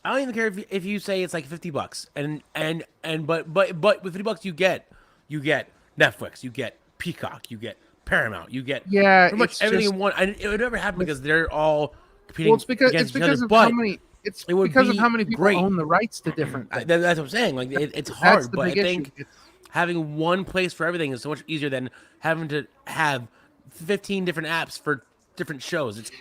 Speaker 4: I don't even care if you say it's like $50, but with $50 you get Netflix, you get Peacock, you get Paramount, you get pretty much everything in one. It would never happen because they're all competing.
Speaker 11: Well, it's because of how many people own the rights to different things.
Speaker 4: That's what I'm saying. Like it's hard, but I think having one place for everything is so much easier than having to have 15 different apps for different shows. It's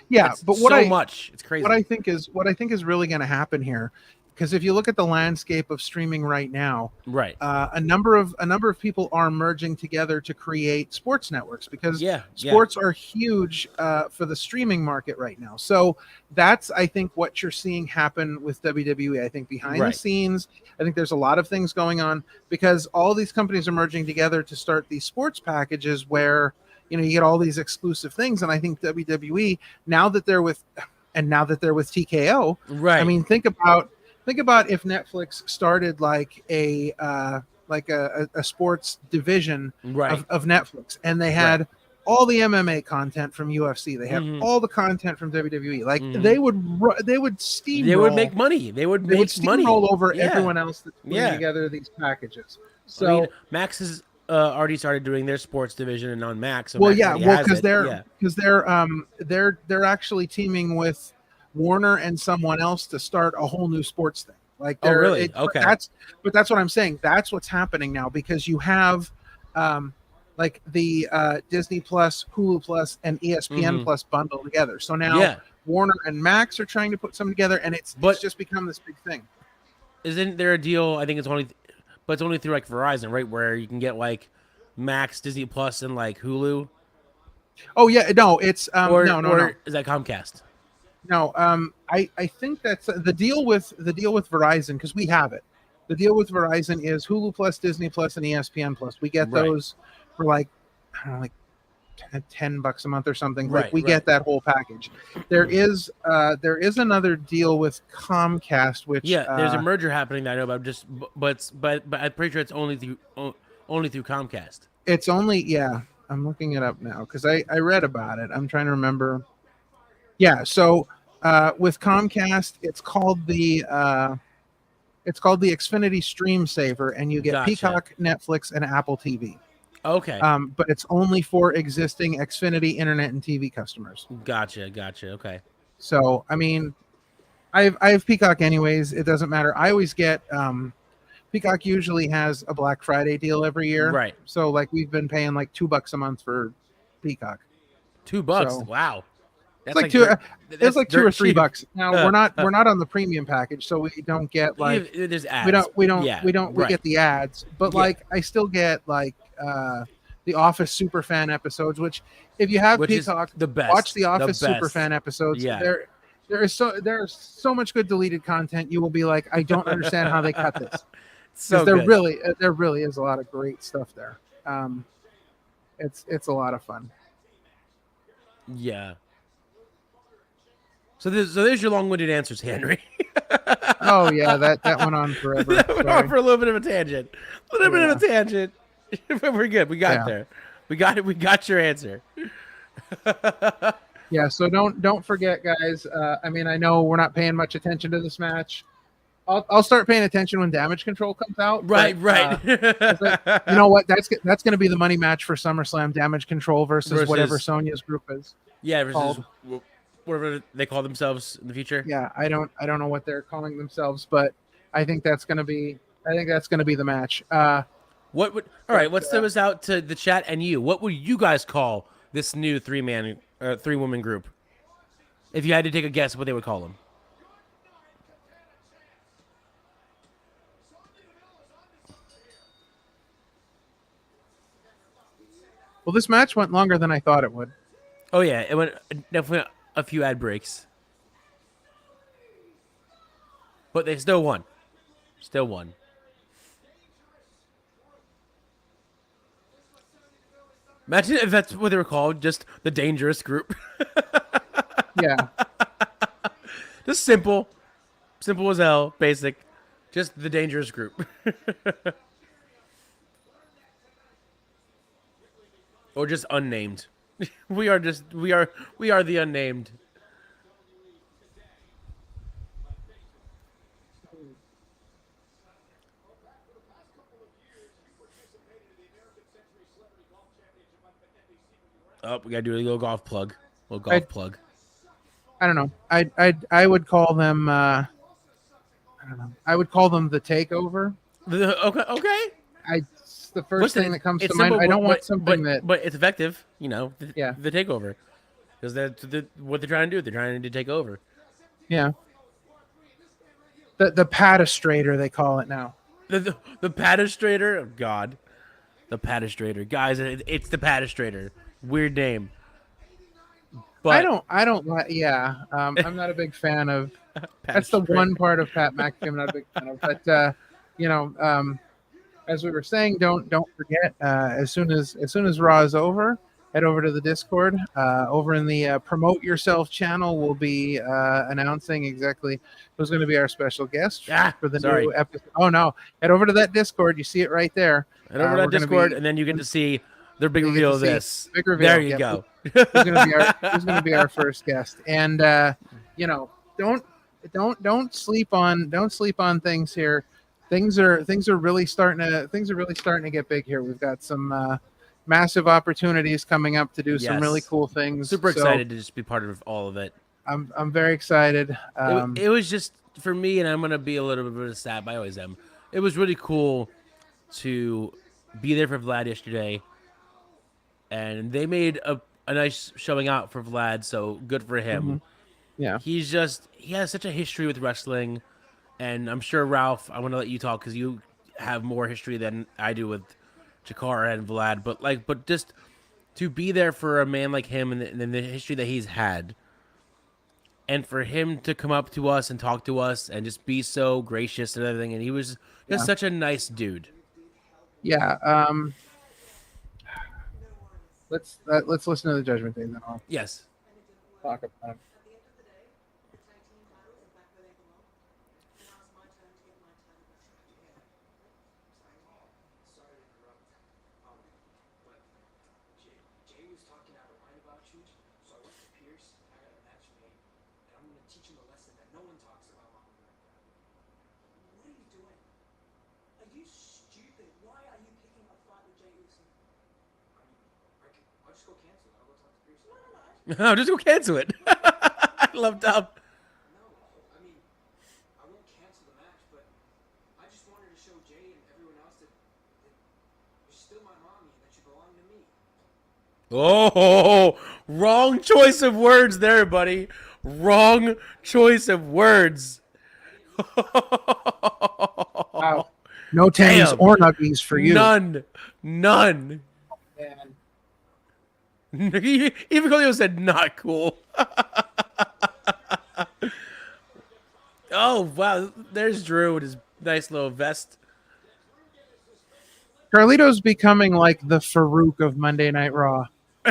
Speaker 11: but
Speaker 4: much. It's crazy.
Speaker 11: What I think is really going to happen here, because if you look at the landscape of streaming right now,
Speaker 4: right,
Speaker 11: a number of people are merging together to create sports networks because sports are huge for the streaming market right now. So that's, I think, what you're seeing happen with WWE. I think behind the scenes, I think there's a lot of things going on because all these companies are merging together to start these sports packages where you get all these exclusive things. And I think WWE, now that they're with TKO,
Speaker 4: right?
Speaker 11: I mean, think about if Netflix started like a sports division of Netflix, and they had all the MMA content from UFC, they have all the content from WWE. Like they would steamroll.
Speaker 4: They would make money. They would
Speaker 11: steamroll over everyone else that's putting together these packages. So
Speaker 4: I mean, Max has already started doing their sports division and on Max. So
Speaker 11: because they're actually teaming with Warner and someone else to start a whole new sports thing. Like,
Speaker 4: really? Okay.
Speaker 11: That's what I'm saying. That's what's happening now because you have, like the Disney Plus, Hulu Plus, and ESPN Plus bundled together. So now Warner and Max are trying to put something together, and it's just become this big thing.
Speaker 4: Isn't there a deal? I think it's only through like Verizon, right? Where you can get like Max, Disney Plus, and like Hulu.
Speaker 11: Oh yeah, no, it's
Speaker 4: or
Speaker 11: no.
Speaker 4: Is that Comcast?
Speaker 11: No, I think that's the deal with Verizon because we have it. The deal with Verizon is Hulu Plus, Disney Plus, and ESPN Plus. We get those for like I don't know, like $10 a month or something. Like we get that whole package. There is another deal with Comcast, which
Speaker 4: there's a merger happening that I know about. But I'm pretty sure it's only through Comcast.
Speaker 11: It's only I'm looking it up now because I read about it. I'm trying to remember. Yeah, so with Comcast, it's called the Xfinity Stream Saver, and you get Peacock, Netflix, and Apple TV.
Speaker 4: Okay.
Speaker 11: But it's only for existing Xfinity Internet and TV customers.
Speaker 4: Gotcha. Okay.
Speaker 11: So I mean, I have Peacock anyways. It doesn't matter. I always get Peacock usually has a Black Friday deal every year.
Speaker 4: Right.
Speaker 11: So like we've been paying like $2 a month for Peacock.
Speaker 4: $2.
Speaker 11: So,
Speaker 4: wow.
Speaker 11: That's it's like $2 or $3. Now we're not on the premium package, so we don't get like
Speaker 4: there's ads.
Speaker 11: We get the ads, but like I still get like the Office Superfan episodes, which if you have Peacock,
Speaker 4: the best.
Speaker 11: Watch the Office Superfan episodes.
Speaker 4: Yeah.
Speaker 11: There's so much good deleted content. You will be like, I don't understand how they cut this.
Speaker 4: So
Speaker 11: there really is a lot of great stuff there. It's a lot of fun.
Speaker 4: Yeah. So there's your long-winded answers, Henry.
Speaker 11: Oh yeah, that went on forever.
Speaker 4: That went on for a little bit of a tangent. We're good. We got there. We got it. We got your answer.
Speaker 11: Yeah. So don't forget, guys. I mean, I know we're not paying much attention to this match. I'll start paying attention when Damage Control comes out.
Speaker 4: Right.
Speaker 11: You know what? That's going to be the money match for SummerSlam. Damage Control versus whatever Sonya's group is.
Speaker 4: Yeah. Versus whatever they call themselves in the future.
Speaker 11: Yeah, I don't know what they're calling themselves, but I think that's going to be the match.
Speaker 4: All right, let's throw this out to the chat and you. What would you guys call this new three-woman group? If you had to take a guess, what they would call them?
Speaker 11: Well, this match went longer than I thought it would.
Speaker 4: Oh yeah, it went definitely a few ad breaks, but they still won. Imagine if that's what they were called, just the Dangerous Group.
Speaker 11: Yeah.
Speaker 4: Just simple as hell, basic. Just the Dangerous Group. Or just unnamed. We are the unnamed. Oh, we gotta do a little golf plug. I
Speaker 11: don't know. I would call them. I don't know. I would call them the Takeover.
Speaker 4: Okay.
Speaker 11: It's the first thing that comes to mind. I don't want something that.
Speaker 4: But it's effective. You know. The Takeover. because that's what they're trying to do. They're trying to take over.
Speaker 11: Yeah. The padistrator, they call it now.
Speaker 4: The padistrator? Oh, God. The padistrator. Guys, it's the padistrator. Weird name. But
Speaker 11: I don't like. Yeah, I'm not a big fan of. That's the one part of Pat McAfee I'm not a big fan of. But as we were saying, don't forget. As soon as Raw is over, head over to the Discord. Over in the Promote Yourself channel, we'll be announcing exactly who's going to be our special guest for the new episode. Oh no! Head over to that Discord. You see it right there.
Speaker 4: Head over to that Discord, and then you get to see their big reveal of this.
Speaker 11: Big reveal.
Speaker 4: There you go.
Speaker 11: Who's going to be our first guest? And don't sleep on things here. Things are really starting to get big here. We've got some massive opportunities coming up to do some really cool things.
Speaker 4: Super excited to just be part of all of it.
Speaker 11: I'm very excited.
Speaker 4: It was just for me, and I'm gonna be a little bit of a sap. I always am. It was really cool to be there for Vlad yesterday, and they made a nice showing out for Vlad. So good for him.
Speaker 11: Mm-hmm. Yeah,
Speaker 4: he has such a history with wrestling, and I'm sure Ralph, I want to let you talk because you have more history than I do with Chikara and Vlad. But just to be there for a man like him and the history that he's had, and for him to come up to us and talk to us and just be so gracious and everything, and he was just such a nice dude.
Speaker 11: Yeah. Let's listen to the Judgment Day then. I'll talk about it.
Speaker 4: No, just go cancel it. I love Dub. Oh, wrong choice of words there, buddy. Wrong choice of words.
Speaker 11: Wow. No tangs or nuggies for you.
Speaker 4: None. Man. Even Colio said not cool. Oh, wow. There's Drew with his nice little vest.
Speaker 11: Carlito's becoming like the Farouk of Monday Night Raw.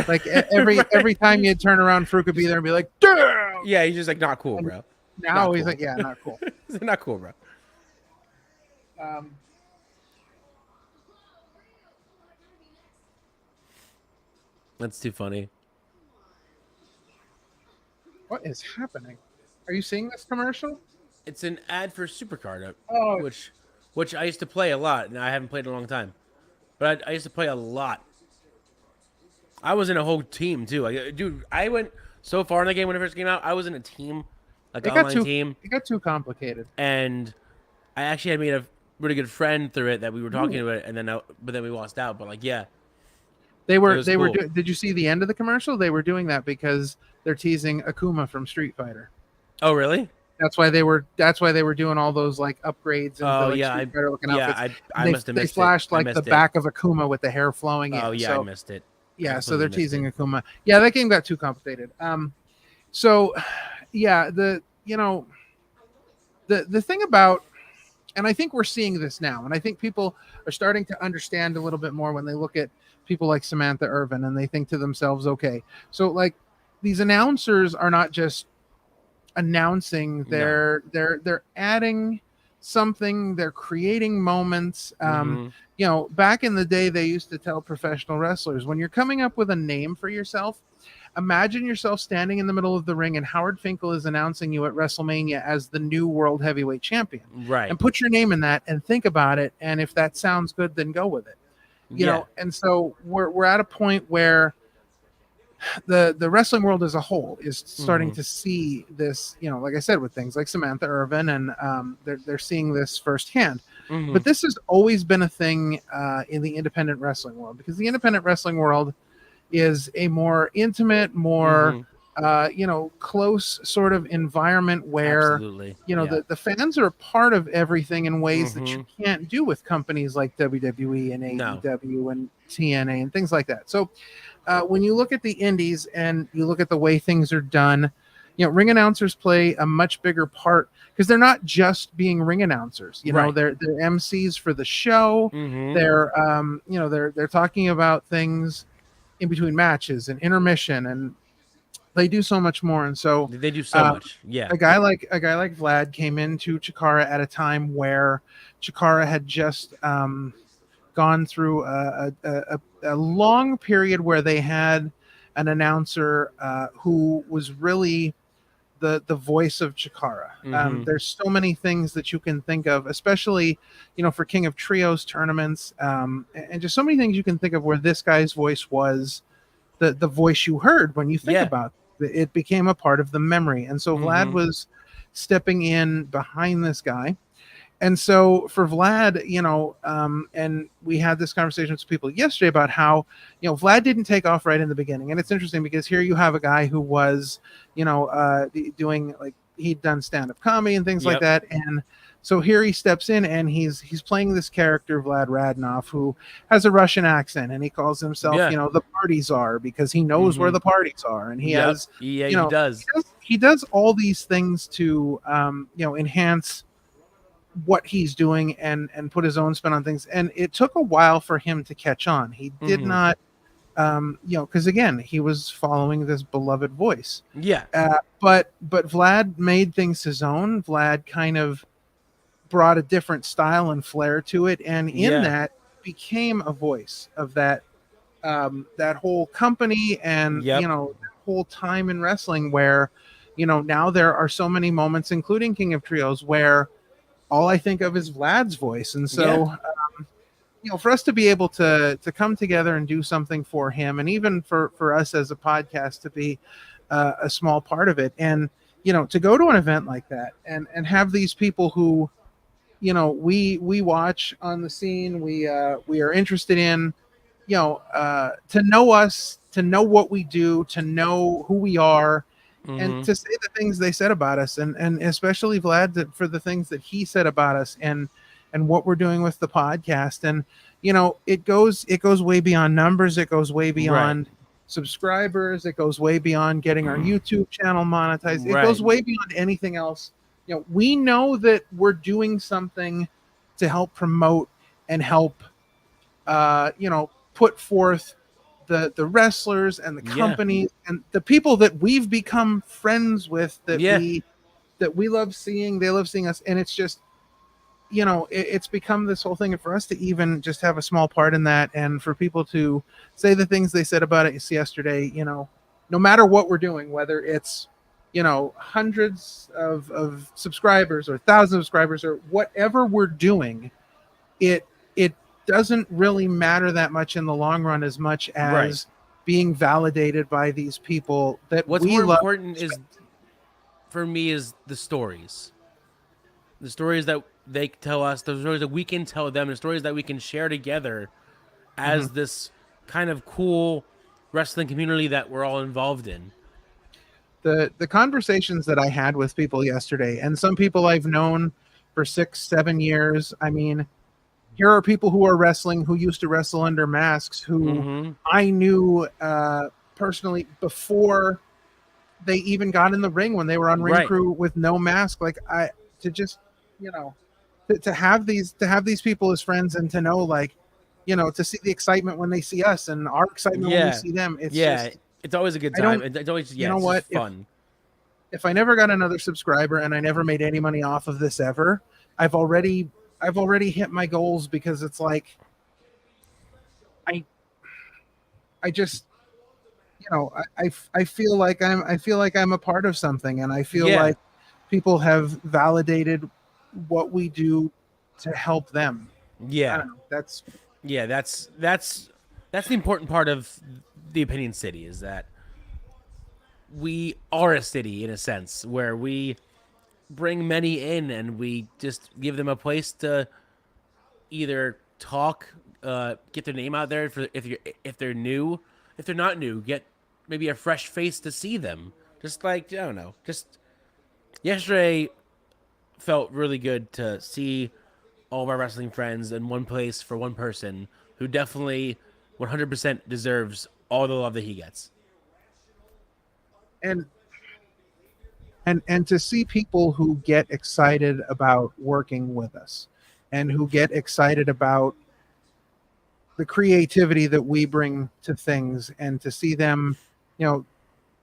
Speaker 11: Like every time you turn around, Farouk would be there and be like, damn!
Speaker 4: Yeah, he's just like, not cool, bro.
Speaker 11: Now he's like, yeah, not cool.
Speaker 4: He's not cool, bro. That's too funny.
Speaker 11: What is happening? Are you seeing this commercial?
Speaker 4: It's an ad for Supercard, which I used to play a lot, and I haven't played in a long time. But I used to play a lot. I was in a whole team too. Dude, I went so far in the game when it first came out. I was in a team, like an online team.
Speaker 11: It got too complicated.
Speaker 4: And I actually had made a really good friend through it that we were talking about it, and then but then we lost out. But like, yeah.
Speaker 11: They were did you see the end of the commercial? They were doing that because they're teasing Akuma from Street Fighter.
Speaker 4: Oh, really?
Speaker 11: That's why they were doing all those like upgrades and Street Fighter looking outfits.
Speaker 4: I must have missed it.
Speaker 11: They flashed like the back of Akuma with the hair flowing in.
Speaker 4: Oh yeah, I missed it.
Speaker 11: Yeah, so they're teasing Akuma. Yeah, that game got too complicated. So yeah, the thing about, and I think we're seeing this now, and I think people are starting to understand a little bit more when they look at people like Samantha Irvin and they think to themselves, okay, so like these announcers are not just announcing, they're adding something, they're creating moments. Back in the day they used to tell professional wrestlers, when you're coming up with a name for yourself, imagine yourself standing in the middle of the ring and Howard Finkel is announcing you at WrestleMania as the new world heavyweight champion.
Speaker 4: Right.
Speaker 11: And put your name in that and think about it, and if that sounds good, then go with it. You know, and so we're at a point where the wrestling world as a whole is starting to see this, like I said, with things like Samantha Irvin, and they're seeing this firsthand. But this has always been a thing in the independent wrestling world, because the independent wrestling world is a more intimate, more close sort of environment where
Speaker 4: Absolutely.
Speaker 11: the fans are a part of everything in ways that you can't do with companies like WWE and AEW and TNA and things like that. So when you look at the indies and you look at the way things are done, ring announcers play a much bigger part because they're not just being ring announcers. They're MCs for the show. They're they're talking about things in between matches and intermission, and they do so much more. And so
Speaker 4: they do so much. Yeah,
Speaker 11: a guy like Vlad came into Chikara at a time where Chikara had just gone through a long period where they had an announcer who was really the voice of Chikara. There's so many things that you can think of, especially for King of Trios tournaments, and just so many things you can think of where this guy's voice was the voice you heard when you think about it. It became a part of the memory. And so Vlad was stepping in behind this guy. And so for Vlad, and we had this conversation with people yesterday about how, Vlad didn't take off right in the beginning. And it's interesting because here you have a guy who was, doing, like, he'd done stand-up comedy and things like that. And so here he steps in and he's playing this character, Vlad Radnov, who has a Russian accent, and he calls himself, the party czar, because he knows where the parties are. And he has,
Speaker 4: he does.
Speaker 11: He does all these things to, enhance what he's doing and put his own spin on things. And it took a while for him to catch on. He did not, because again, he was following this beloved voice. But Vlad made things his own. Vlad kind of brought a different style and flair to it, and in that became a voice of that that whole company and that whole time in wrestling where now there are so many moments, including King of Trios, where all I think of is Vlad's voice. And so for us to be able to come together and do something for him, and even for us as a podcast to be a small part of it, and to go to an event like that and have these people who we watch on the scene, we are interested in, to know us, to know what we do, to know who we are, and to say the things they said about us, and especially Vlad for the things that he said about us, and what we're doing with the podcast. And it goes way beyond numbers. It goes way beyond subscribers. It goes way beyond getting our YouTube channel monetized. It goes way beyond anything else. We know that we're doing something to help promote and help, put forth the wrestlers and the companies and the people that we've become friends with, that we love seeing. They love seeing us, and it's just, it's become this whole thing. And for us to even just have a small part in that, and for people to say the things they said about it yesterday, no matter what we're doing, whether it's hundreds of subscribers or thousands of subscribers or whatever we're doing, it doesn't really matter that much in the long run, as much as being validated by these people that
Speaker 4: what's
Speaker 11: we
Speaker 4: more
Speaker 11: love.
Speaker 4: important is, for me, is the stories that they tell us, the stories that we can tell them, the stories that we can share together as this kind of cool wrestling community that we're all involved in.
Speaker 11: The conversations that I had with people yesterday, and some people I've known for 6-7 years. I mean, here are people who are wrestling, who used to wrestle under masks, who I knew personally before they even got in the ring, when they were on Ring Crew with no mask. Like, to have these people as friends, and to know, like, to see the excitement when they see us and our excitement when we see them. It's just,
Speaker 4: it's always a good time. It's always it's fun.
Speaker 11: If I never got another subscriber and I never made any money off of this ever, I've already hit my goals, because it's like I just I feel like I'm a part of something, and I feel like people have validated what we do to help them. That's
Speaker 4: the important part of the Opinion City, is that we are a city, in a sense, where we bring many in, and we just give them a place to either talk, get their name out there if they're new, if they're not new, get maybe a fresh face to see them, Just like, I don't know. Just yesterday felt really good to see all of our wrestling friends in one place for one person who definitely 100% deserves all the love that he gets.
Speaker 11: And to see people who get excited about working with us and who get excited about the creativity that we bring to things, and to see them,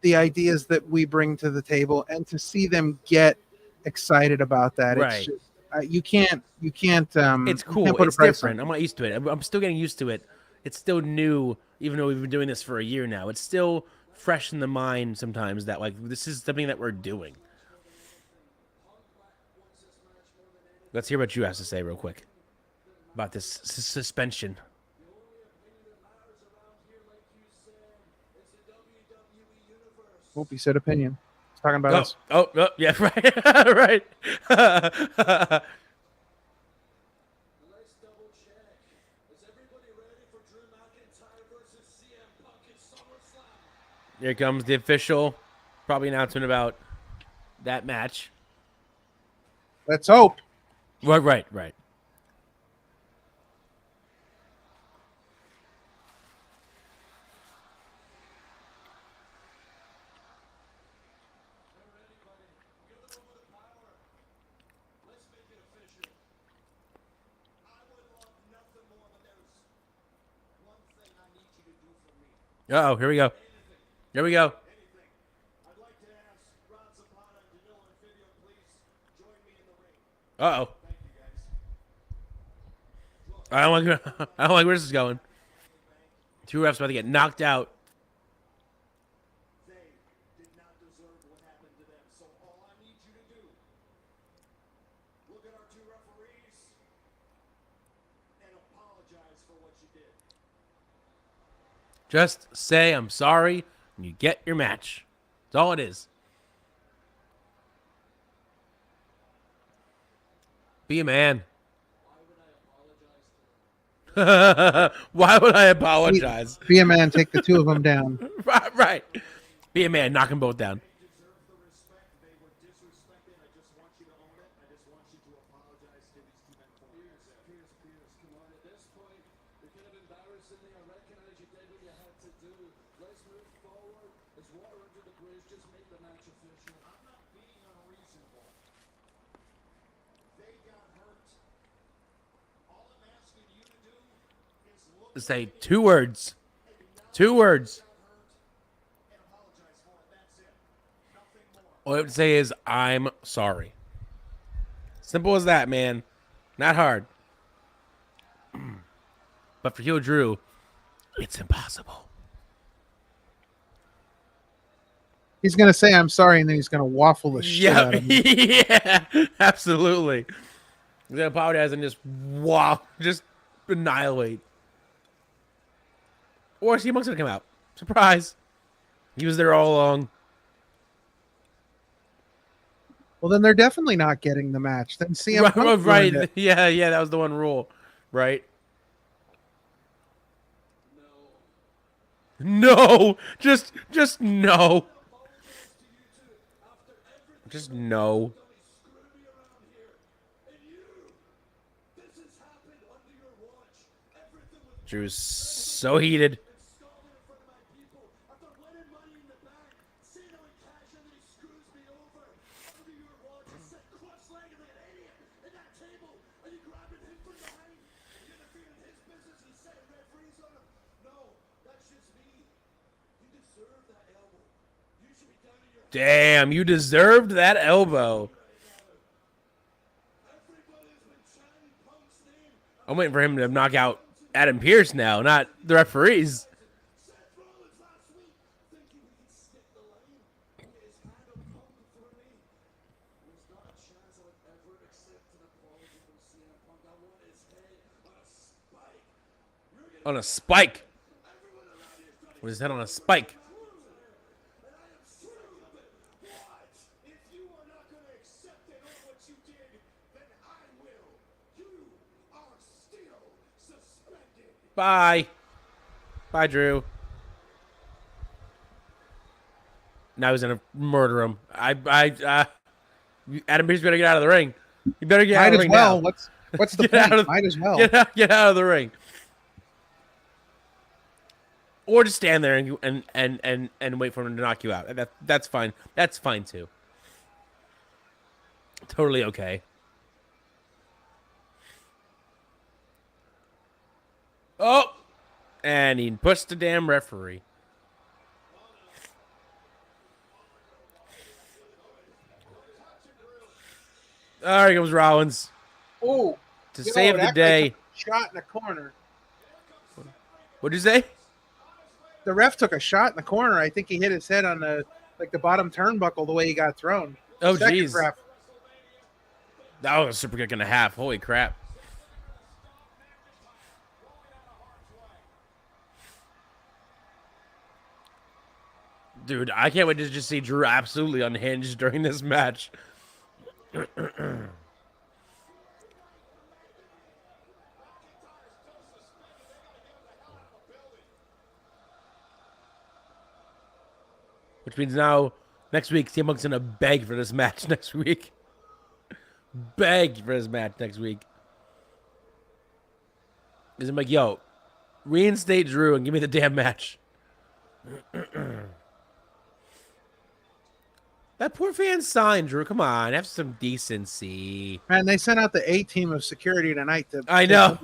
Speaker 11: the ideas that we bring to the table, and to see them get excited about that. It's
Speaker 4: Right.
Speaker 11: just, you can't
Speaker 4: It's
Speaker 11: you
Speaker 4: cool.
Speaker 11: can't put a
Speaker 4: It's
Speaker 11: price
Speaker 4: different.
Speaker 11: on
Speaker 4: I'm not used to it. I'm still getting used to it. It's still new, even though we've been doing this for a year now. It's still fresh in the mind sometimes that, like, this is something that we're doing. Let's hear what you have to say real quick about this suspension.
Speaker 11: Hope you said opinion. He's talking about us.
Speaker 4: Oh, yeah, right. Right. Here comes the official, probably announcement about that match.
Speaker 11: Let's hope.
Speaker 4: Right. Uh-oh, here we go. Here we go. Uh-oh. I don't like where this is going. Two refs about to get knocked out. Just say I'm sorry and you get your match. That's all it is. Be a man. Why would I apologize?
Speaker 11: Be a man, take the two of them down.
Speaker 4: Right. Be a man, knock them both down. Say two words. Two words. All I have to say is, I'm sorry. Simple as that, man. Not hard. But for Heel Drew, it's impossible.
Speaker 11: He's going to say, I'm sorry, and then he's going to waffle the shit out of me.
Speaker 4: Yeah, absolutely. He's going to apologize and just annihilate. Or CM Punk's going to come out. Surprise. He was there all along.
Speaker 11: Well, then they're definitely not getting the match. Then CM Punk
Speaker 4: right.
Speaker 11: ruined it.
Speaker 4: Yeah, that was the one rule. Right? No. Just no. Just no. Drew's so heated. Damn, you deserved that elbow. I'm waiting for him to knock out Adam Pearce now, not the referees. On a spike. With his head on a spike. Bye. Bye, Drew. Now he's gonna murder him. Adam Pearce better get out of the ring. You better get out of the ring now.
Speaker 11: What's the point? Might as well.
Speaker 4: Get out of the ring. Or just stand there and wait for him to knock you out. That's fine. That's fine too. Totally okay. Oh, and he pushed the damn referee. There goes Rollins.
Speaker 11: Oh,
Speaker 4: to save the day.
Speaker 11: Shot in the corner.
Speaker 4: What'd you say?
Speaker 11: The ref took a shot in the corner. I think he hit his head on the bottom turnbuckle the way he got thrown.
Speaker 4: Oh, jeez. That was a super kick and a half. Holy crap. Dude, I can't wait to just see Drew absolutely unhinged during this match. Which means now, next week, CM Punk's going to beg for this match next week. Beg for this match next week. Because I'm like, yo, reinstate Drew and give me the damn match. That poor fan signed, Drew. Come on, have some decency.
Speaker 11: Man, they sent out the A-team of security tonight.
Speaker 4: I know.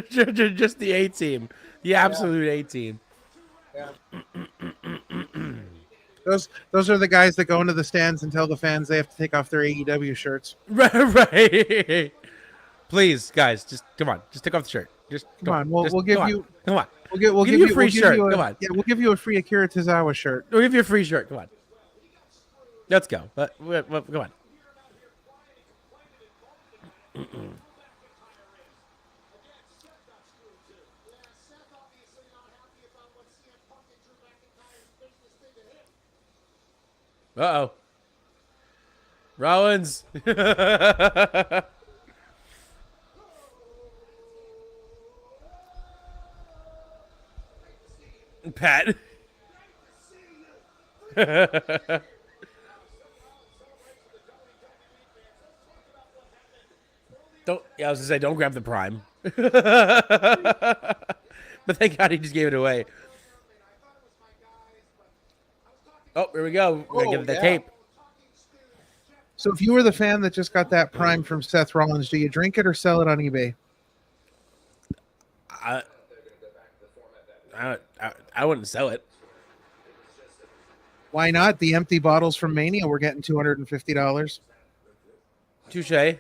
Speaker 4: Just the A-team. The absolute A-team.
Speaker 11: Yeah. Those are the guys that go into the stands and tell the fans they have to take off their AEW shirts.
Speaker 4: Right. Please, guys, just come on. Just take off the shirt. Just
Speaker 11: come on. We'll give you.
Speaker 4: Come on.
Speaker 11: We'll give you
Speaker 4: a free shirt. Come on.
Speaker 11: Yeah, we'll give you a free Akira Tozawa shirt.
Speaker 4: We'll give you a free shirt. Come on. Let's go. Come on. Uh-oh. Rollins. Pat. I was gonna say, don't grab the Prime. But thank God he just gave it away. Oh, here we go. We're gonna give it the tape.
Speaker 11: So if you were the fan that just got that Prime from Seth Rollins, do you drink it or sell it on eBay?
Speaker 4: I wouldn't sell it.
Speaker 11: Why not? The empty bottles from Mania were getting $250.
Speaker 4: Touche.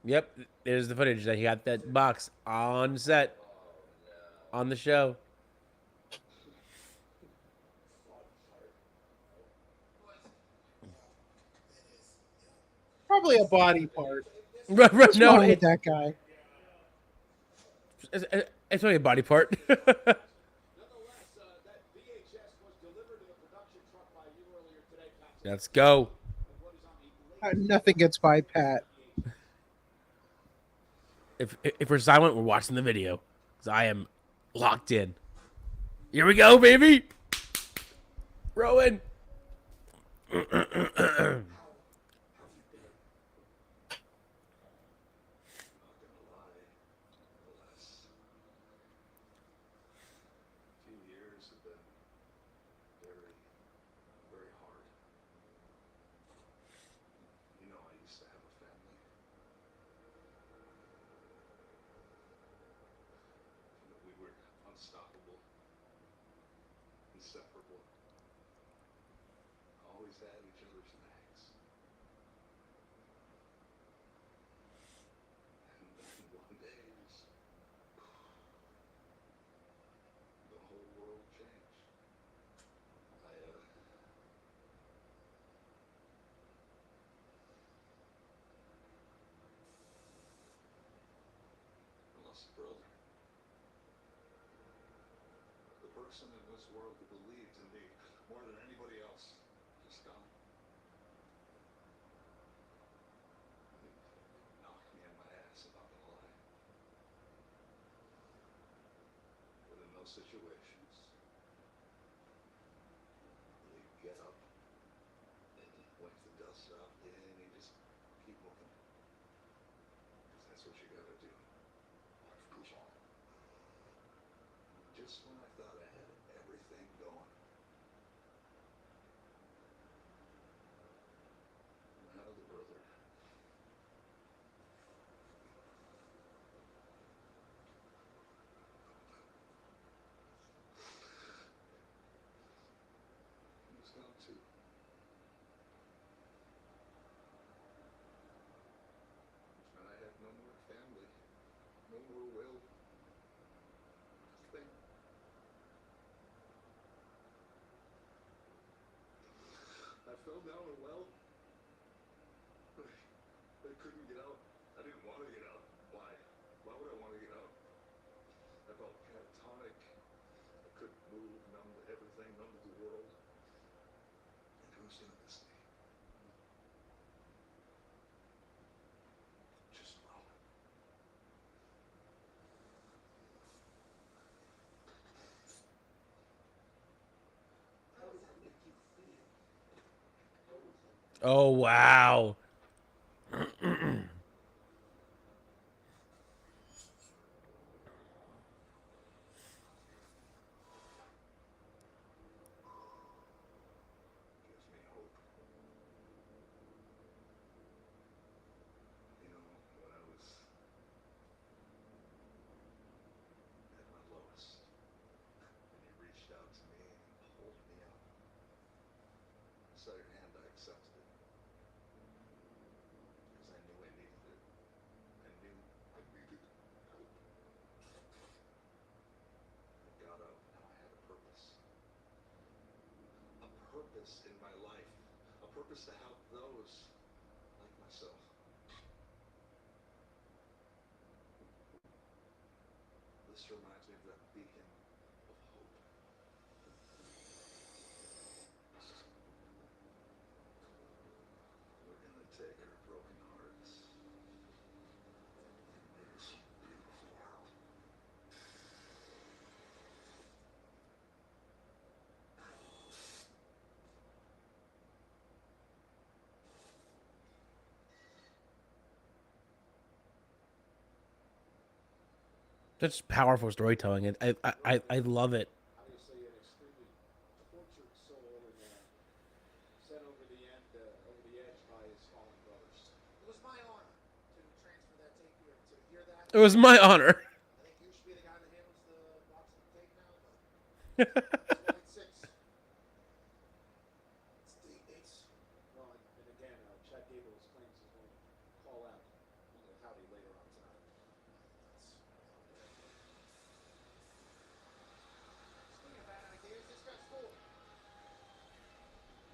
Speaker 4: Yep, there's the footage that he got that box on set, on the show.
Speaker 11: Probably a body part.
Speaker 4: Right,
Speaker 11: What's
Speaker 4: no,
Speaker 11: wrong with that guy?
Speaker 4: It's only a body part. Let's go.
Speaker 11: Nothing gets by Pat.
Speaker 4: If we're silent, we're watching the video. Because I am locked in. Here we go, baby. Rowan.
Speaker 13: Unstoppable, inseparable, always had each other's backs. And then one day, the whole world changed. I lost a brother. The person in this world who believed in me more than anybody else is gone. He knocked me on my ass, I'm not gonna lie. situations where you get up and once the dust up, and you just keep moving. Because that's what you gotta do. Life goes on. Just when I thought I had everything going, another brother. He was gone too. And I had no more family, no more will, nothing. I fell down a well. I couldn't get out. I didn't want to get out. Why? Why would I want to get out? I felt catatonic. I couldn't move, numb to everything, numb to the world. And who's gonna miss me? Just Rowan. How does that make you feel?
Speaker 4: Oh wow.
Speaker 13: Gives me hope. You know, when I was at my lowest, and you reached out to me and pulled me up. I saw your hand, I accepted it. Because I knew I needed it. I knew I needed help. I got up, now I had a purpose. A purpose in my life. A purpose to help those like myself. This reminds me of that beacon of hope. We're gonna take our broken hearts and make some beautiful art.
Speaker 4: That's powerful storytelling. I love it.
Speaker 13: Obviously, an extremely tortured soul and sent over the edge by his fallen brothers. It was my honor to transfer that tape here to hear that.
Speaker 4: It was my honor.
Speaker 13: I think you should be the guy that handles the boxing tape now, but it's 186. It's date dates. Well, and again, Chad Gable's claims he's going to call out Uncle Howdy later on tonight. Speaking of bad ideas, this guy's cool.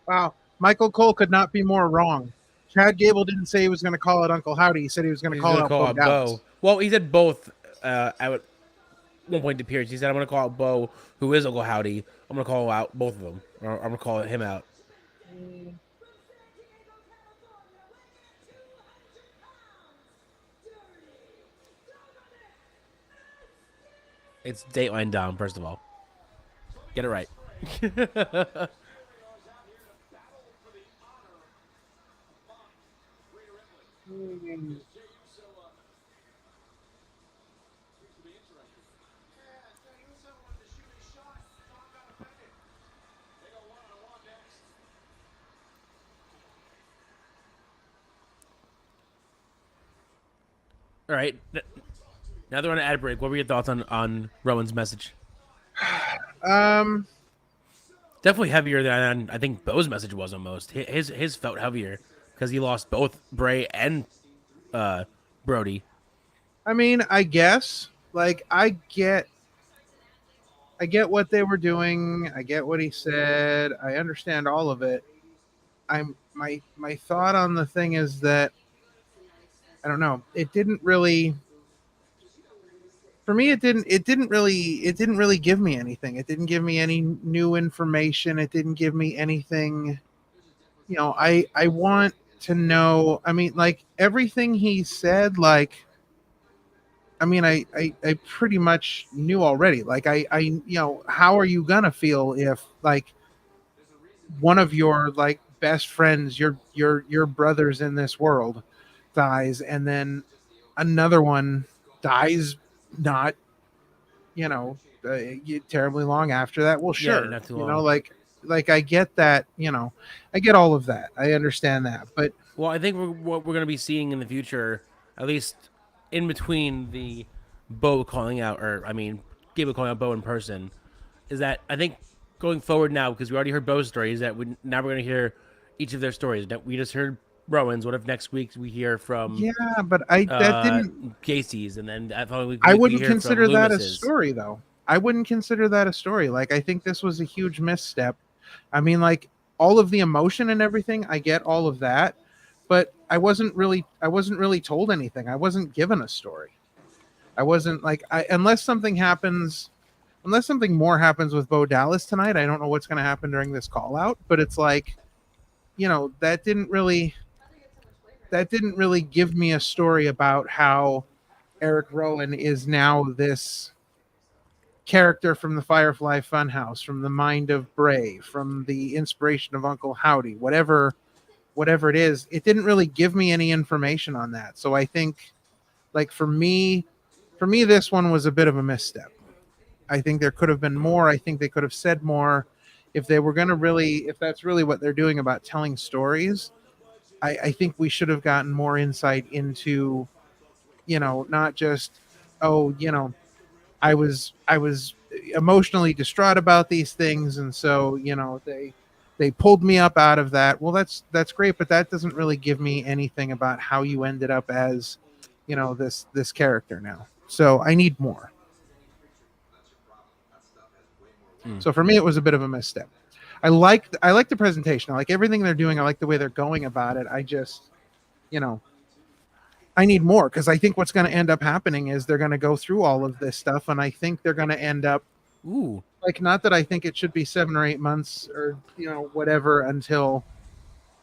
Speaker 11: Wow. Michael Cole could not be more wrong. Chad Gable didn't say he was going to call it Uncle Howdy. He said he was going to call out Bo Dallas.
Speaker 4: Well, he said both at one point in the period. He said, I'm going to call out Bo, who is Uncle Howdy. I'm going to call out both of them. Or I'm going to call him out. It's Dateline down, first of all. Get it right. All right. Now they're on an ad break. What were your thoughts on Rowan's message? Definitely heavier than I think Bo's message was almost. His felt heavier because he lost both Bray and Brody.
Speaker 11: I mean, I guess. Like, I get what they were doing. I get what he said. I understand all of it. My thought on the thing is that I don't know. It didn't really. For me, it didn't really give me anything. It didn't give me any new information. It didn't give me anything. You know, I want to know. I mean, like everything he said, like I mean, I pretty much knew already. Like how are you gonna feel if like one of your like best friends, your brothers in this world, dies, and then another one dies not, terribly long after that? Well,
Speaker 4: Yeah,
Speaker 11: sure,
Speaker 4: not too long.
Speaker 11: like I get that, I get all of that. I understand that, but
Speaker 4: well, I think what we're going to be seeing in the future, at least in between the Bo calling out, or I mean, Gable calling out Bo in person, is that I think going forward now, because we already heard Bo's stories, that now we're going to hear each of their stories. That we just heard Rowan's. What if next week we hear from
Speaker 11: but that didn't
Speaker 4: Casey's, and then that following week
Speaker 11: I
Speaker 4: we
Speaker 11: wouldn't
Speaker 4: hear from
Speaker 11: consider that a
Speaker 4: Loomis's.
Speaker 11: story, though. I wouldn't consider that a story. Like, I think this was a huge misstep. I mean, like, all of the emotion and everything, I get all of that, but I wasn't really told anything. I wasn't given a story. I wasn't like, unless something more happens with Bo Dallas tonight, I don't know what's going to happen during this call out, but it's like, that didn't really give me a story about how Eric Rowan is now this character from the Firefly Funhouse, from the mind of Bray, from the inspiration of Uncle Howdy, whatever it is. It didn't really give me any information on that. So I think, like, for me, this one was a bit of a misstep. I think there could have been more. I think they could have said more. If they were going to if that's really what they're doing about telling stories, I think we should have gotten more insight into, not just, I was emotionally distraught about these things, and so they pulled me up out of that. Well, that's great, but that doesn't really give me anything about how you ended up as, this character now. So I need more. So for me, it was a bit of a misstep. I like the presentation. I like everything they're doing. I like the way they're going about it. I just, I need more, because I think what's going to end up happening is they're going to go through all of this stuff, and I think they're going to end up, like, not that I think it should be 7 or 8 months or whatever until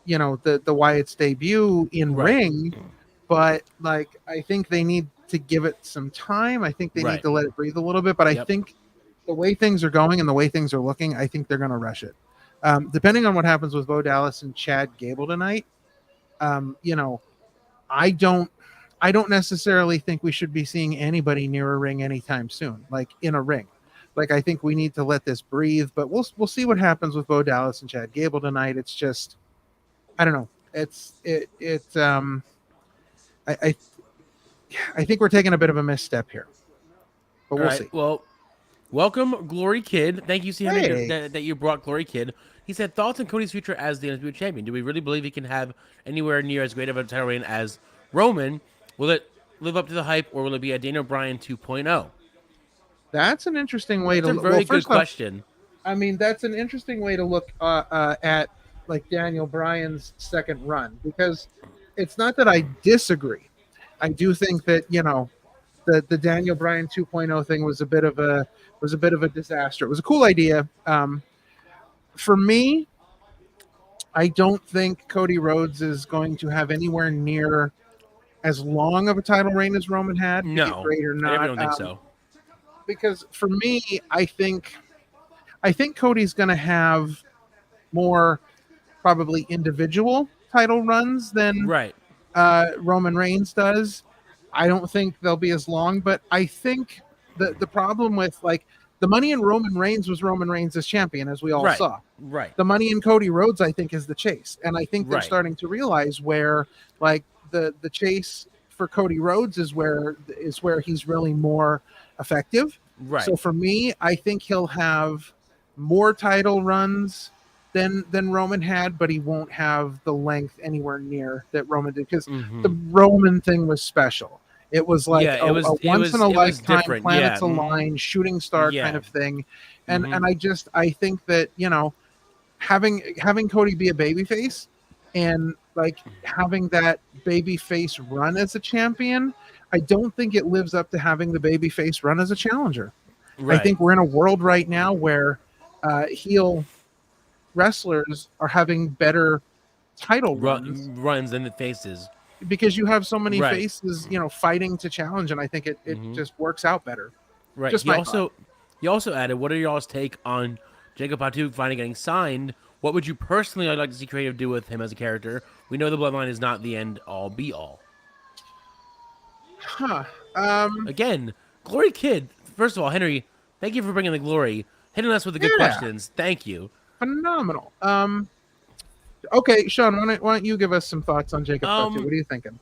Speaker 11: the Wyatt's debut in ring, but like I think they need to give it some time. I think they need to let it breathe a little bit, but I think the way things are going and the way things are looking, I think they're going to rush it. Depending on what happens with Bo Dallas and Chad Gable tonight, I don't necessarily think we should be seeing anybody near a ring anytime soon, like in a ring. Like, I think we need to let this breathe, but we'll see what happens with Bo Dallas and Chad Gable tonight. It's just, I don't know. I think we're taking a bit of a misstep here, but we'll see.
Speaker 4: Well, welcome, Glory Kid. Thank you, CM, that you brought Glory Kid. He said, thoughts on Cody's future as the Undisputed Champion. Do we really believe he can have anywhere near as great of a title reign as Roman? Will it live up to the hype, or will it be a Daniel Bryan 2.0?
Speaker 11: That's an interesting way to
Speaker 4: look. Very good question.
Speaker 11: I mean, that's an interesting way to look at like Daniel Bryan's second run, because it's not that I disagree. I do think that the Daniel Bryan 2.0 thing was a bit of a disaster. It was a cool idea. For me, I don't think Cody Rhodes is going to have anywhere near as long of a title reign as Roman had.
Speaker 4: No,
Speaker 11: great or not.
Speaker 4: I don't think so.
Speaker 11: Because for me, I think Cody's going to have more probably individual title runs than Roman Reigns does. I don't think they'll be as long, but I think the problem with, like, the money in Roman Reigns was Roman Reigns as champion, as we all saw.
Speaker 4: Right.
Speaker 11: The money in Cody Rhodes, I think, is the chase. And I think they're starting to realize where, like, the chase for Cody Rhodes is where he's really more effective.
Speaker 4: Right.
Speaker 11: So for me, I think he'll have more title runs than Roman had, but he won't have the length anywhere near that Roman did, because the Roman thing was special. It was like a once in a lifetime, planets align, shooting star kind of thing. And I think that, having Cody be a babyface and like having that babyface run as a champion, I don't think it lives up to having the babyface run as a challenger. I think we're in a world right now where heel wrestlers are having better title runs
Speaker 4: than the faces.
Speaker 11: because you have so many
Speaker 4: Right.
Speaker 11: faces, fighting to challenge, and I think it just works out better.
Speaker 4: Right.
Speaker 11: Just
Speaker 4: He also added, what are y'all's take on Jacob Fatu finally getting signed? What would you personally like to see creative do with him as a character? We know the bloodline is not the end all be all. Again, Glory Kid. First of all, Henry, thank you for bringing the glory, hitting us with the good questions. Thank you.
Speaker 11: Phenomenal. Okay, Sean, why don't you give us some thoughts on Jacob Fatu? What are you thinking?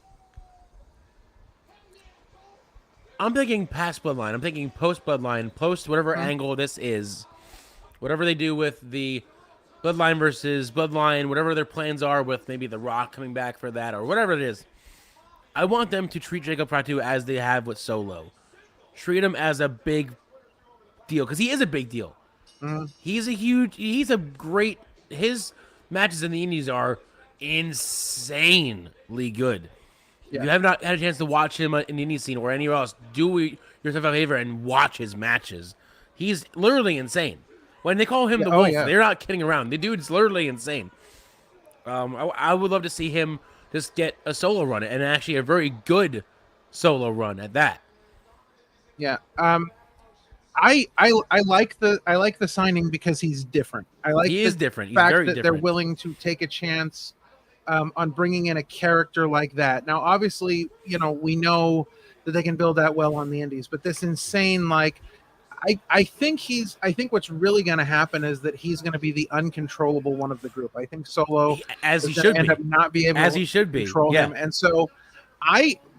Speaker 4: I'm thinking past Bloodline. I'm thinking post Bloodline, post whatever angle this is. Whatever they do with the Bloodline versus Bloodline, whatever their plans are with maybe The Rock coming back for that or whatever it is. I want them to treat Jacob Fatu as they have with Solo. Treat him as a big deal, because he is a big deal. He's a great, his matches in the Indies are insanely good.
Speaker 11: Yeah.
Speaker 4: If you have not had a chance to watch him in the indie scene or anywhere else, do yourself a favor and watch his matches. He's literally insane. When they call him the Wolf, they're not kidding around. The dude's literally insane. I would love to see him just get a solo run, and actually a very good solo run at that.
Speaker 11: Yeah. I like the signing because he's different. He is
Speaker 4: different. He's
Speaker 11: fact
Speaker 4: very
Speaker 11: that
Speaker 4: different.
Speaker 11: they're willing to take a chance on bringing in a character like that. Now, obviously, we know that they can build that well on the indies, but this insane, I think what's really going to happen is that he's going to be the uncontrollable one of the group. I think Solo
Speaker 4: as he should
Speaker 11: end up not be able
Speaker 4: as he should
Speaker 11: to control
Speaker 4: be. Yeah.
Speaker 11: him, and so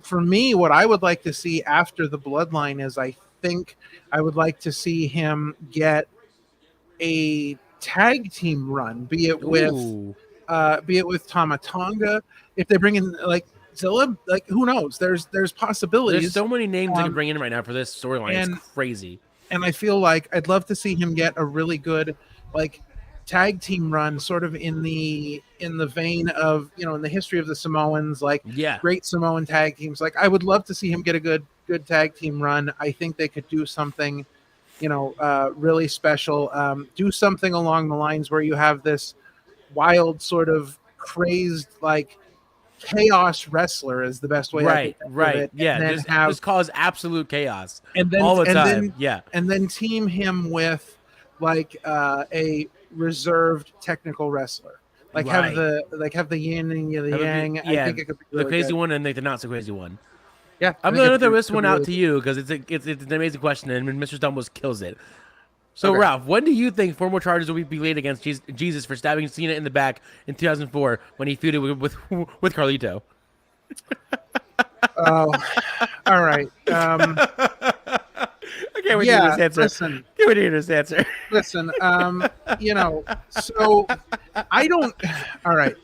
Speaker 11: for me, what I would like to see after the Bloodline is I think I would like to see him get a tag team run, be it with Tama Tonga. If they bring in Zilla, who knows? There's possibilities.
Speaker 4: There's so many names they can bring in right now for this storyline. It's crazy.
Speaker 11: And I feel like I'd love to see him get a really good tag team run, sort of in the vein of in the history of the Samoans, great Samoan tag teams. I would love to see him get a good tag team run. I think they could do something really special. Do something along the lines where you have this wild, sort of crazed, chaos wrestler is the best way.
Speaker 4: Right.
Speaker 11: It.
Speaker 4: Yeah.
Speaker 11: And then
Speaker 4: just cause absolute chaos.
Speaker 11: And then
Speaker 4: all the time.
Speaker 11: And then team him with a reserved technical wrestler. Have the yin and the yang. I think it could be really
Speaker 4: the crazy
Speaker 11: good.
Speaker 4: one and the not so crazy one.
Speaker 11: Yeah,
Speaker 4: I'm going to throw this one out to you because it's an amazing question, and Mr. Stumbles kills it. So,
Speaker 11: Okay.
Speaker 4: Ralph, when do you think formal charges will be laid against Jesus for stabbing Cena in the back in 2004 when he feuded with Carlito?
Speaker 11: Oh, all right.
Speaker 4: I can't wait to hear this answer.
Speaker 11: Listen,
Speaker 4: can't wait to hear this answer.
Speaker 11: Listen, so I don't. All right.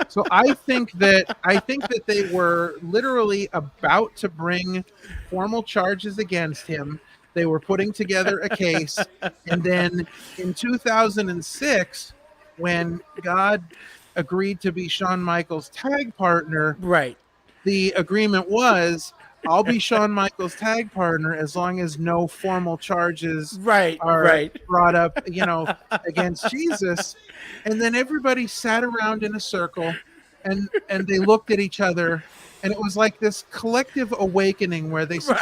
Speaker 11: So I think that they were literally about to bring formal charges against him. They were putting together a case, and then in 2006, when God agreed to be Shawn Michaels' tag partner,
Speaker 4: right?
Speaker 11: The agreement was, I'll be Shawn Michaels' tag partner as long as no formal charges are brought up, against Jesus. And then everybody sat around in a circle, and they looked at each other. And it was like this collective awakening where they said,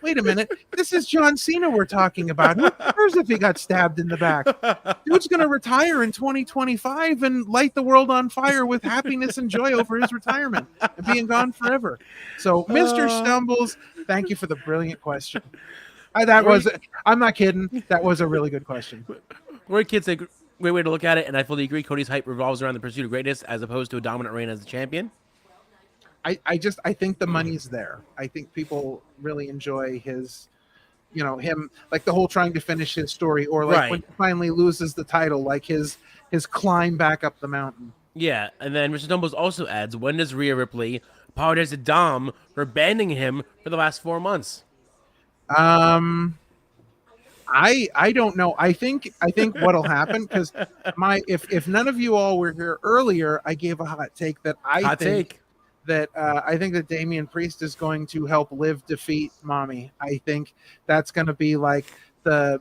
Speaker 11: wait a minute, this is John Cena we're talking about. Who cares if he got stabbed in the back? Dude's going to retire in 2025 and light the world on fire with happiness and joy over his retirement and being gone forever. So, Mr. Stumbles, thank you for the brilliant question. I'm not kidding. That was a really good question.
Speaker 4: Roy Kid's a great way to look at it, and I fully agree. Cody's hype revolves around the pursuit of greatness as opposed to a dominant reign as the champion.
Speaker 11: I think the money's there. I think people really enjoy his, him, the whole trying to finish his story, or when he finally loses the title, his climb back up the mountain.
Speaker 4: Yeah, and then Mr. Stumbles also adds, when does Rhea Ripley apologize to Dom for abandoning him for the last 4 months?
Speaker 11: I don't know. I think what'll happen, because if none of you all were here earlier, I gave a hot take that I think that Damian Priest is going to help Liv defeat Mommy. I think that's going to be the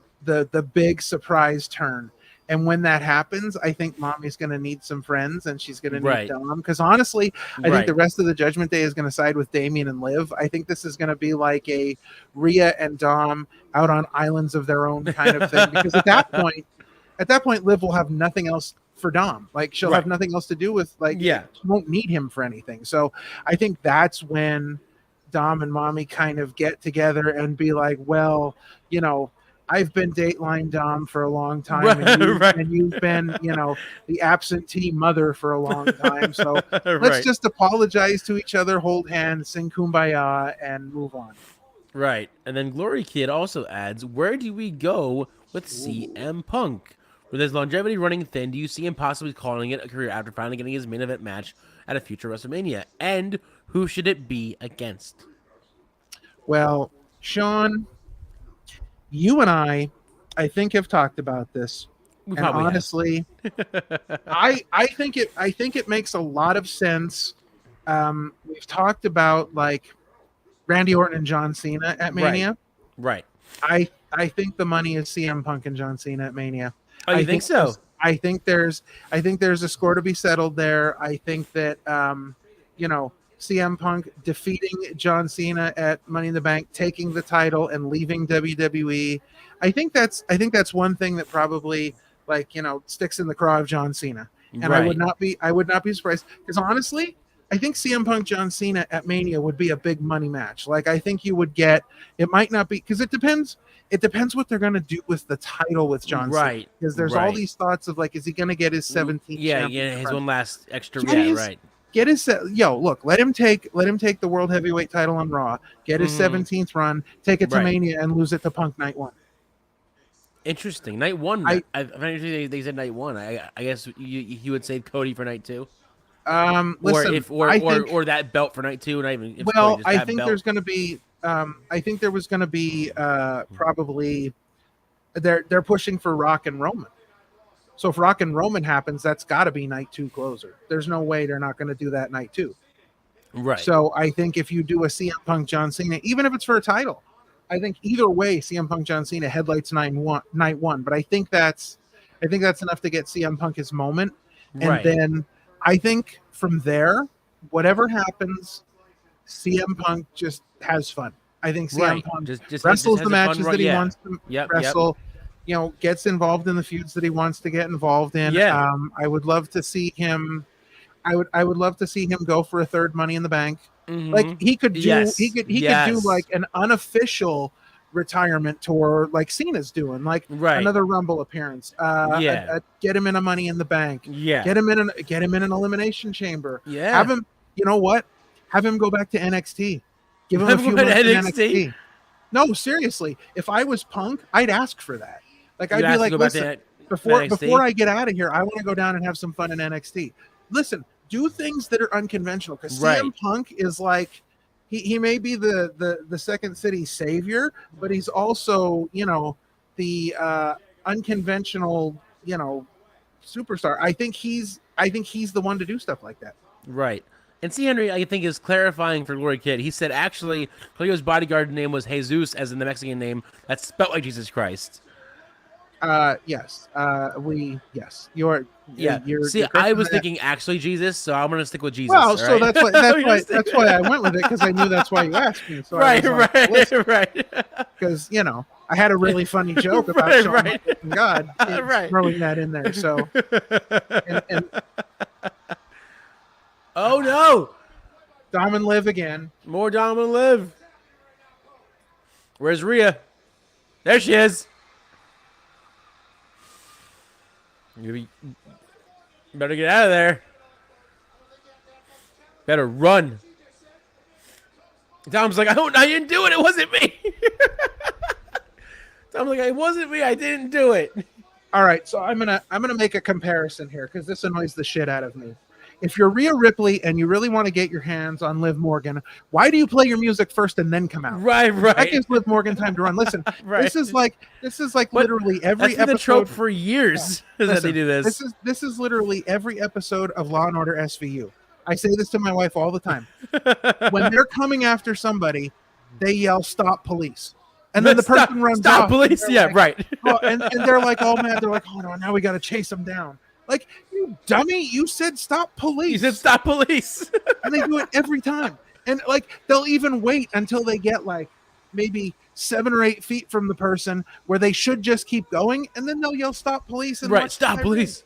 Speaker 11: big surprise turn. And when that happens, I think Mommy's going to need some friends, and she's going to need
Speaker 4: Right.
Speaker 11: Dom. Because honestly, I
Speaker 4: Right.
Speaker 11: think the rest of the Judgment Day is going to side with Damien and Liv. I think this is going to be like a Rhea and Dom out on islands of their own kind of thing. Because at that point, Liv will have nothing else for Dom. Like she'll have nothing else to do with she won't need him for anything. So I think that's when Dom and Mommy kind of get together and be like, well, I've been Dateline Dom for a long time, and you've been, the absentee mother for a long time. So let's just apologize to each other, hold hands, sing Kumbaya, and move on.
Speaker 4: Right. And then Glory Kid also adds, where do we go with CM Punk? With his longevity running thin, do you see him possibly calling it a career after finally getting his main event match at a future WrestleMania? And who should it be against?
Speaker 11: Well, Sean, you and I think have talked about this.
Speaker 4: We
Speaker 11: and honestly, I think it makes a lot of sense. We've talked about like Randy Orton and John Cena at Mania.
Speaker 4: Right.
Speaker 11: I think the money is CM Punk and John Cena at Mania.
Speaker 4: Oh, you think so?
Speaker 11: I think there's a score to be settled there. I think that CM Punk defeating John Cena at Money in the Bank, taking the title and leaving WWE. I think that's one thing that probably sticks in the craw of John Cena. And I would not be surprised, because honestly, I think CM Punk John Cena at Mania would be a big money match. Like I think you would get, it might not be, because it depends what they're going to do with the title with John Cena. Because there's all these thoughts of like, is he going to get his 17th
Speaker 4: his one last extra right.
Speaker 11: Get his look. Let him take the world heavyweight title on Raw. Get his 17th run. Take it to Mania and lose it to Punk night 1.
Speaker 4: Interesting. Night 1. They said night 1. I guess you would say Cody for night 2.
Speaker 11: Listen,
Speaker 4: or that belt for night 2. Not even.
Speaker 11: I think there's going to be. I think there was going to be probably. They're pushing for Rock and Roman. So if Rock and Roman happens, that's got to be night 2 closer. There's no way they're not going to do that night 2.
Speaker 4: Right.
Speaker 11: So I think if you do a CM Punk John Cena, even if it's for a title, I think either way CM Punk John Cena headlights night 1. But I think that's enough to get CM Punk his moment. And then I think from there, whatever happens, CM Punk just has fun. I think CM Punk just wrestles the matches that he wants to wrestle. Gets involved in the feuds that he wants to get involved in.
Speaker 4: Yeah.
Speaker 11: I would love to see him. I would love to see him go for a third Money in the Bank.
Speaker 4: Mm-hmm.
Speaker 11: Like he could do. He could do like an unofficial retirement tour, like Cena's doing, like another Rumble appearance. Get him in a Money in the Bank.
Speaker 4: Yeah.
Speaker 11: Get him in an Elimination Chamber.
Speaker 4: Yeah.
Speaker 11: Have him. You know what? Have him go back to NXT. Give him a few months in NXT. No, seriously. If I was Punk, I'd ask for that. Like I'd be like, listen, before I get out of here, I want to go down and have some fun in NXT. Listen, do things that are unconventional, because CM Punk is like, he may be the Second City savior, but he's also the unconventional superstar. I think he's the one to do stuff like that.
Speaker 4: Right. And C. Henry, I think, is clarifying for Glory Kid. He said actually Cleo's bodyguard name was Jesus, as in the Mexican name. That's spelled like Jesus Christ.
Speaker 11: Yes. You're
Speaker 4: I was thinking actually Jesus, so I'm gonna stick with Jesus.
Speaker 11: Well, so that's why I went with it, because I knew that's why you asked me. So
Speaker 4: right.
Speaker 11: Because I had a really funny joke about Shawn God throwing that in there. So, and
Speaker 4: oh no,
Speaker 11: Dom and Liv again.
Speaker 4: More Dom and Liv. Where's Rhea? There she is. You better get out of there. Better run. Tom's like, I didn't do it. It wasn't me. Tom's like, it wasn't me. I didn't do it.
Speaker 11: All right, so I'm gonna make a comparison here, because this annoys the shit out of me. If you're Rhea Ripley and you really want to get your hands on Liv Morgan, why do you play your music first and then come out?
Speaker 4: Right.
Speaker 11: That gives Liv Morgan time to run. Listen, this is like literally every episode.
Speaker 4: That's been the trope for years that they do this.
Speaker 11: This is literally every episode of Law and Order SVU. I say this to my wife all the time. When they're coming after somebody, they yell, "Stop, police." And then the person runs
Speaker 4: stop
Speaker 11: off.
Speaker 4: Police. Yeah,
Speaker 11: like,
Speaker 4: right.
Speaker 11: Oh, and they're like all mad. They're like, oh no, now we got to chase them down. Like, you dummy, you said stop police.
Speaker 4: You said stop police.
Speaker 11: And they do it every time. And like they'll even wait until they get like maybe 7 or 8 feet from the person where they should just keep going, and then they'll yell stop police. And
Speaker 4: Right, stop police.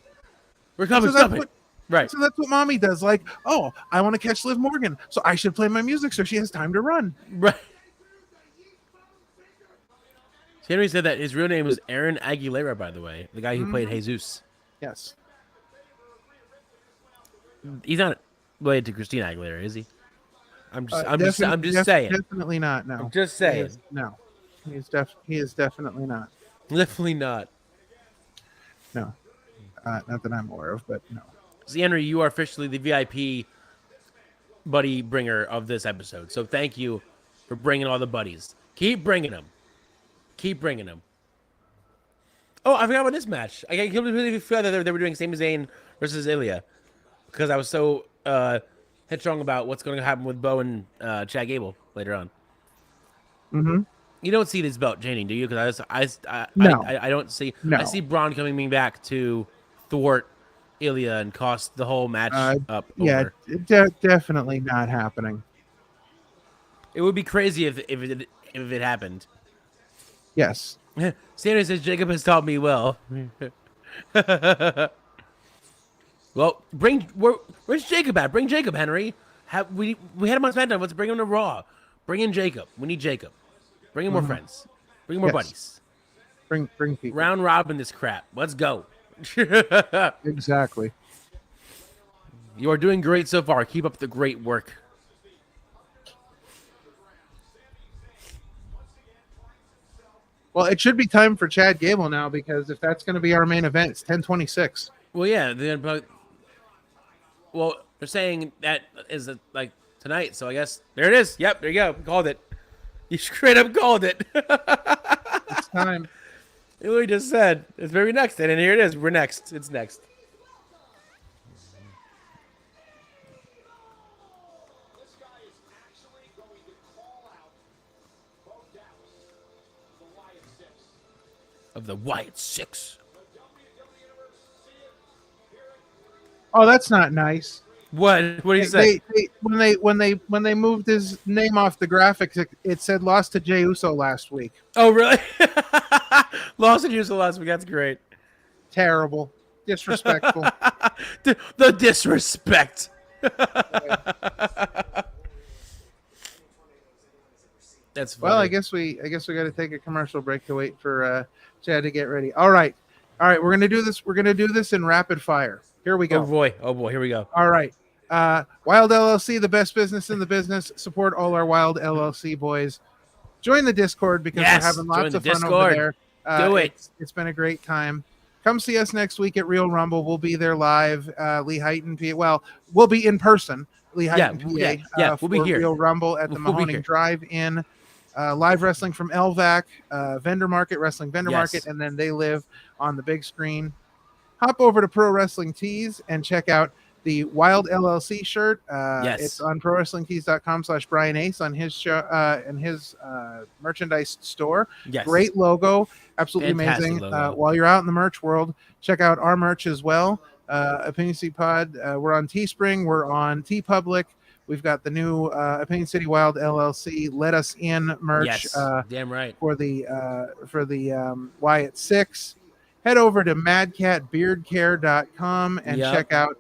Speaker 4: We're coming,
Speaker 11: so
Speaker 4: stop it. Right.
Speaker 11: So that's what mommy does. Like, oh, I want to catch Liv Morgan, so I should play my music so she has time to run.
Speaker 4: Right. Henry said that his real name was Aaron Aguilera, by the way, the guy who played Jesus.
Speaker 11: Yes.
Speaker 4: He's not related to Christina Aguilera, is he? I'm just saying.
Speaker 11: Definitely not. No.
Speaker 4: I'm just saying.
Speaker 11: No. He is definitely not.
Speaker 4: Definitely not.
Speaker 11: No. Not that I'm aware of, but no.
Speaker 4: See, Henry, you are officially the VIP buddy bringer of this episode. So thank you for bringing all the buddies. Keep bringing them. Keep bringing them. Oh, I forgot about this match. I can't completely forgot that they were doing Sami Zayn versus Ilya because I was so headstrong about what's going to happen with Bo and Chad Gable later on.
Speaker 11: Mm-hmm.
Speaker 4: You don't see this belt changing, do you? Because I don't see.
Speaker 11: No.
Speaker 4: I see Braun coming back to thwart Ilya and cost the whole match up.
Speaker 11: Yeah, definitely not happening.
Speaker 4: It would be crazy if it happened.
Speaker 11: Yes.
Speaker 4: Sanders says Jacob has taught me well. Well, where's Jacob at? Bring Jacob, Henry. We had him on SmackDown. Let's bring him to Raw. Bring in Jacob. We need Jacob. Bring in more friends. Bring in more buddies.
Speaker 11: Bring people.
Speaker 4: Round robin this crap. Let's go.
Speaker 11: Exactly.
Speaker 4: You are doing great so far. Keep up the great work.
Speaker 11: Well, it should be time for Chad Gable now because if that's going to be our main event, it's 10:26.
Speaker 4: Well, yeah. Well, they're saying that is like tonight, so I guess there it is. Yep, there you go. Called it. You straight up called it.
Speaker 11: It's time.
Speaker 4: It literally just said it's very next, and here it is. We're next. It's next. Of the Wyatt Six.
Speaker 11: Oh, that's not nice.
Speaker 4: What? What do you say?
Speaker 11: When they moved his name off the graphics, it said lost to Jey Uso last week.
Speaker 4: Oh, really? Lost to Jey Uso last week. That's great.
Speaker 11: Terrible. Disrespectful.
Speaker 4: the disrespect. That's funny.
Speaker 11: Well, I guess we got to take a commercial break to wait for Chad to get ready. All right. We're gonna do this. We're gonna do this in rapid fire. Here we go.
Speaker 4: Oh boy. Here we go.
Speaker 11: All right. Wild LLC, the best business in the business. Support all our Wild LLC boys. Join the Discord because we're having lots of fun over there.
Speaker 4: Do it.
Speaker 11: It's been a great time. Come see us next week at Real Rumble. We'll be there live. Lee Heighton, PA. Well, we'll be in person. Lee Heighton, PA.
Speaker 4: We'll be here.
Speaker 11: Real Rumble at the Mahoning Drive-In. Live wrestling from LVAC, Vendor Market, Wrestling Vendor Market, and then they live on the big screen. Hop over to Pro Wrestling Tees and check out the Wild LLC shirt. It's on ProWrestlingTees.com/Brian Ace on his show and his merchandise store.
Speaker 4: Yes.
Speaker 11: Great logo, absolutely
Speaker 4: Fantastic
Speaker 11: amazing.
Speaker 4: logo.
Speaker 11: While you're out in the merch world, check out our merch as well. Opinion City Pod. We're on Teespring. We're on TeePublic. We've got the new Opinion City Wild LLC Let Us In merch.
Speaker 4: Yes, damn right.
Speaker 11: For the Wyatt 6. Head over to madcatbeardcare.com and check out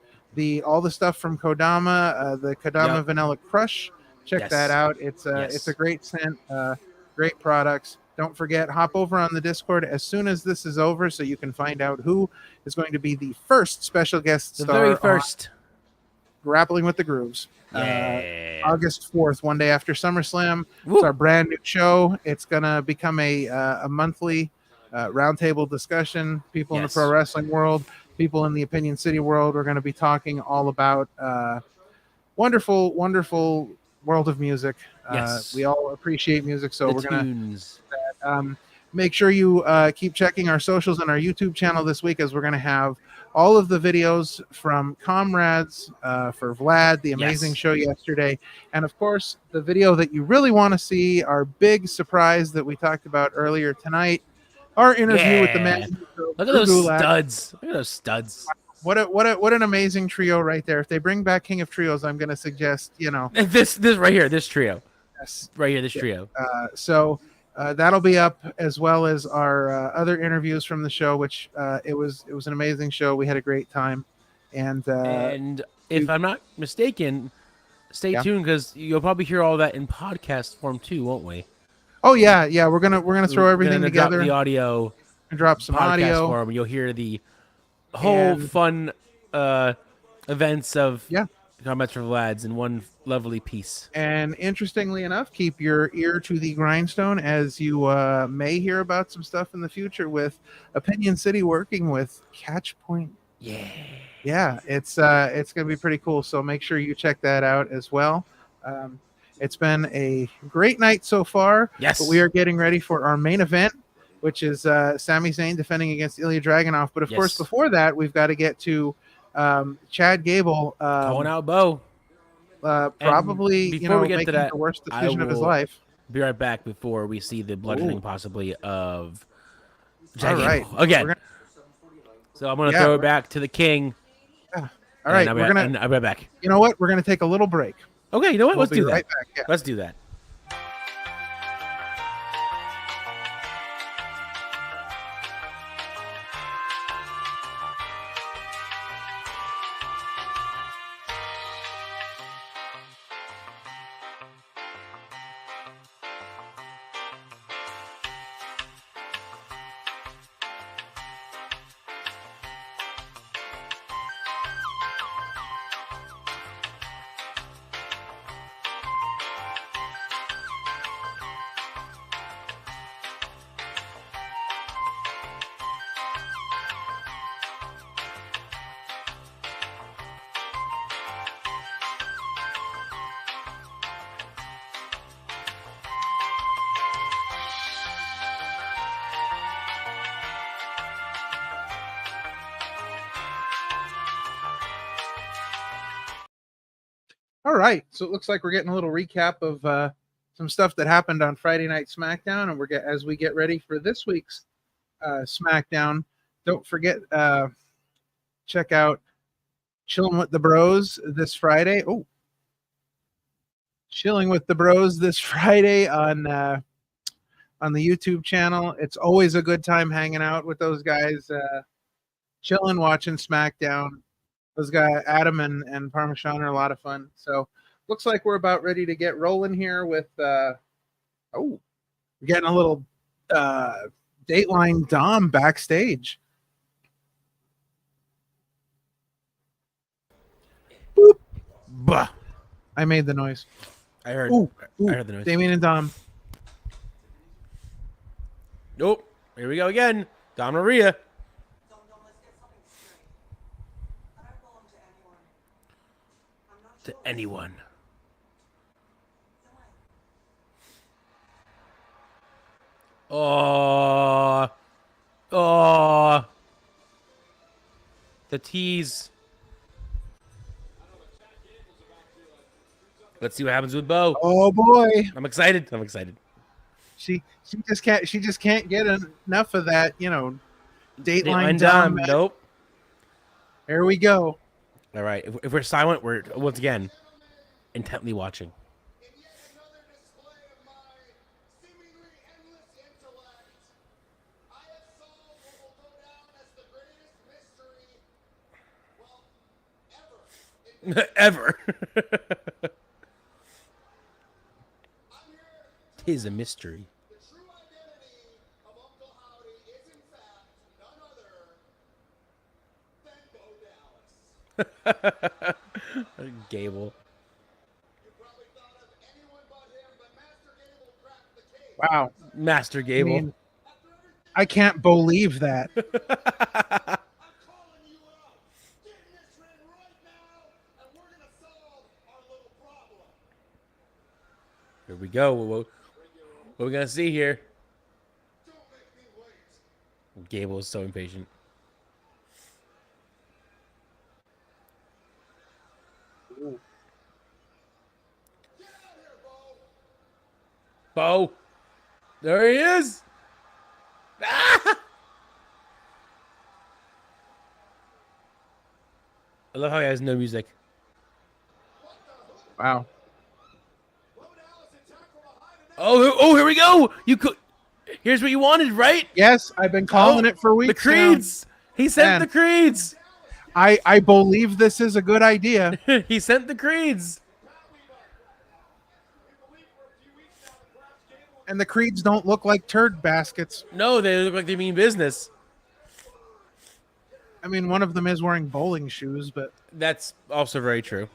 Speaker 11: all the stuff from Kodama, the Kodama Vanilla Crush. Check that out. It's a great scent, great products. Don't forget, hop over on the Discord as soon as this is over so you can find out who is going to be the first special guest star.
Speaker 4: The very first.
Speaker 11: Grappling with the Grooves. August 4th, one day after SummerSlam.
Speaker 4: Woo.
Speaker 11: It's our brand new show. It's going to become a monthly roundtable discussion. People in the pro wrestling world, people in the Opinion City world. We're going to be talking all about wonderful, wonderful world of music. We all appreciate music, so we're going to make sure you keep checking our socials and our YouTube channel this week as we're going to have all of the videos from Comrades for Vlad, the amazing show yesterday, and of course the video that you really want to see, our big surprise that we talked about earlier tonight, our interview with the man.
Speaker 4: Look at those studs. Look at those studs.
Speaker 11: What an amazing trio right there. If they bring back King of Trios, I'm going to suggest,
Speaker 4: this right here, this trio.
Speaker 11: Yes.
Speaker 4: Right here, this trio.
Speaker 11: So that'll be up, as well as our other interviews from the show, which it was an amazing show. We had a great time. And
Speaker 4: if I'm not mistaken, stay tuned, because you'll probably hear all that in podcast form too, won't we?
Speaker 11: Oh yeah. We're gonna throw everything together.
Speaker 4: Drop the audio
Speaker 11: and drop some
Speaker 4: podcast
Speaker 11: audio
Speaker 4: form. You'll hear the whole fun events of Combats for Vlads in one lovely piece.
Speaker 11: And interestingly enough, keep your ear to the grindstone, as you may hear about some stuff in the future with Opinion City working with Catchpoint. Yeah, it's gonna be pretty cool. So make sure you check that out as well. It's been a great night so far.
Speaker 4: Yes,
Speaker 11: but we are getting ready for our main event, which is Sami Zayn defending against Ilya Dragunov. But of course, before that, we've got to get to Chad Gable
Speaker 4: calling out Bo.
Speaker 11: Probably,
Speaker 4: before we get
Speaker 11: making
Speaker 4: to that,
Speaker 11: the worst decision of his life.
Speaker 4: Be right back before we see the bludgeoning possibly of Chad
Speaker 11: All right.
Speaker 4: Gable again. So I'm going to throw it back to the King.
Speaker 11: Yeah. All right,
Speaker 4: I'll be right back.
Speaker 11: You know what? We're going to take a little break.
Speaker 4: Okay, you know what?
Speaker 11: We'll
Speaker 4: Let's do that.
Speaker 11: Right back. Yeah.
Speaker 4: Let's do that.
Speaker 11: All right, so it looks like we're getting a little recap of some stuff that happened on Friday Night SmackDown, and as we get ready for this week's SmackDown. Don't forget, check out Chillin' with the Bros this Friday. Oh, Chilling with the Bros this Friday on the YouTube channel. It's always a good time hanging out with those guys, chilling, watching SmackDown. Those guys, Adam and Parmesan, are a lot of fun. So looks like we're about ready to get rolling here with we're getting a little Dateline Dom backstage. Boop.
Speaker 4: Bah.
Speaker 11: I made the noise.
Speaker 4: I heard the noise.
Speaker 11: Damien and Dom.
Speaker 4: Nope. Here we go again. Dom Maria. To anyone. Oh, the tease. Let's see what happens with Bo.
Speaker 11: Oh boy,
Speaker 4: I'm excited.
Speaker 11: She just can't get enough of that, Dateline
Speaker 4: Dom.
Speaker 11: Dom.
Speaker 4: Nope.
Speaker 11: There we go.
Speaker 4: All right. If we're silent, we're once again intently watching. Ever. Tis a mystery. Gable.
Speaker 11: Wow.
Speaker 4: Master Gable.
Speaker 11: I can't believe that.
Speaker 4: Here we go. What are we going to see here? Gable is so impatient. Bo. There he is. Ah! I love how he has no music.
Speaker 11: Wow.
Speaker 4: Oh, here we go. You could. Here's what you wanted, right?
Speaker 11: Yes, I've been calling it for weeks.
Speaker 4: The Creeds.
Speaker 11: Now.
Speaker 4: He sent the Creeds.
Speaker 11: I believe this is a good idea.
Speaker 4: He sent the Creeds.
Speaker 11: And the Creeds don't look like turd baskets.
Speaker 4: No, they look like they mean business.
Speaker 11: I mean, one of them is wearing bowling shoes, but
Speaker 4: that's also very true.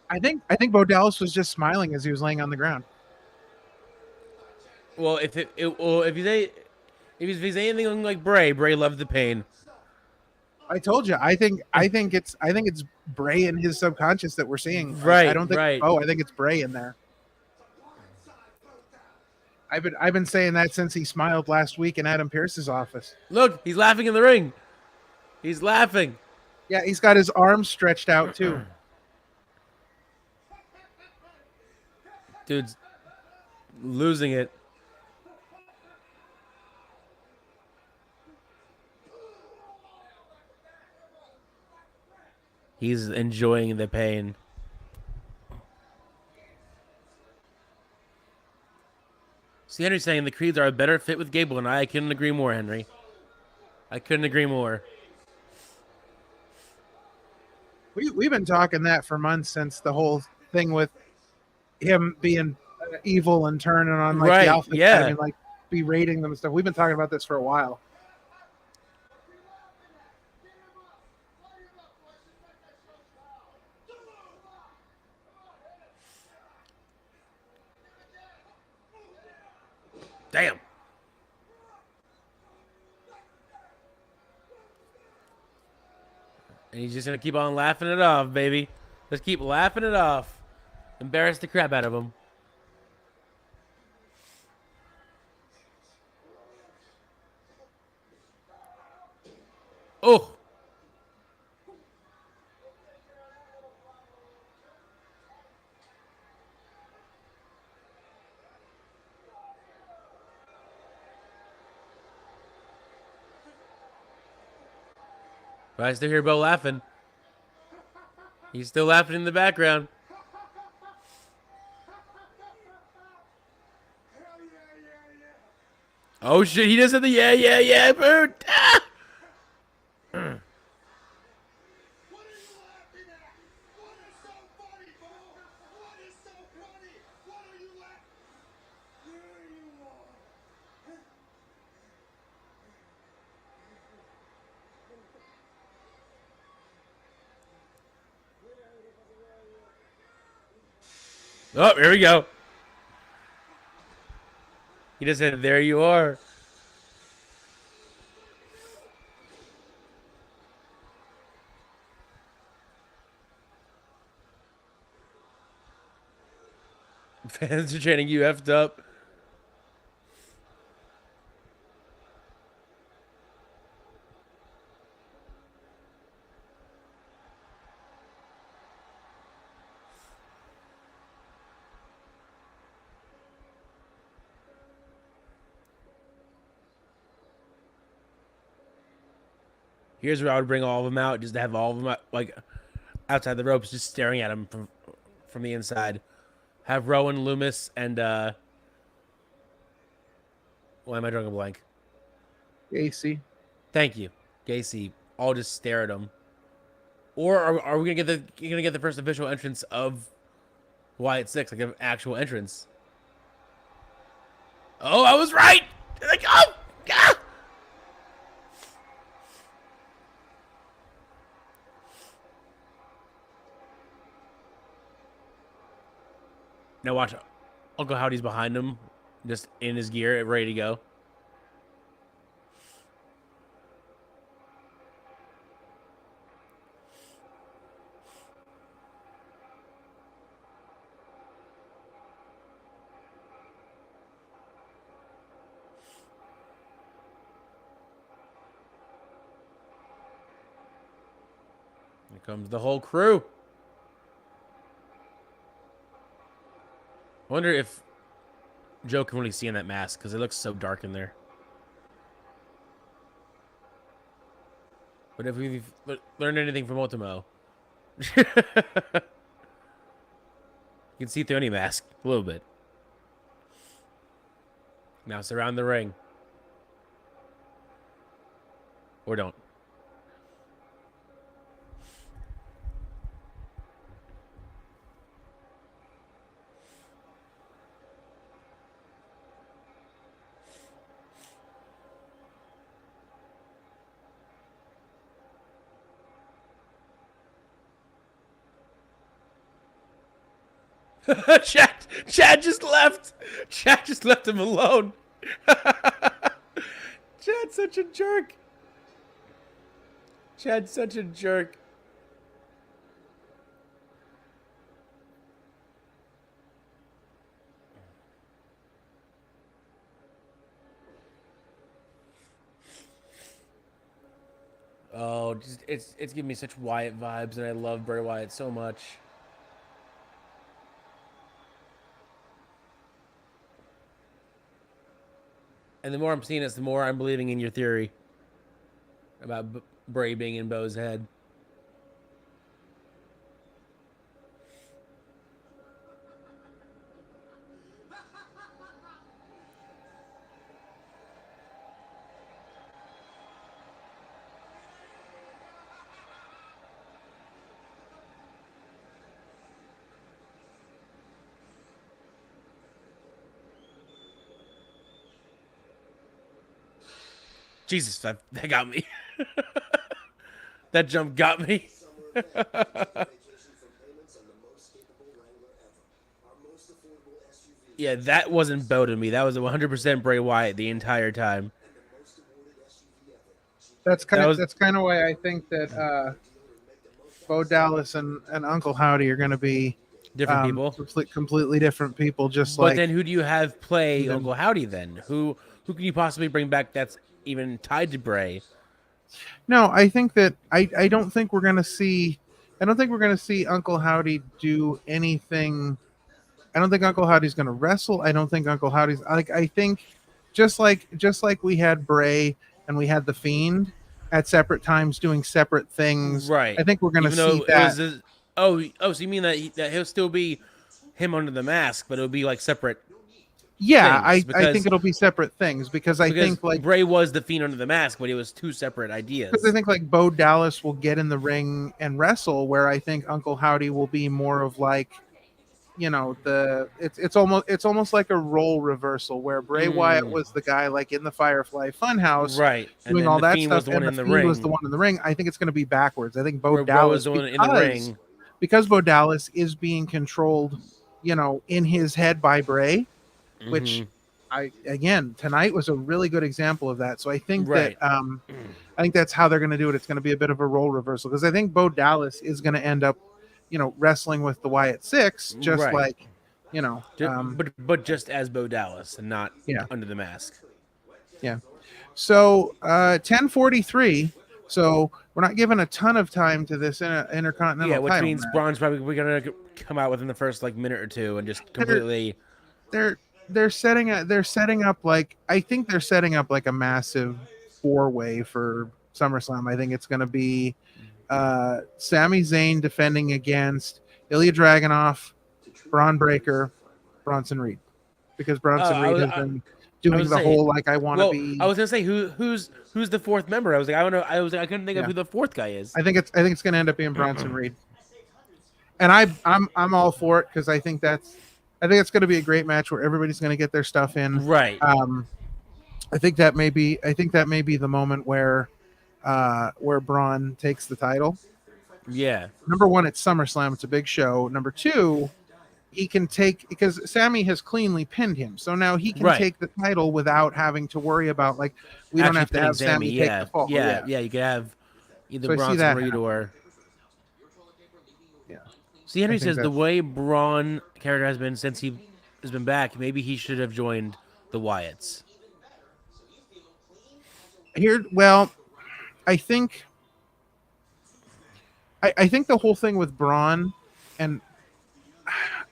Speaker 11: I think Bo Dallas was just smiling as he was laying on the ground.
Speaker 4: Well, if he's anything like Bray loved the pain.
Speaker 11: I told you. I think it's Bray in his subconscious that we're seeing.
Speaker 4: Right.
Speaker 11: I don't think.
Speaker 4: Right.
Speaker 11: Oh, I think it's Bray in there. I've been saying that since he smiled last week in Adam Pearce's office.
Speaker 4: Look, he's laughing in the ring. He's laughing.
Speaker 11: Yeah, he's got his arms stretched out too.
Speaker 4: Dude's losing it. He's enjoying the pain. See, Henry's saying the Creeds are a better fit with Gable, and I couldn't agree more, Henry. I couldn't agree more.
Speaker 11: We've been talking that for months since the whole thing with him being evil and turning on like the Alpha Academy, like berating them and stuff. We've been talking about this for a while.
Speaker 4: Damn. And he's just going to keep on laughing it off, baby. Just keep laughing it off. Embarrass the crap out of him. Oh. But I still hear Bo laughing. He's still laughing in the background. Oh shit, he does have the yeah, bird. Ah! Oh, here we go. He just said, there you are. Fans are chanting, you effed up. Here's where I would bring all of them out, just to have all of them like outside the ropes, just staring at him from the inside. Have Rowan, Loomis, and why am I drawing a blank?
Speaker 11: Gacy.
Speaker 4: Thank you, Gacy. All just stare at him. Or are we gonna get the first official entrance of Wyatt Six, like an actual entrance? Oh, I was right. Like, oh, ah! Now watch, Uncle Howdy's behind him, just in his gear, ready to go. Here comes the whole crew. I wonder if Joe can really see in that mask because it looks so dark in there. But if we've learned anything from Ultimo, you can see through any mask a little bit. Now surround the ring. Or don't. Chad just left. Chad just left him alone. Chad's such a jerk. Chad's such a jerk. Oh, just it's giving me such Wyatt vibes, and I love Bray Wyatt so much. And the more I'm seeing this, the more I'm believing in your theory about Bray being in Bo's head. Jesus, that got me. That jump got me. Yeah, that wasn't Bo to me. That was 100% Bray Wyatt the entire time.
Speaker 11: That's kind of why I think that Bo Dallas and Uncle Howdy are going to be
Speaker 4: different people,
Speaker 11: completely different people.
Speaker 4: But then, who do you have play Uncle Howdy? Then who can you possibly bring back that's even tied to Bray?
Speaker 11: No, I think that I don't think we're gonna see. I don't think we're gonna see Uncle Howdy do anything. I don't think Uncle Howdy's gonna wrestle. I don't think Uncle Howdy's like. I think just like we had Bray and we had the Fiend at separate times doing separate things.
Speaker 4: Right.
Speaker 11: I think we're gonna see that.
Speaker 4: So you mean that he'll still be him under the mask, but it'll be like separate.
Speaker 11: Yeah, I think it'll be separate things because I think like
Speaker 4: Bray was the Fiend under the mask, but it was two separate ideas.
Speaker 11: Because I think like Bo Dallas will get in the ring and wrestle, where I think Uncle Howdy will be more of like, you know, it's almost like a role reversal where Bray Wyatt was the guy like in the Firefly Funhouse,
Speaker 4: right,
Speaker 11: doing all that stuff, and the Fiend was the one in the ring. I think it's going to be backwards. I think Bo Dallas,
Speaker 4: the one in the ring,
Speaker 11: because Bo Dallas is being controlled, you know, in his head by Bray. Which tonight was a really good example of that. So I think that I think that's how they're going to do it. It's going to be a bit of a role reversal because I think Bo Dallas is going to end up, you know, wrestling with the Wyatt Six, just like, you know,
Speaker 4: but just as Bo Dallas and not under the mask.
Speaker 11: Yeah. So 10:43. So we're not giving a ton of time to this intercontinental.
Speaker 4: Yeah, which
Speaker 11: title
Speaker 4: means
Speaker 11: match.
Speaker 4: Braun's probably going to come out within the first like minute or two and just completely.
Speaker 11: They're setting up like I think they're setting up like a massive 4-way for SummerSlam. I think it's going to be Sami Zayn defending against Ilya Dragunov, Braun Breaker, Bronson Reed, because Bronson Reed has been doing the whole like I want to be.
Speaker 4: I was going to say who's the fourth member. I was like I don't know. I couldn't think of who the fourth guy is.
Speaker 11: I think it's going to end up being Bronson Reed, and I'm all for it because I think it's going to be a great match where everybody's going to get their stuff in.
Speaker 4: Right.
Speaker 11: I think that may be the moment where Braun takes the title.
Speaker 4: Yeah.
Speaker 11: Number one, it's SummerSlam. It's a big show. Number two, he can take because Sammy has cleanly pinned him, so now he can take the title without having to worry about like we don't have to have Sammy take the fall.
Speaker 4: Yeah. You could have either Bronson Reed or. See, Henry says the way Braun character has been since he has been back, maybe he should have joined the Wyatts.
Speaker 11: Well, I think I think the whole thing with Braun, and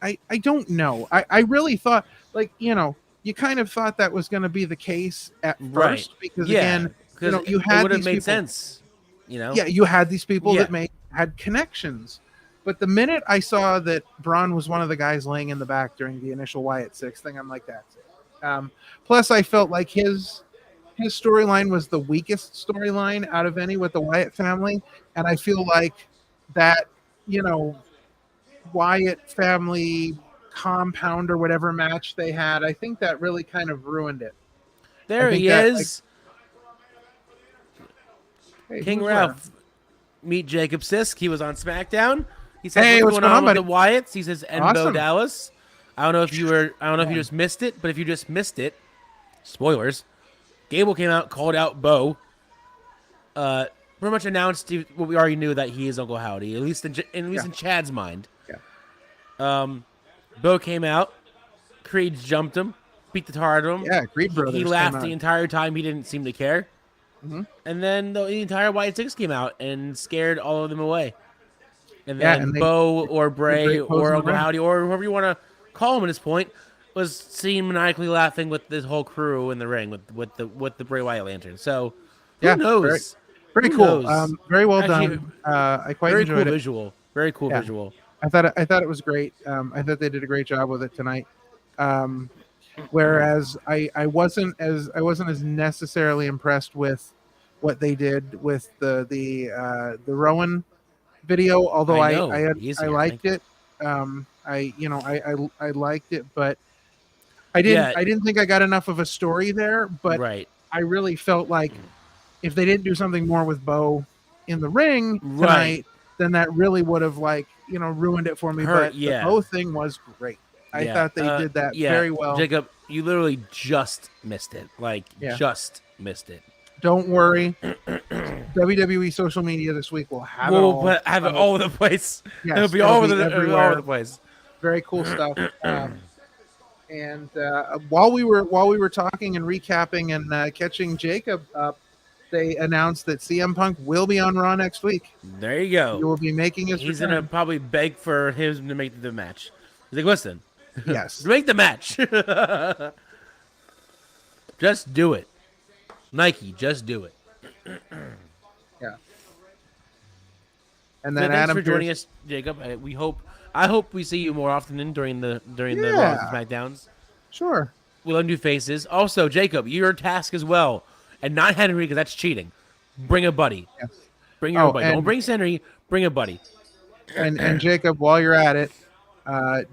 Speaker 11: I don't know. I really thought, like, you kind of thought that was going to be the case at
Speaker 4: Right.
Speaker 11: first because
Speaker 4: Yeah.
Speaker 11: again,
Speaker 4: Because
Speaker 11: you
Speaker 4: it
Speaker 11: had
Speaker 4: would have
Speaker 11: these
Speaker 4: made
Speaker 11: people.
Speaker 4: sense.
Speaker 11: Yeah, you had these people
Speaker 4: Yeah.
Speaker 11: that had connections. But the minute I saw that Braun was one of the guys laying in the back during the initial Wyatt 6 thing, I'm like, that's it. Plus, I felt like his storyline was the weakest storyline out of any with the Wyatt family, and I feel like that, Wyatt family compound or whatever match they had, I think that really kind of ruined it.
Speaker 4: There
Speaker 11: I think
Speaker 4: he
Speaker 11: that,
Speaker 4: is.
Speaker 11: Hey,
Speaker 4: King
Speaker 11: who's
Speaker 4: Ralph. Meet Jacob Sisk. He was on SmackDown. He says,
Speaker 11: Hey,
Speaker 4: what's going on with
Speaker 11: buddy?
Speaker 4: the Wyatts? He says, Enbo
Speaker 11: Awesome.
Speaker 4: Dallas. I don't know if you just missed it, but if you just missed it, spoilers. Gable came out, called out Bo. Pretty much announced what we already knew, that he is Uncle Howdy, at least in Chad's mind.
Speaker 11: Yeah.
Speaker 4: Bo came out. Creed jumped him, beat the tar out of him.
Speaker 11: Yeah, Creed brothers.
Speaker 4: He laughed the entire time. He didn't seem to care.
Speaker 11: Mm-hmm.
Speaker 4: And then the entire Wyatt Six came out and scared all of them away. And then Bo or Bray or Uncle Howdy or whoever you want to call him at this point was seen maniacally laughing with this whole crew in the ring with the Bray Wyatt lantern. So who knows?
Speaker 11: Very
Speaker 4: Who
Speaker 11: cool.
Speaker 4: knows?
Speaker 11: Very well
Speaker 4: Actually,
Speaker 11: done. I quite
Speaker 4: very
Speaker 11: enjoyed
Speaker 4: cool
Speaker 11: it.
Speaker 4: visual. Very cool visual.
Speaker 11: I thought it was great. I thought they did a great job with it tonight. Whereas I wasn't as necessarily impressed with what they did with the Rowan video, although I liked it. I liked it, but I didn't think I got enough of a story there. But I really felt like if they didn't do something more with Bo in the ring tonight, then that really would have ruined it for me. But the Bo thing was great. I thought they did that very well.
Speaker 4: Jacob, you literally just missed it. Just missed it.
Speaker 11: Don't worry. WWE social media this week will have it
Speaker 4: all over the place.
Speaker 11: Yes,
Speaker 4: it'll be all over the place.
Speaker 11: Very cool stuff. And while we were talking and recapping and catching Jacob up, they announced that CM Punk will be on Raw next week.
Speaker 4: There you go.
Speaker 11: He will be making his
Speaker 4: He's
Speaker 11: return.
Speaker 4: gonna probably beg for him to make the match. He's like, listen,
Speaker 11: yes,
Speaker 4: make the match. Just do it, Nike. Just do it.
Speaker 11: Yeah. And then
Speaker 4: thanks
Speaker 11: Adam
Speaker 4: for joining us, Jacob. I hope we see you more often during the Raw and SmackDowns.
Speaker 11: Sure.
Speaker 4: We'll do faces. Also, Jacob, your task as well, and not Henry because that's cheating. Bring a buddy.
Speaker 11: Yes.
Speaker 4: Bring your buddy. Don't bring Henry. Bring a buddy.
Speaker 11: And Jacob, while you're at it,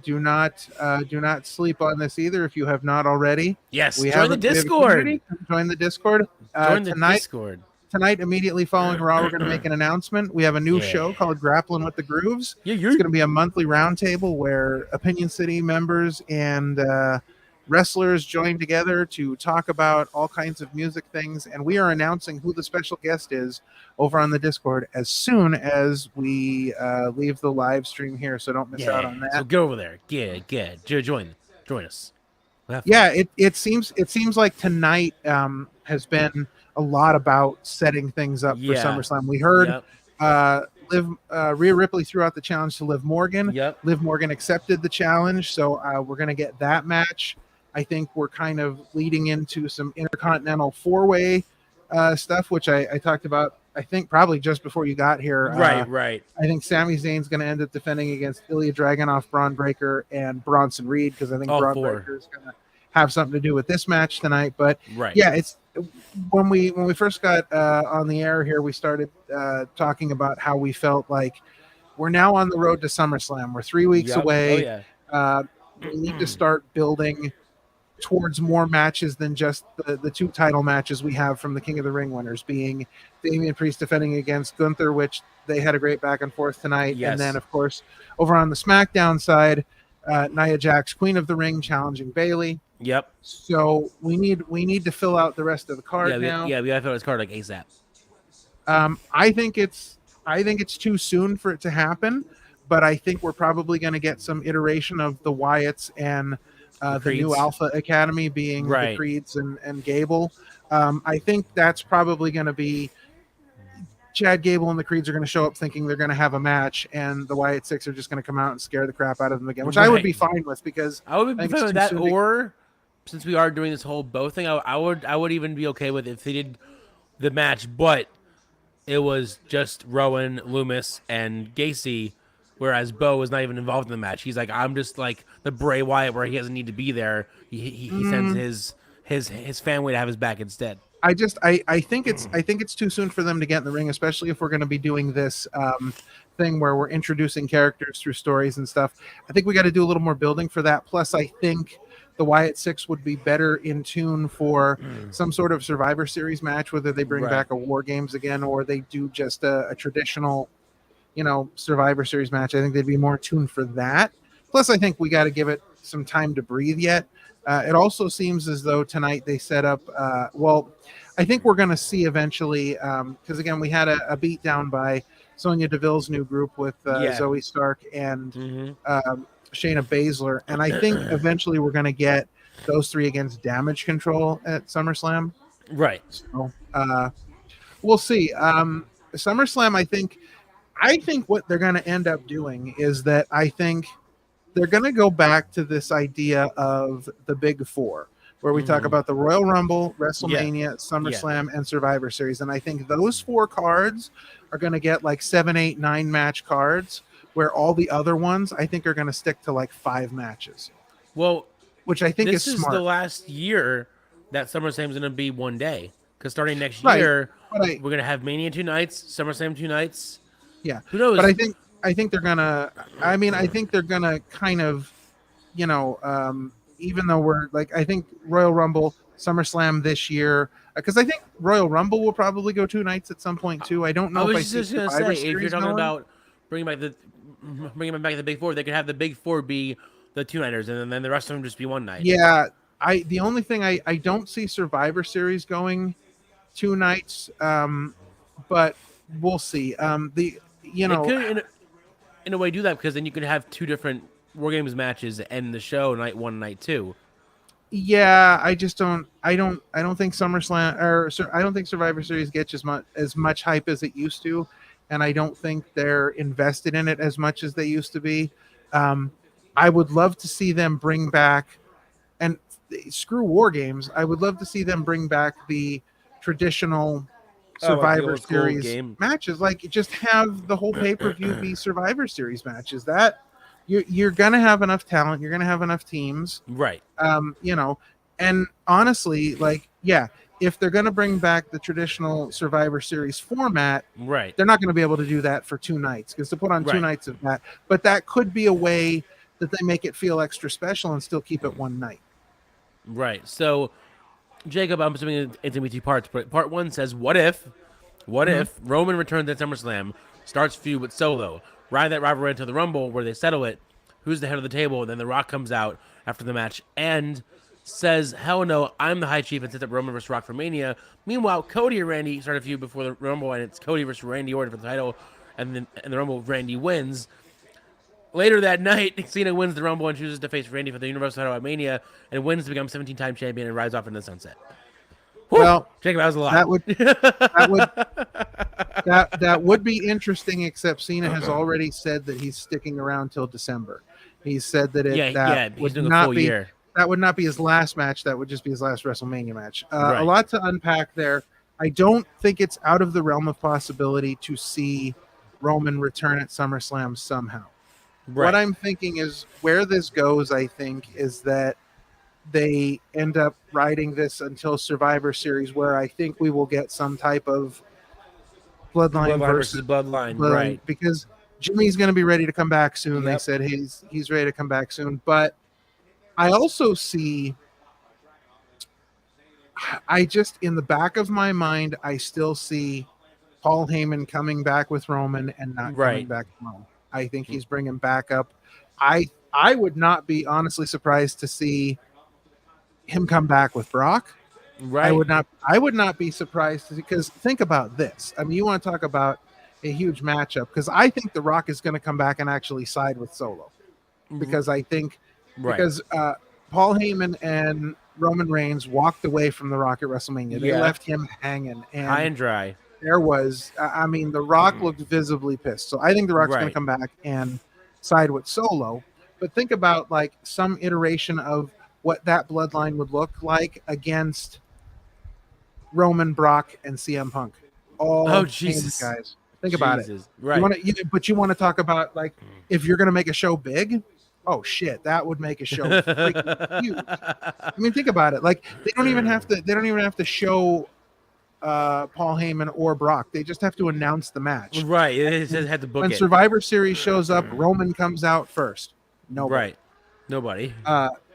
Speaker 11: do not sleep on this either if you have not already.
Speaker 4: Yes.
Speaker 11: Join
Speaker 4: the Discord.
Speaker 11: Join the Discord.
Speaker 4: Join the Discord.
Speaker 11: Tonight, immediately following Raw, we're going to make an announcement. We have a new show called Grappling with the Grooves. It's going to be a monthly roundtable where Opinion City members and wrestlers join together to talk about all kinds of music things. And we are announcing who the special guest is over on the Discord as soon as we leave the live stream here. So don't miss out on that.
Speaker 4: So go over there. Join us.
Speaker 11: Yeah, it seems like tonight has been a lot about setting things up for SummerSlam. We heard Rhea Ripley threw out the challenge to Liv Morgan. Liv Morgan accepted the challenge, so we're going to get that match. I think we're kind of leading into some Intercontinental 4-way stuff, which I talked about, I think, probably just before you got here.
Speaker 4: Right.
Speaker 11: I think Sami Zayn's going to end up defending against Ilya Dragunov, Braun Breaker, and Bronson Reed, because I think Braun Breaker is going to have something to do with this match tonight. But it's when we first got on the air here, we started talking about how we felt like we're now on the road to SummerSlam. We're 3 weeks away. We need to start building towards more matches than just the two title matches we have from the King of the Ring winners, being Damian Priest defending against Gunther, which they had a great back and forth tonight. And then, of course, over on the SmackDown side, Nia Jax, Queen of the Ring, challenging Bayley. So we need to fill out the rest of the card now.
Speaker 4: We got to fill this card like ASAP.
Speaker 11: I think it's too soon for it to happen, but I think we're probably going to get some iteration of the Wyatts and the new Alpha Academy being the Creeds and Gable. I think that's probably going to be Chad Gable and the Creeds are going to show up thinking they're going to have a match, and the Wyatt Six are just going to come out and scare the crap out of them again, which I would be fine with, because
Speaker 4: I would be fine with that. Or since we are doing this whole Bo thing, I would even be okay with if they did the match, but it was just Rowan, Loomis, and Gacy, whereas Bo was not even involved in the match. He's like, I'm just like the Bray Wyatt where he doesn't need to be there. He sends his family to have his back instead.
Speaker 11: I think it's too soon for them to get in the ring, especially if we're going to be doing this thing where we're introducing characters through stories and stuff. I think we got to do a little more building for that. Plus, I think the Wyatt Six would be better in tune for some sort of Survivor Series match, whether they bring back a War Games again or they do just a traditional, Survivor Series match. I think they'd be more tuned for that. Plus, I think we got to give it some time to breathe yet. It also seems as though tonight they set up, I think we're going to see eventually, because again, we had a beat down by Sonya Deville's new group with Zoe Stark and Shayna Baszler. And I think eventually we're going to get those three against Damage Control at SummerSlam.
Speaker 4: Right.
Speaker 11: So we'll see. SummerSlam, I think what they're going to end up doing is that I think they're going to go back to this idea of the Big Four, where we talk about the Royal Rumble, WrestleMania, SummerSlam, and Survivor Series. And I think those 4 cards are going to get like 7, 8, 9 match cards, where all the other ones I think are going to stick to like 5 matches.
Speaker 4: Well,
Speaker 11: which I think
Speaker 4: this
Speaker 11: is
Speaker 4: is
Speaker 11: smart.
Speaker 4: the last year that SummerSlam is going to be one day, because starting next year we're going to have Mania 2 nights, SummerSlam 2 nights.
Speaker 11: Yeah,
Speaker 4: who knows?
Speaker 11: But I think they're gonna. I mean, I think they're gonna kind of, even though we're like, I think Royal Rumble, SummerSlam this year, because I think Royal Rumble will probably go 2 nights at some point too. I don't know.
Speaker 4: I was just gonna say, if you're talking about bringing back the Big Four, they could have the Big Four be the 2-nighters, and then the rest of them just be 1 night.
Speaker 11: Yeah, the only thing I don't see Survivor Series going 2 nights, but we'll see.
Speaker 4: It could, in a way, do that, because then you could have 2 different War Games matches and the show night 1, night 2.
Speaker 11: Yeah, I just don't. I don't think SummerSlam I don't think Survivor Series gets as much hype as it used to, and I don't think they're invested in it as much as they used to be. I would love to see them bring back, and screw War Games. I would love to see them bring back the traditional Survivor Series matches. Like, just have the whole pay-per-view be Survivor Series matches. That you're gonna have enough talent, you're gonna have enough teams,
Speaker 4: right?
Speaker 11: And honestly, like, yeah, if they're gonna bring back the traditional Survivor Series format,
Speaker 4: right,
Speaker 11: they're not gonna be able to do that for 2 nights, because to put on 2 nights of that, but that could be a way that they make it feel extra special and still keep it 1 night.
Speaker 4: Right. So, Jacob, I'm assuming it's going to be 2 parts, but part 1 says, what if Roman returns at SummerSlam, starts feud with Solo, ride that rivalry into the Rumble where they settle it, who's the head of the table, and then The Rock comes out after the match and says, hell no, I'm the High Chief, and sets up Roman versus Rock for Mania. Meanwhile, Cody and Randy start a feud before the Rumble, and it's Cody versus Randy Orton for the title, and then in the Rumble, Randy wins. Later that night, Cena wins the Rumble and chooses to face Randy for the Universal title at Mania, and wins to become 17-time champion and rides off into the sunset. Woo!
Speaker 11: Well,
Speaker 4: Jacob, that was a lot.
Speaker 11: That would be interesting, except Cena has already said that he's sticking around till December. He said that would not be year. That would not be his last match. That would just be his last WrestleMania match. A lot to unpack there. I don't think it's out of the realm of possibility to see Roman return at SummerSlam somehow. Right. What I'm thinking is, where this goes, I think, is that they end up riding this until Survivor Series, where I think we will get some type of bloodline versus
Speaker 4: bloodline, right?
Speaker 11: Because Jimmy's going to be ready to come back soon. Yep. They said he's ready to come back soon. But I also see, in the back of my mind, I still see Paul Heyman coming back with Roman and not coming back with Roman. I think he's bringing back up. I would not be honestly surprised to see him come back with Brock.
Speaker 4: Right.
Speaker 11: I would not be surprised, because think about this. I mean, you want to talk about a huge matchup, because I think The Rock is going to come back and actually side with Solo, because I think because Paul Heyman and Roman Reigns walked away from The Rock at WrestleMania. They left him hanging,
Speaker 4: high and dry.
Speaker 11: there was, I mean, The Rock looked visibly pissed. So I think The Rock's going to
Speaker 4: Right.
Speaker 11: come back and side with Solo. But think about like some iteration of what that bloodline would look like against Roman, Brock, and CM Punk. All
Speaker 4: Oh,
Speaker 11: famous
Speaker 4: Jesus.
Speaker 11: guys. Think about it.
Speaker 4: Right.
Speaker 11: You want to talk about like if you're going to make a show big? Oh shit, that would make a show freaking huge. I mean, think about it. Like they don't even have to show Paul Heyman or Brock. They just have to announce the match.
Speaker 4: Right. They just had to book
Speaker 11: when
Speaker 4: it.
Speaker 11: Survivor Series shows up, Roman comes out first. Nobody.
Speaker 4: Right. Nobody.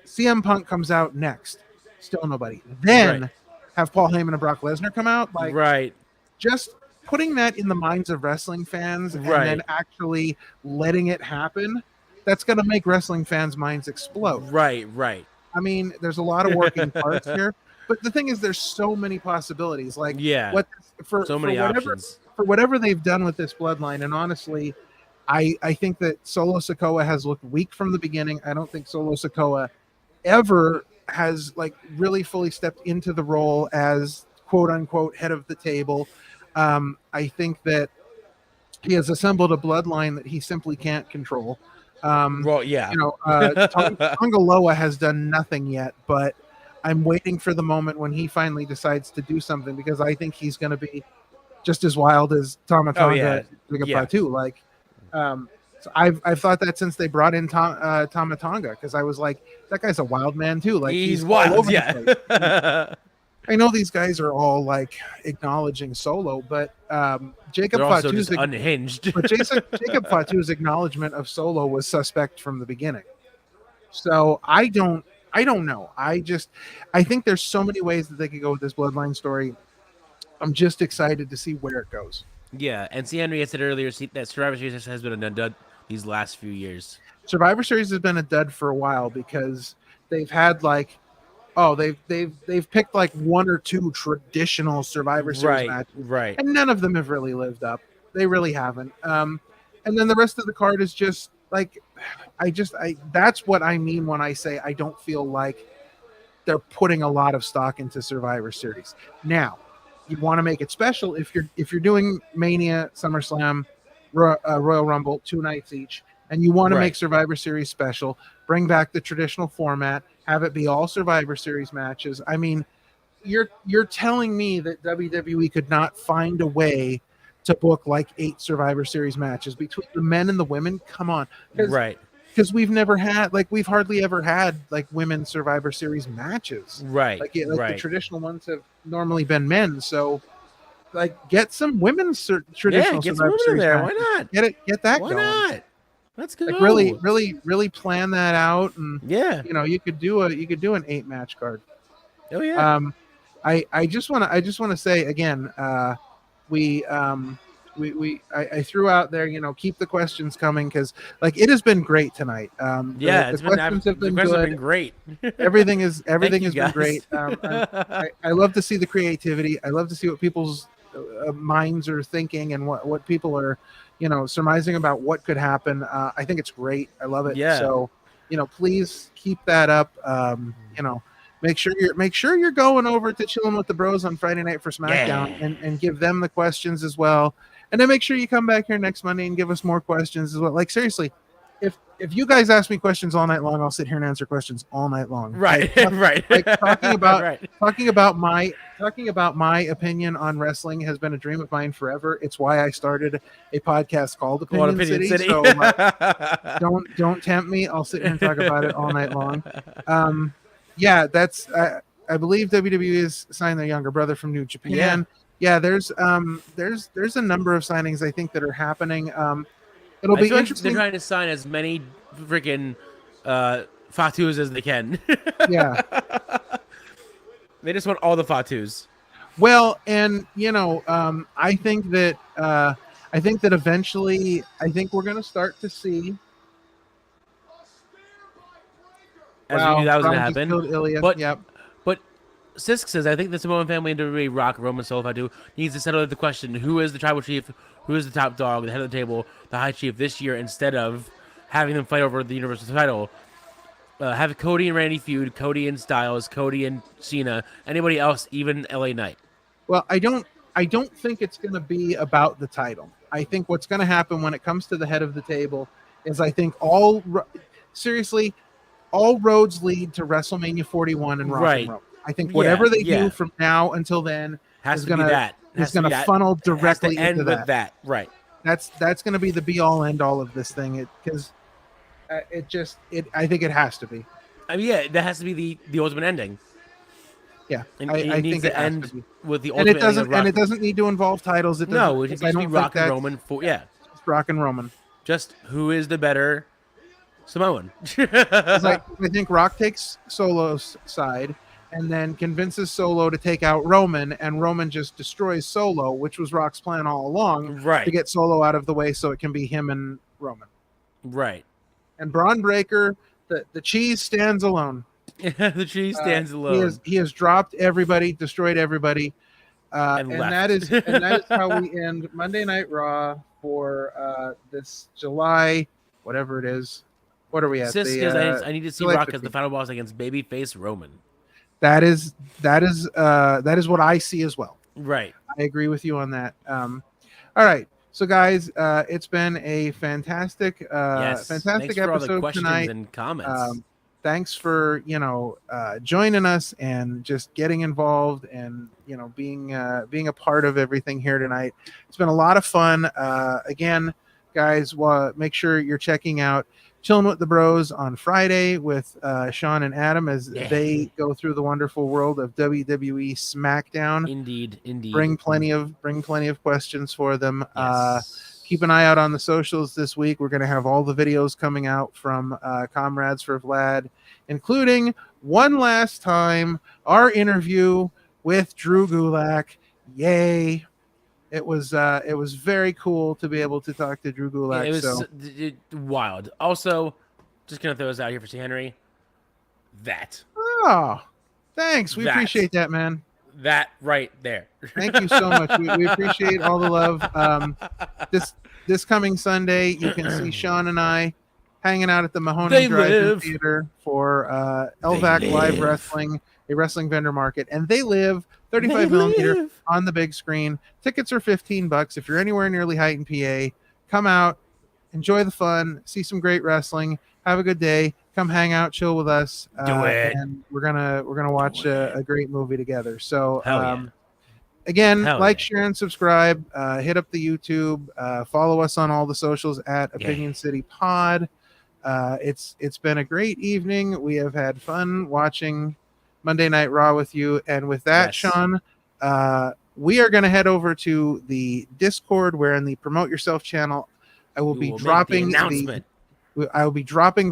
Speaker 11: CM Punk comes out next. Still nobody. Then
Speaker 4: Right.
Speaker 11: have Paul Heyman and Brock Lesnar come out. Like
Speaker 4: Right.
Speaker 11: just putting that in the minds of wrestling fans and
Speaker 4: Right.
Speaker 11: then actually letting it happen, that's going to make wrestling fans' minds explode.
Speaker 4: Right.
Speaker 11: I mean, there's a lot of working parts here, but the thing is, there's so many possibilities. Like,
Speaker 4: Yeah.
Speaker 11: for
Speaker 4: many
Speaker 11: whatever,
Speaker 4: options.
Speaker 11: for whatever they've done with this bloodline, and honestly, I think that Solo Sikoa has looked weak from the beginning. I don't think Solo Sikoa ever has like really fully stepped into the role as quote unquote head of the table. I think that he has assembled a bloodline that he simply can't control.
Speaker 4: Well, yeah.
Speaker 11: Tonga Loa has done nothing yet, but I'm waiting for the moment when he finally decides to do something because I think he's going to be just as wild as Tama Tonga Patu. Like, so I've thought that since they brought in Tama Tonga because I was like, that guy's a wild man too. Like
Speaker 4: he's
Speaker 11: all
Speaker 4: wild.
Speaker 11: over the
Speaker 4: Yeah.
Speaker 11: place. I know these guys are all like acknowledging Solo, but Jacob
Speaker 4: They're also
Speaker 11: Fatu's
Speaker 4: just unhinged.
Speaker 11: but Jacob Fatu's acknowledgement of Solo was suspect from the beginning. So I don't know. I think there's so many ways that they could go with this bloodline story. I'm just excited to see where it goes.
Speaker 4: Yeah, and see, Henry, I said earlier that Survivor Series has been a dud these last few years.
Speaker 11: Survivor Series has been a dud for a while because they've had like, they've picked like one or two traditional Survivor Series matches,
Speaker 4: right,
Speaker 11: and none of them have really lived up. They really haven't. And then the rest of the card is just like, that's what I mean when I say I don't feel like they're putting a lot of stock into Survivor Series. Now, you want to make it special if you're doing Mania, SummerSlam, Royal Rumble, 2 nights each, and you want to make Survivor Series special, bring back the traditional format, have it be all Survivor Series matches. I mean, you're telling me that WWE could not find a way to book like 8 Survivor Series matches between the men and the women? Come on.
Speaker 4: Right.
Speaker 11: Because we've hardly ever had like women's Survivor Series matches.
Speaker 4: Right.
Speaker 11: Like the traditional ones have normally been men. So like get some women's traditional
Speaker 4: get
Speaker 11: Survivor
Speaker 4: some
Speaker 11: Series
Speaker 4: there.
Speaker 11: matches.
Speaker 4: Why not?
Speaker 11: Get that
Speaker 4: Why
Speaker 11: going.
Speaker 4: not? Let's go.
Speaker 11: Like really plan that out, and you could do an 8-match card.
Speaker 4: Oh yeah.
Speaker 11: I just want to say again, I threw out there, keep the questions coming because like it has been great tonight. The questions have been
Speaker 4: great.
Speaker 11: Everything has been
Speaker 4: guys.
Speaker 11: great. I love to see the creativity. I love to see what people's minds are thinking and what people are surmising about what could happen. I think it's great. I love it.
Speaker 4: Yeah.
Speaker 11: So please keep that up. Make sure you're going over to Chillin with the Bros on Friday night for SmackDown and give them the questions as well. And then make sure you come back here next Monday and give us more questions as well. Like seriously, if you guys ask me questions all night long, I'll sit here and answer questions all night long.
Speaker 4: Right.
Speaker 11: Like,
Speaker 4: Right.
Speaker 11: Like talking about my opinion on wrestling has been a dream of mine forever. It's why I started a podcast called Opinion City. So don't tempt me. I'll sit here and talk about it all night long. That's I believe WWE has signed their younger brother from New Japan. Yeah, there's a number of signings I think that are happening. It'll be interesting.
Speaker 4: They're trying to sign as many freaking Fatus as they can.
Speaker 11: Yeah.
Speaker 4: They just want all the Fatus.
Speaker 11: Well, and I think that eventually we're going to start to see.
Speaker 4: As we knew that was going to happen.
Speaker 11: But
Speaker 4: Sisk says, I think the Samoan family in WWE, Rock, Roman, Solo Fatu, needs to settle the question, who is the tribal chief, who is the top dog, the head of the table, the high chief this year, instead of having them fight over the Universal title. Have Cody and Randy feud, Cody and Styles, Cody and Cena, anybody else, even LA Knight.
Speaker 11: Well, I don't I don't think it's going to be about the title. I think what's going to happen when it comes to the head of the table is I think seriously, all roads lead to WrestleMania 41 and Rock and Roll. I think whatever they do from now until then is going to funnel directly into
Speaker 4: with that. Right.
Speaker 11: That's going to be the be all end all of this thing because I think it has to be.
Speaker 4: I mean, yeah, that has to be the ultimate ending.
Speaker 11: Yeah,
Speaker 4: and
Speaker 11: I
Speaker 4: think it ends with the
Speaker 11: ultimate
Speaker 4: ending.
Speaker 11: And it doesn't need to involve titles. It
Speaker 4: just be Rock and Roman.
Speaker 11: Just Rock and Roman.
Speaker 4: Just who is the better Samoan?
Speaker 11: I think Rock takes Solo's side and then convinces Solo to take out Roman, and Roman just destroys Solo, which was Rock's plan all along, to get Solo out of the way so it can be him and Roman.
Speaker 4: Right.
Speaker 11: And Braun Breaker, the cheese stands alone.
Speaker 4: The cheese stands alone.
Speaker 11: He has dropped everybody, destroyed everybody, and that is how we end Monday Night Raw for this July, whatever it is. What are we at?
Speaker 4: I need to see Rock as the final boss against babyface Roman.
Speaker 11: That is what I see as well.
Speaker 4: Right.
Speaker 11: I agree with you on that. All right. So guys, it's been a fantastic episode tonight.
Speaker 4: And comments.
Speaker 11: Thanks for joining us and just getting involved and being a part of everything here tonight. It's been a lot of fun. Again, guys, make sure you're checking out Chillin' with the Bros on Friday with Sean and Adam as they go through the wonderful world of WWE SmackDown.
Speaker 4: Indeed.
Speaker 11: Bring plenty of questions for them.
Speaker 4: Yes.
Speaker 11: Keep an eye out on the socials this week. We're going to have all the videos coming out from Comrades for Vlad, including one last time our interview with Drew Gulak. Yay! It was very cool to be able to talk to Drew Gulak.
Speaker 4: It was wild. Also, just gonna throw this out here for C. Henry.
Speaker 11: Oh, thanks. We appreciate that, man.
Speaker 4: That right there.
Speaker 11: Thank you so much. We appreciate all the love. This coming Sunday, you can see Sean and I hanging out at the Mahoney Drive-In Theater for LVAC Live Wrestling, a wrestling vendor market, and they live 35 millimeter on the big screen. Tickets are $15. If you're anywhere near Lehigh and PA, come out, enjoy the fun, see some great wrestling, have a good day. Come hang out, chill with us.
Speaker 4: Do it.
Speaker 11: And we're gonna watch a great movie together. So
Speaker 4: yeah.
Speaker 11: again, share, and subscribe. Hit up the YouTube. Follow us on all the socials at Opinion City Pod. It's been a great evening. We have had fun watching Monday Night Raw with you. And with that, Sean, we are going to head over to the Discord, where in the Promote Yourself channel, I will be dropping the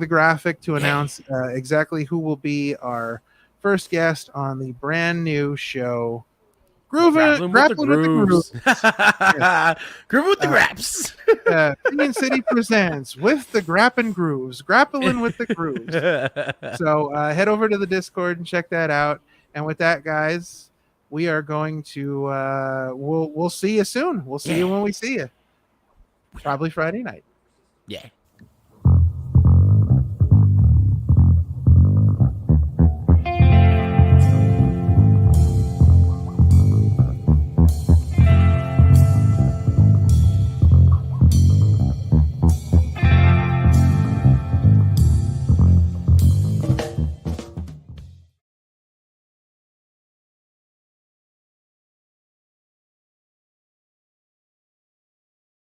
Speaker 11: graphic to announce exactly who will be our first guest on the brand new show. Grappling with the Grooves.
Speaker 4: Grooving with the Graps.
Speaker 11: Opinion City presents With the Grappin' Grooves. Grappling with the Grooves. So head over to the Discord and check that out. And with that, guys, we are going to we'll see you soon. We'll see you when we see you. Probably Friday night.
Speaker 4: Yeah.